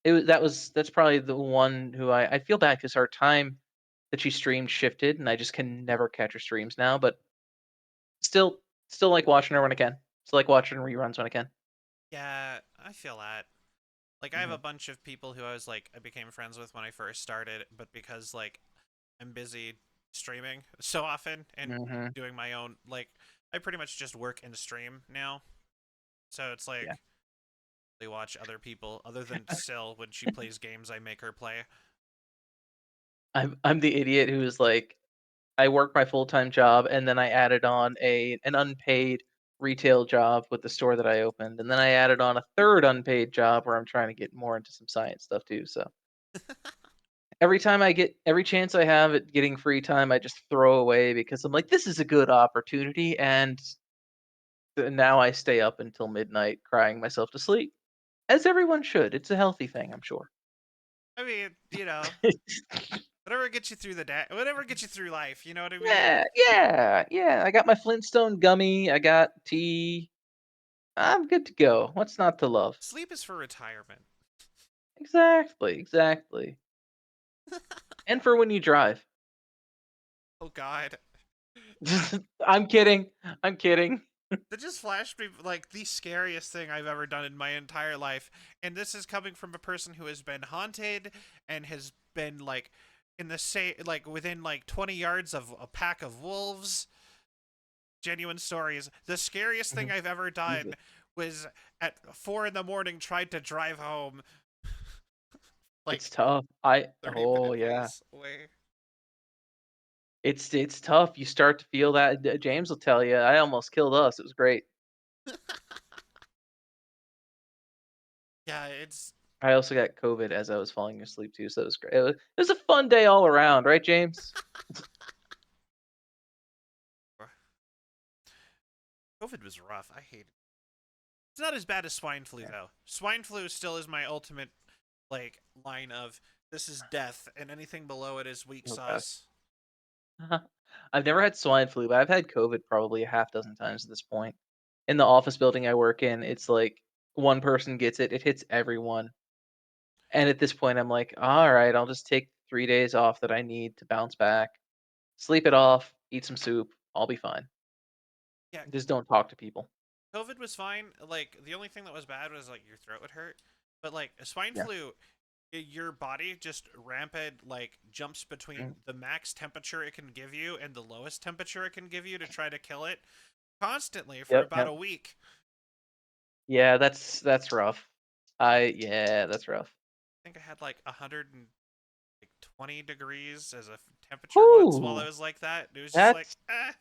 that's probably the one who I feel bad because our time that she streamed shifted, and I just can never catch her streams now. But still, still like watching her when I can. Still like watching reruns when I can. Yeah, I feel that. Like I have Hmm. a bunch of people who I became friends with when I first started, but because like I'm busy streaming so often and Hmm. doing my own I pretty much just work and stream now. So it's Yeah. like they watch other people other than Sil when she plays games I make her play. I'm the idiot who's like, I work my full-time job and then I added on an unpaid retail job with the store that I opened, and then I added on a third unpaid job where I'm trying to get more into some science stuff too. So every chance I have at getting free time, I just throw away because I'm like, this is a good opportunity, and now I stay up until midnight crying myself to sleep, as everyone should. It's a healthy thing, I'm sure. I mean, whatever gets you through the day, whatever gets you through life. You know what I mean? Yeah. I got my Flintstone gummy. I got tea. I'm good to go. What's not to love? Sleep is for retirement. Exactly. And for when you drive. Oh God. I'm kidding. I'm kidding. That just flashed me like the scariest thing I've ever done in my entire life. And this is coming from a person who has been haunted and has been like in the same, like within like 20 yards of a pack of wolves. Genuine stories. The scariest thing I've ever done Jesus. was at 4 in the morning tried to drive home like It's tough. 30 Oh minute yeah. ways away. It's tough. You start to feel that. James will tell you. I almost killed us. It was great. Yeah, it's I also got COVID as I was falling asleep too, so it was great. It was a fun day all around, right, James? COVID was rough. I hate it. It's not as bad as swine flu though. Swine flu still is my ultimate like line of this is death and anything below it is weak Oh gosh. sauce. I've never had swine flu, but I've had COVID probably a half dozen times at this point. In the office building I work in, it's like one person gets it, it hits everyone. And at this point, I'm like, all right, I'll just take 3 days off that I need to bounce back, sleep it off, eat some soup, I'll be fine. Yeah, Just don't talk to people. COVID was fine. Like the only thing that was bad was like your throat would hurt. But like swine Yeah. flu, your body just rampant like jumps between Mm. the max temperature it can give you and the lowest temperature it can give you to try to kill it constantly for Yep, about yep. a week. Yeah, that's rough. Yeah, that's rough. I think I had like 120 degrees as a temperature once while I Whoo! was like that. It was just like, That's eh.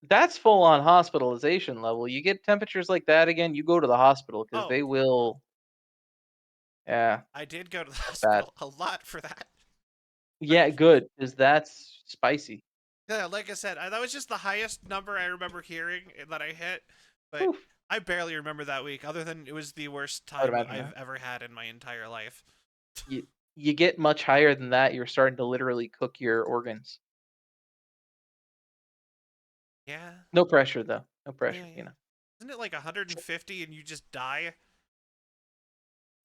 that's full on hospitalization level. You get temperatures like that again, you go to the hospital because Oh, they will. Yeah, I did go to the that's bad. hospital a lot for that. Like, Yeah, good, because that's spicy. yeah, like I said, that was just the highest number I remember hearing that I hit, but Oof, I barely remember that week, other than it was the worst I would time imagine I've that. ever had in my entire life. You get much higher than that, you're starting to literally cook your organs. Yeah, No pressure though. No yeah, pressure, yeah. Isn't it like 150 and you just die?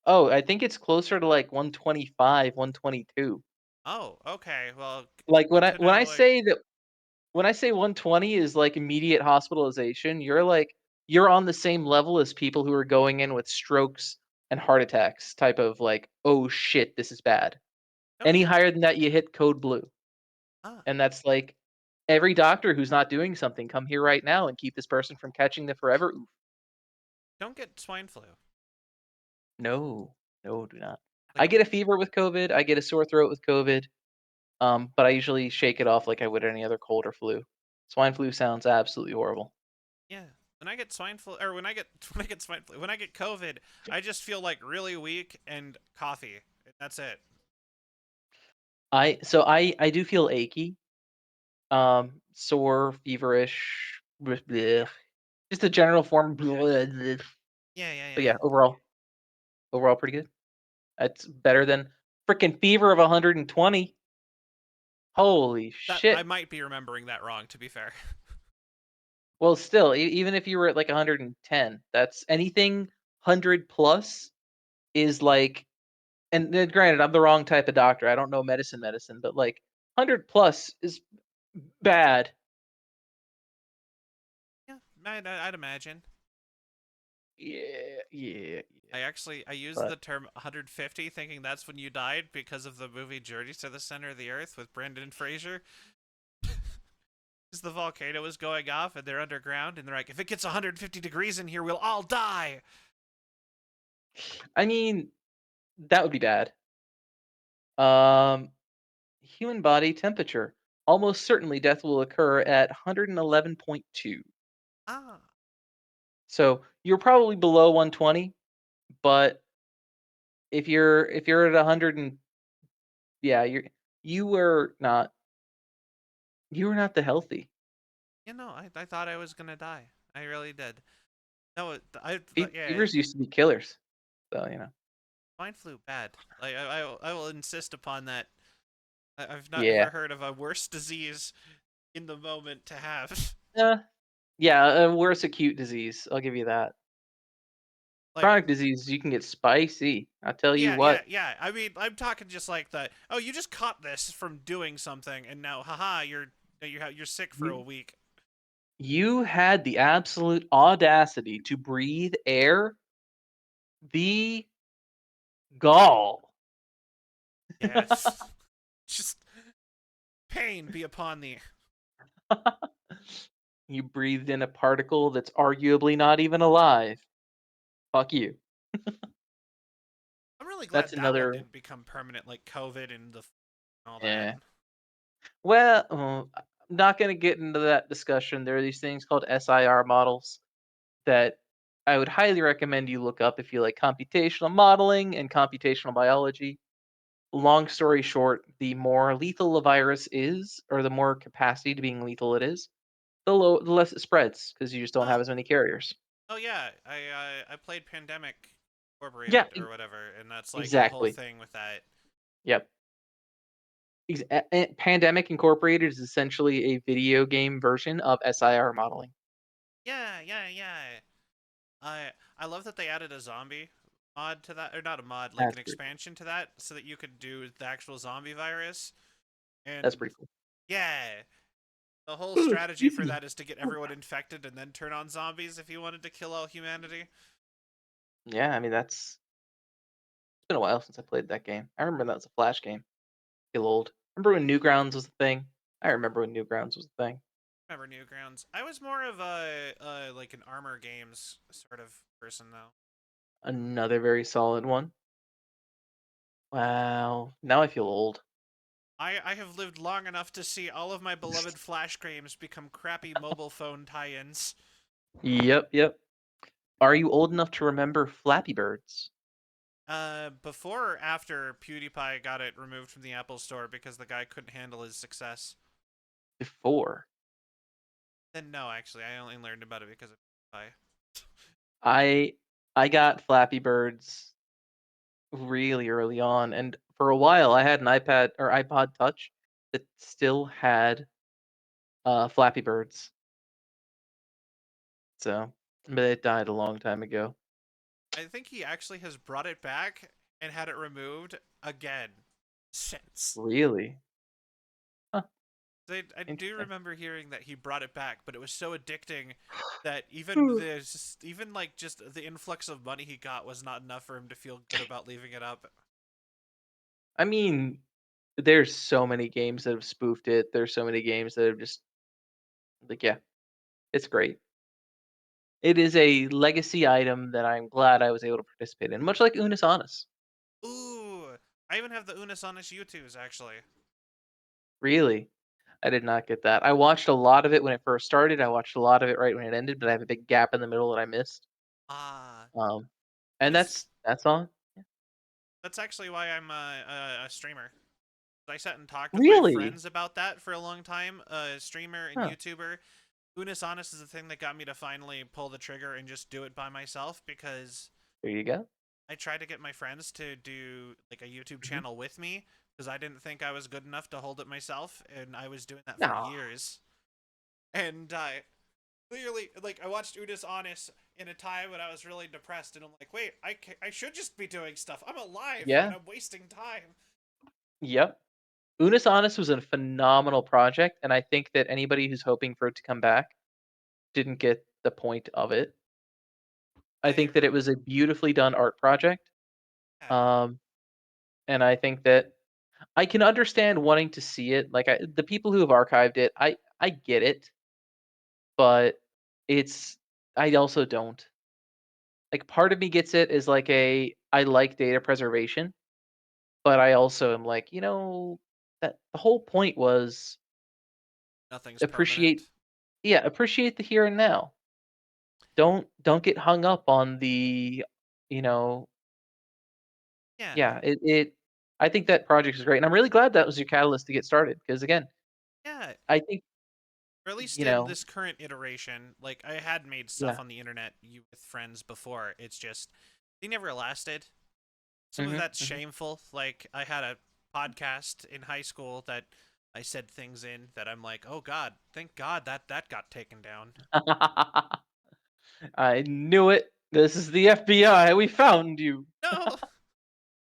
Oh, I think it's closer to like 125, 122. Oh, okay. Well, Like good to when I know. Like, say that when I say 120 is like immediate hospitalization, you're on the same level as people who are going in with strokes and heart attacks type of like, oh shit, this is bad. Any okay. higher than that, you hit code blue. Ah, And that's like every doctor who's not doing something, come here right now and keep this person from catching the forever oof. don't get swine flu. No, no, do not. I Like, get a fever with COVID. I get a sore throat with COVID. But I usually shake it off like I would any other cold or flu. Swine flu sounds absolutely horrible. yeah. When I get swine flu, or when I get when I get swine flu, when I get COVID, I just feel like really weak and coffee. That's it. I do feel achy, sore, feverish, bleh, just a general form. Bleh, bleh. Yeah, yeah, But yeah. yeah, overall pretty good. That's better than freaking fever of 120. Holy That I shit. might be remembering that wrong, to be fair. Well, still, even if you were at like 110, that's anything 100 plus is like, and then granted, I'm the wrong type of doctor. I don't know medicine, but like 100 plus is bad. Yeah, I'd imagine. Yeah. I used But the term 150, thinking that's when you died because of the movie Journey to the Center of the Earth with Brendan Fraser. Because the volcano was going off and they're underground, and they're like, if it gets 150 degrees in here, we'll all die. I mean, that would be bad. Um, Human body temperature. Almost certainly death will occur at 111.2. Ah, So you're probably below 120, but if you're at 100 and yeah, you were not you were not the healthy. I thought I was gonna die. I really did. No, Fevers used to be killers. So, Swine flu bad. Like I will insist upon that. I've not Yeah. ever heard of a worse disease in the moment to have. Yeah, a worse acute disease. I'll give you that. Like, Chronic disease, you can get spicy. I tell you yeah, yeah, what, yeah. I mean, I'm talking just like the. Oh, you just caught this from doing something, and now, haha, you're sick for a you week. you had the absolute audacity to breathe air. The gall. Yes. Just pain be upon thee. You breathed in a particle that's arguably not even alive. Fuck you. I'm really glad That's that one another. didn't become permanent, like COVID and all that. Yeah. Well, I'm not going to get into that discussion. There are these things called SIR models that I would highly recommend you look up if you like computational modeling and computational biology. Long story short, the more lethal a virus is, or the more capacity to being lethal it is, the less it spreads because you just don't Oh, have as many carriers. oh yeah. I played Pandemic Yeah, Incorporated or whatever, and that's like the whole exactly. thing with that. Yep. Pandemic Incorporated is essentially a video game version of SIR modeling. Yeah, yeah, yeah. I love that they added a zombie mod to that, or not a mod, like That's an pretty cool. expansion to that, so that you could do the actual zombie virus. That's And pretty cool. yeah, the whole Ooh, strategy excuse for me. that is to get everyone infected and then turn on zombies if you wanted to kill all humanity. Yeah, I mean it's been a while since I played that game. I remember that was a Flash game. Feel old. Remember when Newgrounds was a thing? I remember when Newgrounds was a thing. Remember Newgrounds? I was more of a like an armor games sort of person though. Another very solid one. Wow. Now I feel old. I have lived long enough to see all of my beloved Flash games become crappy mobile phone tie-ins. Yep, yep. Are you old enough to remember Flappy Birds? Before or after PewDiePie got it removed from the Apple Store because the guy couldn't handle his success? Before. Then no, actually, I only learned about it because of PewDiePie. I I got Flappy Birds really early on, and for a while I had an iPad or iPod Touch that still had Flappy Birds. So, but it died a long time ago. I think he actually has brought it back and had it removed again since. Really? Huh, I do interesting. remember hearing that he brought it back, but it was so addicting that Hmm. even like just the influx of money he got was not enough for him to feel good about leaving it up. I mean, there's so many games that have spoofed it. There's so many games that have just like, yeah, it's great. It is a legacy item that I'm glad I was able to participate in, much like Unis Honest. Ooh, I even have the Unis Honest U2s actually. Really, I did not get that. I watched a lot of it when it first started. I watched a lot of it right when it ended, but I have a big gap in the middle that I missed. Ah, Um, and Unis. that's all. That's actually why I'm a streamer. I sat and talked with my Really? friends about that for a long time. Streamer and Huh. YouTuber. Unis Honest is the thing that got me to finally pull the trigger and just do it by myself because There you go. I tried to get my friends to do like a YouTube Mhm. channel with me because I didn't think I was good enough to hold it myself, and I was doing that for No. years. And I clearly, like, I watched Unis Honest in a time when I was really depressed, and I'm like, wait, I should just be doing stuff. I'm alive, and Yeah. I'm wasting time. Yep. Unis Honest was a phenomenal project, and I think that anybody who's hoping for it to come back didn't get the point of it. I I think that it was a beautifully done art project. yeah, Um, and I think that I can understand wanting to see it. Like the people who have archived it, I get it, but it's I also don't. Like part of me gets it is like a I like data preservation, but I also am like, that the whole point was nothing's appreciate permanent. appreciate the here and now. Don't get hung up on the, you know, Yeah, yeah, it I think that project is great, and I'm really glad that was your catalyst to get started because again, yeah. I think, Or at least you in know, this current iteration, like I had made stuff yeah. on the internet with friends before. It's just they never lasted. Some of Mhm, that's mhm. shameful. Like I had a podcast in high school that I said things in that I'm like, oh God, thank God that got taken down. I knew it. This is the FBI. We found you. No,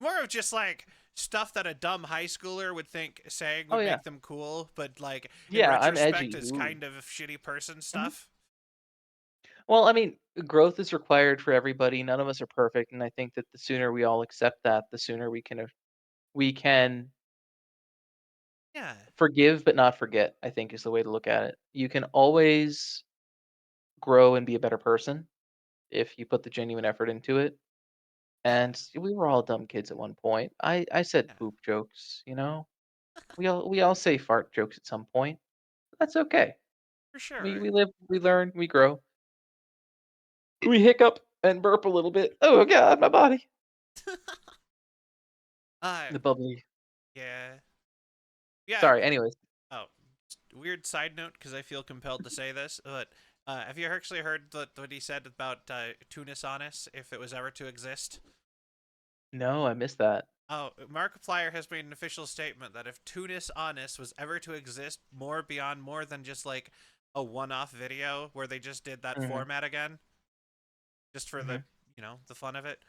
more of just like stuff that a dumb high schooler would think saying Oh would yeah. make them cool, but like in Yeah, I'm retrospect edgy. is Ooh. kind of shitty person Mhm. stuff. Well, I mean, growth is required for everybody. None of us are perfect, and I think that the sooner we all accept that, the sooner we can Yeah. forgive but not forget, I think is the way to look at it. You can always grow and be a better person if you put the genuine effort into it. Yeah. And we were all dumb kids at one point. I said Yeah. poop jokes, you know? We all say fart jokes at some point. That's okay. For We sure. we live, we learn, we grow. We hiccup and burp a little bit. Oh god, my body. Uh The bubbly. yeah. Yeah. Sorry, anyways. Oh, weird side note because I feel compelled to say this, but have you actually heard what he said about Tunis Honest if it was ever to exist? No, I missed that. Oh, Markiplier has made an official statement that if Tunis Honest was ever to exist more beyond more than just like a one-off video where they just did that Mhm. format again, just for the, Mhm. the fun of it,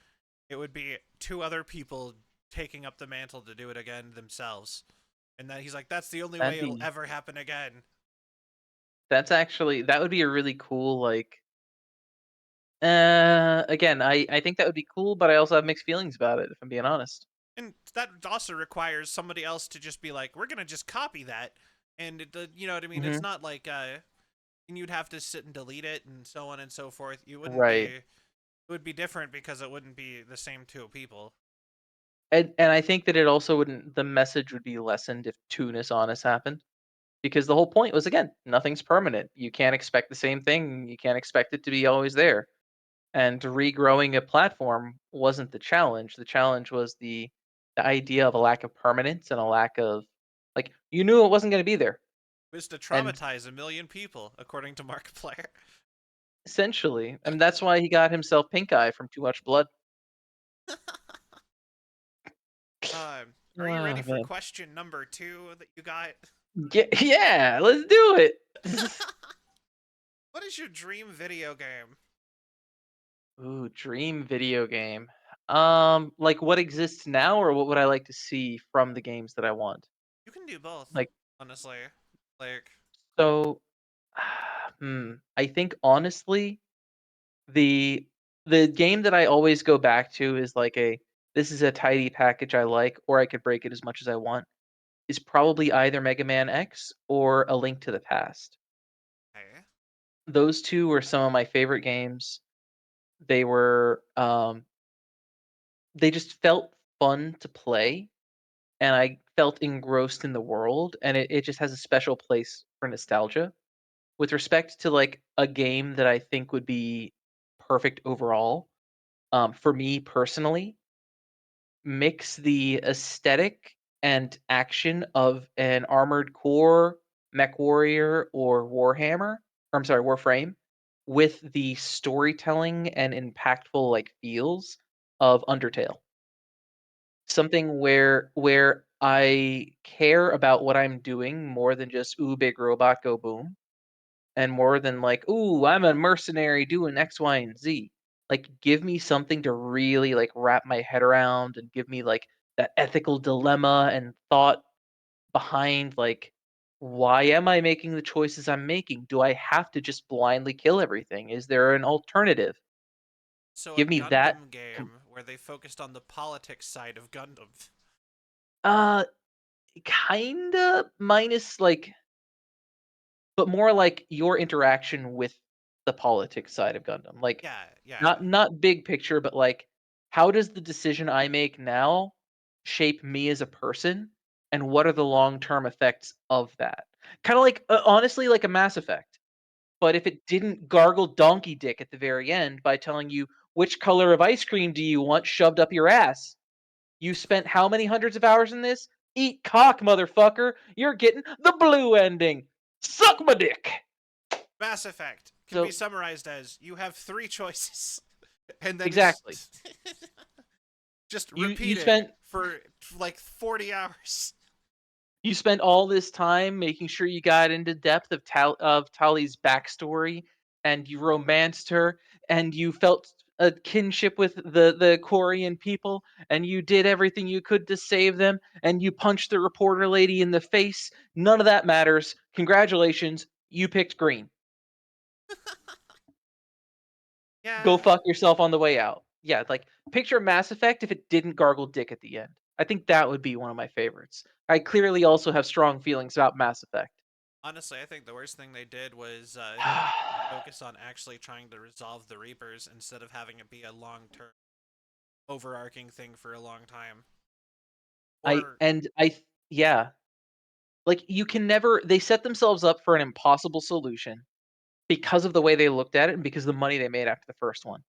it would be two other people taking up the mantle to do it again themselves. And then he's like, that's the only That'd way it'll be ever happen again. that would be a really cool like again, I think that would be cool, but I also have mixed feelings about it if I'm being honest. And that also requires somebody else to just be like, we're gonna just copy that, and you know what I mean. It's Mhm. not like and you'd have to sit and delete it and so on and so forth. You wouldn't be. Right. It would be different because it wouldn't be the same two people. And I think that it also wouldn't the message would be lessened if Tunis Honest happened. Because the whole point was again, nothing's permanent. You can't expect the same thing. You can't expect it to be always there. And regrowing a platform wasn't the challenge. The challenge was the idea of a lack of permanence and a lack of like you knew it wasn't going to be there. It was to And traumatize a million people, according to Markiplier. essentially, and that's why he got himself pink eye from too much blood. Are you ready Oh for man. question number 2 that you got? Yeah, let's do it. What is your dream video game? Ooh, dream video game. Like what exists now or what would I like to see from the games that I want? You can do both, Like honestly. Like, so I think honestly the the game that I always go back to is like a this is a tidy package I like or I could break it as much as I want is probably either Mega Man X or A Link to the Past. hey, Those two were some of my favorite games. They were they just felt fun to play and I felt engrossed in the world and it just has a special place for nostalgia. With respect to like a game that I think would be perfect overall, for me personally, mix the aesthetic and action of an Armored Core, Mech Warrior, or Warhammer, or I'm sorry, Warframe, with the storytelling and impactful like feels of Undertale. Something where I care about what I'm doing more than just ooh big robot go boom and more than like ooh I'm a mercenary doing X Y and Z. Like give me something to really like wrap my head around and give me like that ethical dilemma and thought behind like why am I making the choices I'm making? Do I have to just blindly kill everything? Is there an alternative? so a Give me that Gundam game where they focused on the politics side of Gundam. uh kinda minus like but more like your interaction with the politics side of Gundam. Like Yeah, yeah. not big picture, but like how does the decision I make now shape me as a person and what are the long-term effects of that? Kind of like honestly like a Mass Effect. But if it didn't gargle donkey dick at the very end by telling you which color of ice cream do you want shoved up your ass? You spent how many hundreds of hours in this? Eat cock, motherfucker. You're getting the blue ending. Suck my dick. Mass Effect can be So summarized as you have 3 choices. And then it's exactly. Just You repeated spent for like 40 hours. you spent all this time making sure you got into depth of Tali's backstory, and you romanced her, and you felt a kinship with the Quarian people, and you did everything you could to save them, and you punched the reporter lady in the face. None of that matters. Congratulations, you picked green. Go Yeah. fuck yourself on the way out. Yeah, like picture Mass Effect if it didn't gargle dick at the end. I think that would be one of my favorites. I clearly also have strong feelings about Mass Effect. Honestly, I think the worst thing they did was focus on actually trying to resolve the Reapers instead of having it be a long-term, overarching thing for a long time. Or Yeah. Like you can never they set themselves up for an impossible solution because of the way they looked at it and because of the money they made after the first one.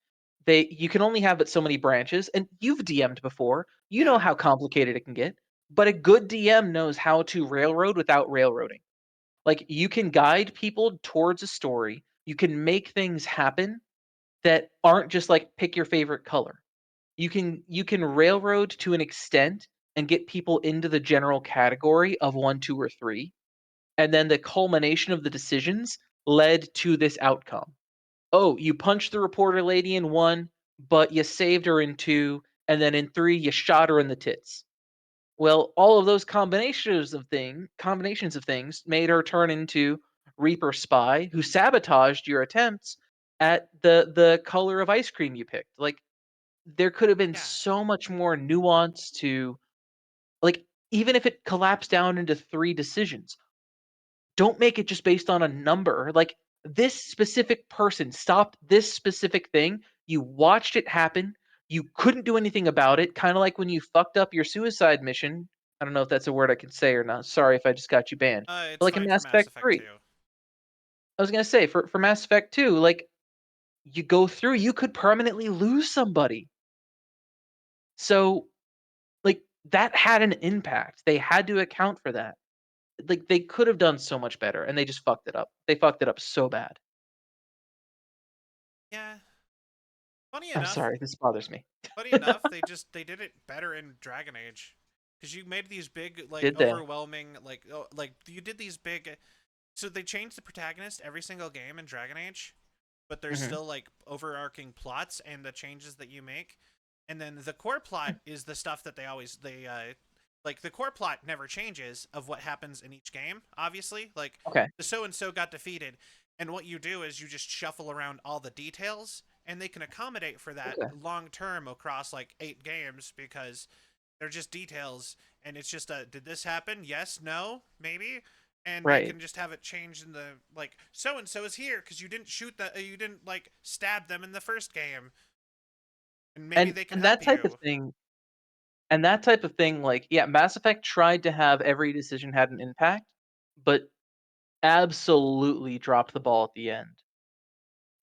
You can only have but so many branches, and you've DM'd before. You know Yeah. how complicated it can get. But a good DM knows how to railroad without railroading. Like you can guide people towards a story. You can make things happen that aren't just like pick your favorite color. You can railroad to an extent and get people into the general category of 1, 2, or 3, and then the culmination of the decisions led to this outcome. Oh, you punched the reporter lady in 1, but you saved her in 2, and then in 3 you shot her in the tits. Well, all of those combinations of things made her turn into Reaper Spy, who sabotaged your attempts at the color of ice cream you picked. Like there could have been yeah. so much more nuance to, like, even if it collapsed down into 3 decisions, don't make it just based on a number. Like this specific person stopped this specific thing. You watched it happen. You couldn't do anything about it. Kind of like when you fucked up your suicide mission. I don't know if that's a word I can say or not. Sorry if I just got you banned. But It's like in fine for Mass Mass Effect Effect 3, 2. I was gonna say for Mass Effect 2, like you go through, you could permanently lose somebody. So like that had an impact. They had to account for that. Like they could have done so much better, and they just fucked it up. They fucked it up so bad. Yeah. Funny I'm enough, sorry, this bothers me. they did it better in Dragon Age, because you made these big like Did they? overwhelming like you did these big. So they changed the protagonist every single game in Dragon Age, but there's Mhm. still like overarching plots and the changes that you make, and then the core plot is the stuff that they like the core plot never changes of what happens in each game. Obviously, like Okay. the so and so got defeated, and what you do is you just shuffle around all the details, and they can accommodate for that Okay. long term across like 8 games because they're just details, and it's just a did this happen? Yes, no, maybe, and they Right. can just have it changed in the like so and so is here because you didn't shoot that you didn't like stab them in the first game, and maybe And they can and help that type of you. thing and that type of thing, like, yeah, Mass Effect tried to have every decision had an impact, but absolutely dropped the ball at the end.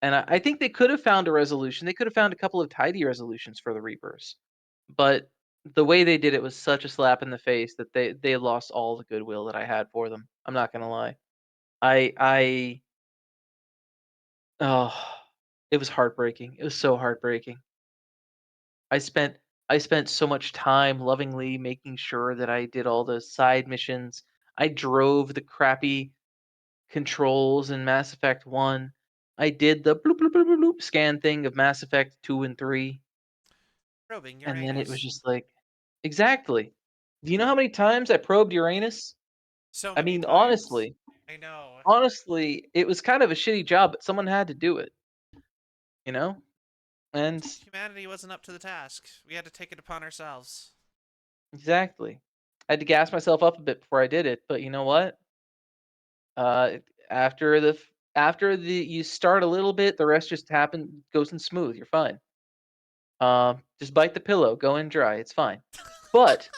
And I think they could have found a resolution. They could have found a couple of tidy resolutions for the Reapers. But the way they did it was such a slap in the face that they lost all the goodwill that I had for them. I'm not gonna lie. I oh, it was heartbreaking. It was so heartbreaking. I spent I spent so much time lovingly making sure that I did all the side missions. I drove the crappy controls in Mass Effect 1. I did the bloop bloop bloop bloop bloop scan thing of Mass Effect 2 and 3, Probing and then it was Uranus. just like exactly. Do you know how many times I probed Uranus? So I many mean, times. I know. honestly, it was kind of a shitty job, but someone had to do it, you know? And Humanity wasn't up to the task. We had to take it upon ourselves. exactly. I had to gas myself up a bit before I did it, but you know what? After the you start a little bit, the rest just goes in smooth. You're fine. Just bite the pillow, go in dry. It's fine. But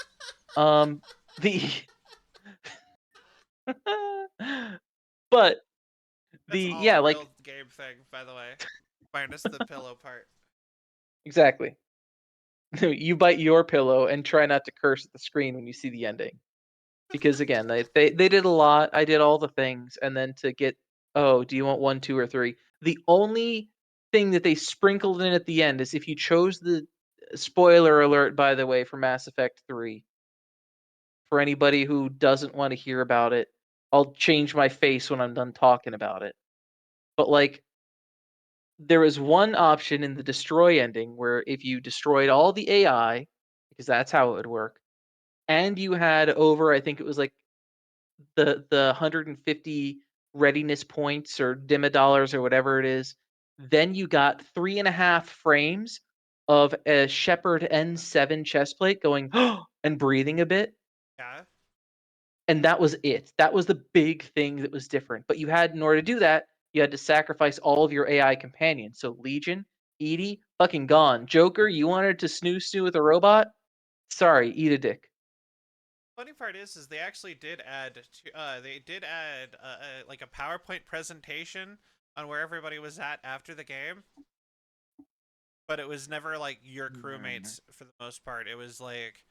the but That's the all yeah, a like real game thing, by the way. Minus the pillow part. exactly. You bite your pillow and try not to curse at the screen when you see the ending. Because again, they did a lot. I did all the things, and then to get, oh, do you want 1, 2, or 3? The only thing that they sprinkled in at the end is if you chose spoiler alert, by the way, for Mass Effect 3. For anybody who doesn't want to hear about it, I'll change my face when I'm done talking about it. But like, there was one option in the destroy ending where if you destroyed all the AI, because that's how it would work, and you had over, I think it was like the 150 readiness points or Dima dollars or whatever it is, then you got 3.5 frames of a Shepard N7 chestplate going and breathing a bit. Yeah. And that was it. That was the big thing that was different. But you had, in order to do that, you had to sacrifice all of your AI companions. So Legion, EDI, fucking gone. Joker, you wanted to snoo with a robot? Sorry, eat a dick. Funny part is they actually did add like a PowerPoint presentation on where everybody was at after the game, but it was never like your crewmates for the most part. It was like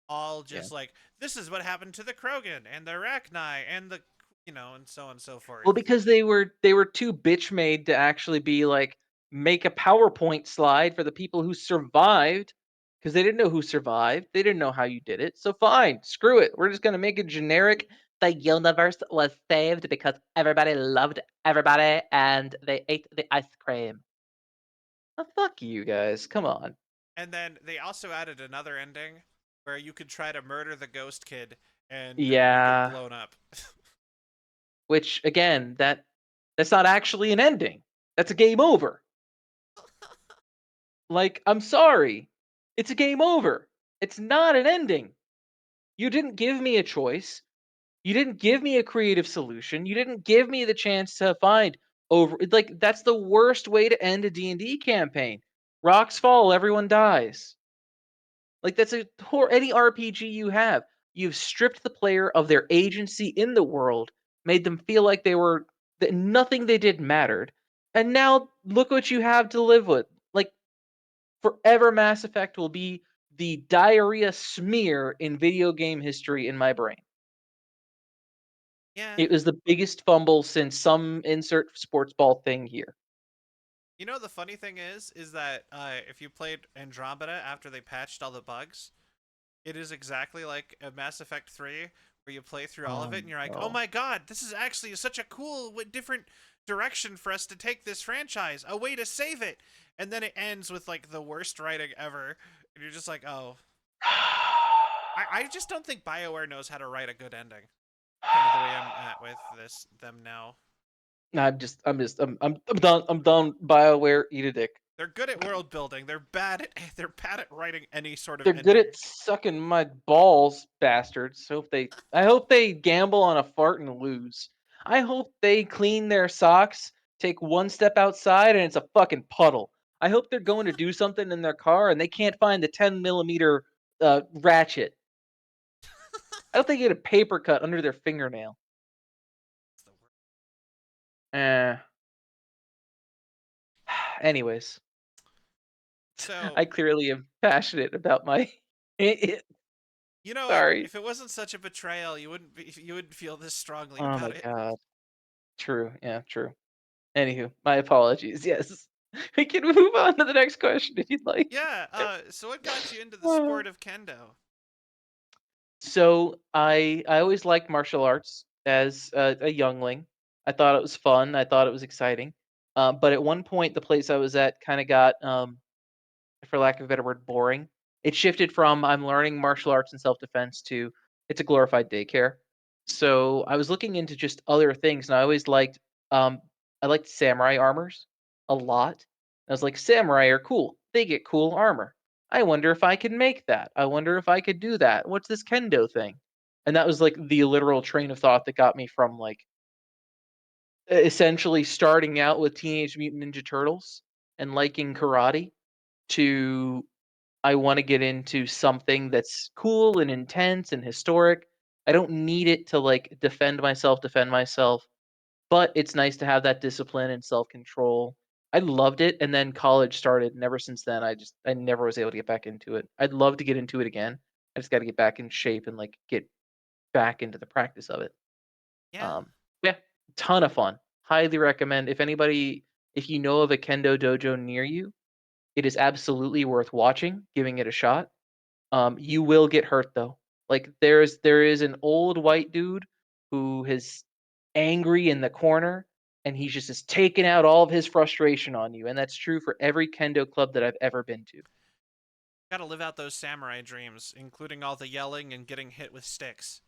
all just like, this is what happened to the Krogan and the Arachni and the, and so on and so forth. Well, because they were too bitch made to actually be like, make a PowerPoint slide for the people who survived, because they didn't know who survived. They didn't know how you did it. So fine, screw it. We're just gonna make a generic. The universe was saved because everybody loved everybody and they ate the ice cream. Oh, fuck you guys. Come on. And then they also added another ending where you could try to murder the ghost kid and you Yeah. get blown up. Which again, that's not actually an ending. That's a game over. Like, I'm sorry. It's a game over. It's not an ending. You didn't give me a choice. You didn't give me a creative solution. You didn't give me the chance to find over, like, that's the worst way to end a D&D campaign. Rocks fall, everyone dies. Like, that's any RPG you have. You've stripped the player of their agency in the world, made them feel like that nothing they did mattered. And now look what you have to live with. Like, forever Mass Effect will be the diarrhea smear in video game history in my brain. Yeah. It was the biggest fumble since some insert sports ball thing here. You know, the funny thing is that if you played Andromeda after they patched all the bugs, it is exactly like a Mass Effect 3 where you play through all of it and you're like, oh my god, this is actually such a cool, different direction for us to take this franchise, a way to save it. And then it ends with like the worst writing ever. And you're just like, oh. I just don't think BioWare knows how to write a good ending. Kind of the way I'm at with them now. I'm done. I'm done. BioWare, eat a dick. They're good at world building. They're bad at writing any sort of They're ending. good at sucking my balls, bastards. I hope they gamble on a fart and lose. I hope they clean their socks, take one step outside, and it's a fucking puddle. I hope they're going to do something in their car and they can't find the 10mm ratchet. I hope they get a paper cut under their fingernail. Anyways. So I clearly am passionate about my. You know, Sorry. if it wasn't such a betrayal, you wouldn't feel this strongly Oh my about it. god. True. Yeah, true. Anywho, my apologies. Yes. We can move on to the next question if you'd like. Yeah, so what got you into the sport of kendo? So I always liked martial arts as a youngling. I thought it was fun. I thought it was exciting. But at one point, the place I was at kind of got, for lack of a better word, boring. It shifted from I'm learning martial arts and self defense to it's a glorified daycare. So I was looking into just other things, and I liked samurai armors a lot. I was like, samurai are cool. They get cool armor. I wonder if I could make that. I wonder if I could do that. What's this kendo thing? And that was like the literal train of thought that got me from like essentially starting out with Teenage Mutant Ninja Turtles and liking karate to I want to get into something that's cool and intense and historic. I don't need it to like defend myself, but it's nice to have that discipline and self-control. I loved it, and then college started, and ever since then I never was able to get back into it. I'd love to get into it again. I just got to get back in shape and like get back into the practice of it. Yeah. Yeah, ton of fun. Highly recommend if you know of a kendo dojo near you, It is absolutely worth watching, giving it a shot. You will get hurt though. Like there is an old white dude who is angry in the corner, and he's just taking out all of his frustration on you, and that's true for every kendo club that I've ever been to. Gotta live out those samurai dreams, including all the yelling and getting hit with sticks.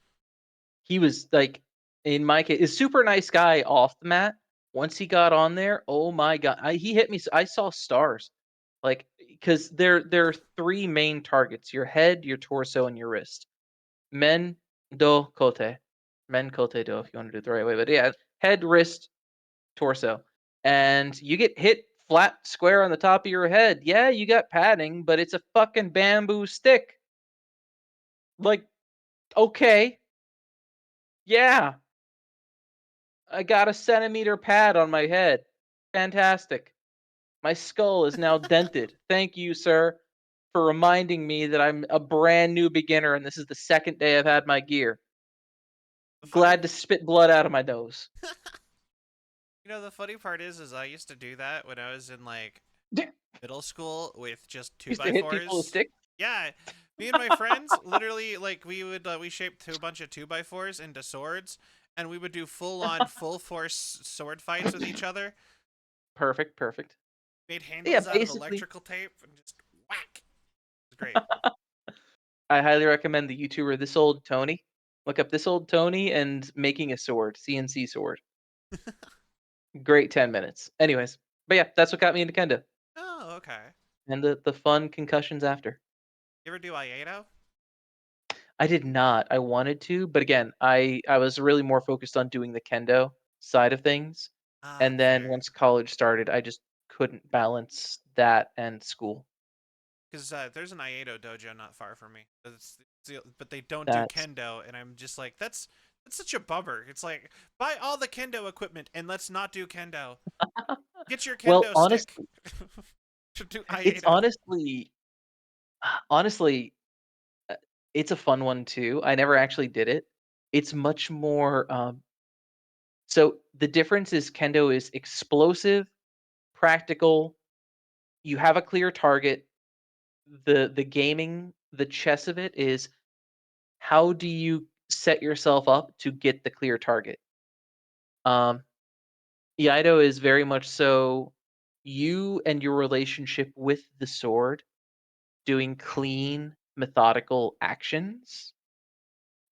He was like, in my case, a super nice guy off the mat. Once he got on there, oh my god, he hit me. I saw stars, like because there are three main targets: your head, your torso, and your wrist. Men do kote, men kote do if you want to do it the right way. But yeah, head, wrist, torso, and you get hit flat square on the top of your head. Yeah, you got padding, but it's a fucking bamboo stick. Like, okay, yeah. I got a centimeter pad on my head. Fantastic. My skull is now dented. Thank you, sir, for reminding me that I'm a brand new beginner and this is the second day I've had my gear. The funny, Glad to spit blood out of my nose. the funny part is I used to do that when I was in like Yeah. middle school with just two Used by to hit people with fours. sticks. Yeah, me and my friends literally like we shaped a bunch of 2x4s into swords, and we would do full on full force sword fights with each other. Perfect, perfect. Made Yeah, handles out of basically, electrical tape and just whack. It was great. I highly recommend the YouTuber This Old Tony. Look up This Old Tony and making a sword, CNC sword. Great 10 minutes. Anyways, but yeah, that's what got me into kendo Oh, okay. and the fun concussions after. You ever do Aikido? I did not. I wanted to, but again, I was really more focused on doing the kendo side of things. Ah, And then fair. once college started, I just couldn't balance that and school. Because there's an Aikido dojo not far from me. But they don't do That's kendo, and I'm just like, that's such a bummer. It's like, buy all the kendo equipment and let's not do kendo. Get your well, kendo stick honestly, to do it's Aikido. honestly, uh, it's a fun one too. I never actually did it. It's much more so the difference is kendo is explosive, practical, you have a clear target. The gaming, the chess of it is how do you set yourself up to get the clear target? Um, Iaido is very much so you and your relationship with the sword doing clean, methodical actions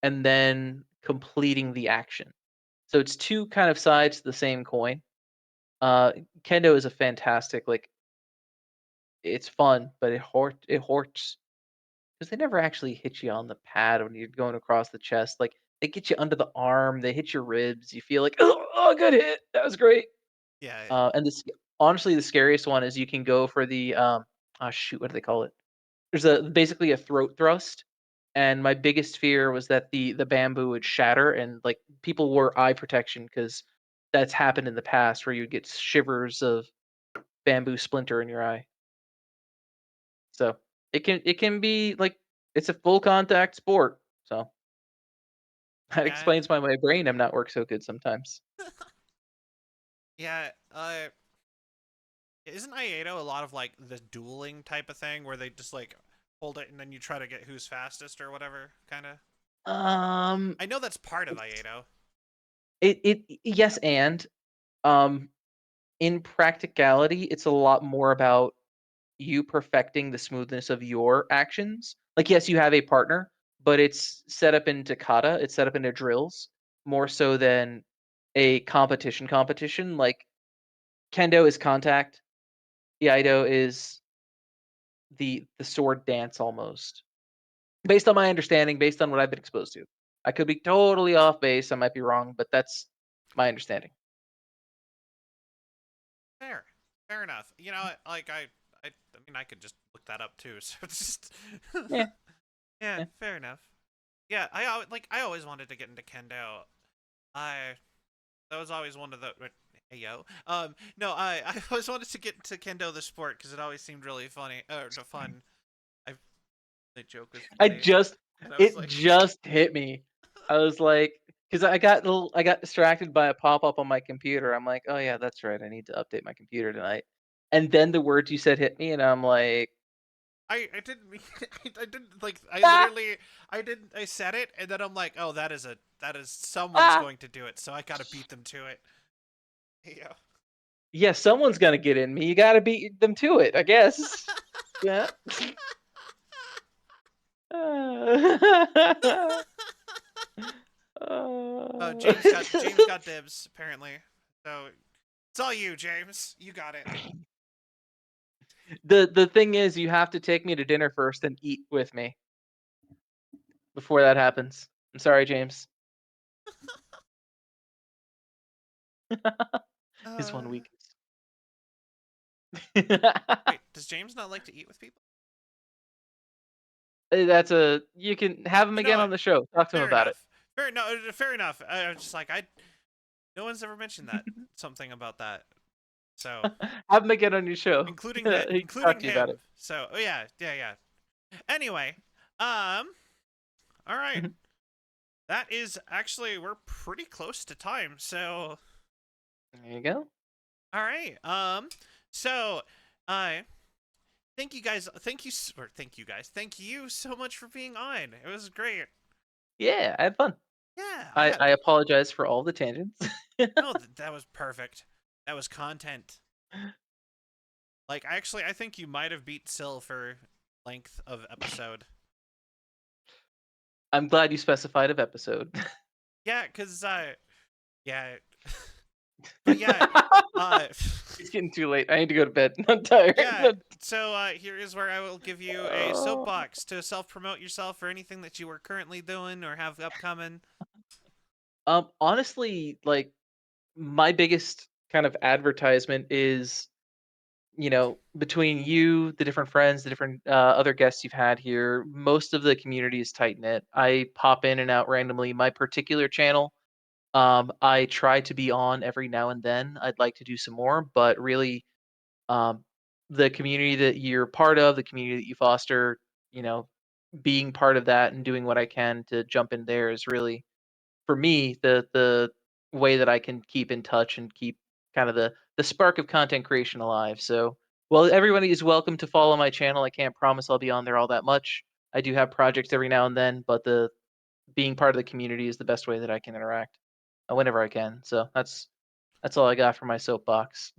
and then completing the action. So it's two kind of sides to the same coin. Kendo is a fantastic, like it's fun, but it hurts because they never actually hit you on the pad when you're going across the chest. Like they get you under the arm, they hit your ribs. You feel like, oh, good hit, that was great. Yeah. And this, honestly, the scariest one is you can go for the oh shoot, what do they call it? There's basically a throat thrust, and my biggest fear was that the bamboo would shatter, and like people wore eye protection because that's happened in the past where you get shivers of bamboo splinter in your eye. So it can be like it's a full contact sport. So that Yeah. explains why my brain am not work so good sometimes. Yeah. Isn't Aikido a lot of like the dueling type of thing where they just like hold it and then you try to get who's fastest or whatever, kind of? Um, I know that's part of it's, Aikido. it yes, and um, in practicality, it's a lot more about you perfecting the smoothness of your actions. Like, yes, you have a partner, but it's set up into kata, it's set up into drills more so than a competition. Like kendo is contact, iaido is the sword dance almost. Based on my understanding, based on what I've been exposed to. I could be totally off base, I might be wrong, but that's my understanding. Fair. Fair enough. Like I mean, I could just look that up too. So it's just, Yeah, yeah, yeah. fair enough. Yeah, I always wanted to get into kendo. I that was always one of the hey yo. No, I always wanted to get into kendo the sport because it always seemed really funny or fun. I the joke was I funny, just and I was it like, just hit me. I was like, because I got distracted by a pop up on my computer. I'm like, oh yeah, that's right. I need to update my computer tonight. and then the words you said hit me, and I'm like, I didn't mean I didn't like I Ah! literally I said it and then I'm like, oh, that is someone's Ah! going to do it, so I gotta beat them to it. Yeah. Yeah, someone's gonna get in me. You gotta beat them to it, I guess. Yeah. Oh, James got dibs apparently. So it's all you, James. You got it. The thing is, you have to take me to dinner first and eat with me before that happens. I'm sorry, James. His one Uh, weakness. Wait, does James not like to eat with people? That's a you can have him You know again on what? the show. Talk to him Fair about it. enough. Fair enough. I was just like no one's ever mentioned that something about that. So Have him again on your show. including He that, can including talk to you about him. it. So oh yeah. Anyway, all right. Mhm. That is actually we're pretty close to time. So There you go. all right. So thank you guys. Thank you so much for being on. It was great. Yeah, I had fun. Yeah. I apologize for all the tangents. No, that was perfect. That was content. Like I think you might have beat Sil for length of episode. I'm glad you specified of episode. Yeah, cause yeah. But yeah, It's getting too late. I need to go to bed. I'm tired. yeah. So here is where I will give you a Oh. soapbox to self-promote yourself for anything that you are currently doing or have upcoming. Honestly, like my biggest kind of advertisement is, between you, the different friends, the different other guests you've had here, most of the community is tight knit. I pop in and out randomly. My particular channel, I try to be on every now and then. I'd like to do some more, but really, um, the community that you're part of, the community that you foster, you know, being part of that and doing what I can to jump in there is really, for me, the way that I can keep in touch and keep kind of the spark of content creation alive. So, well, everybody is welcome to follow my channel. I can't promise I'll be on there all that much. I do have projects every now and then, but the being part of the community is the best way that I can interact whenever I can. So that's all I got for my soapbox.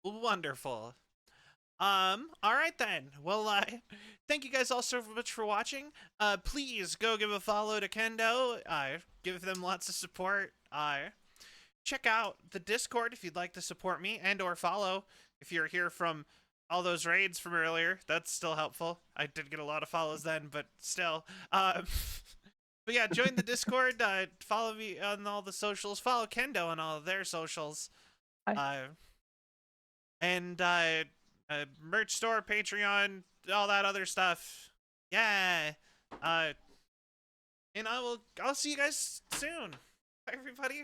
Wonderful. All right then. Well, thank you guys all so much for watching. Please go give a follow to Kendo. Give them lots of support. Check out the Discord if you'd like to support me and or follow if you're here from all those raids from earlier. That's still helpful. I did get a lot of follows then, but still. But yeah, join the Discord. Follow me on all the socials. Follow Kendo on all of their socials. Hi. And merch store, Patreon, all that other stuff. Yeah. And I'll see you guys soon. Bye, everybody.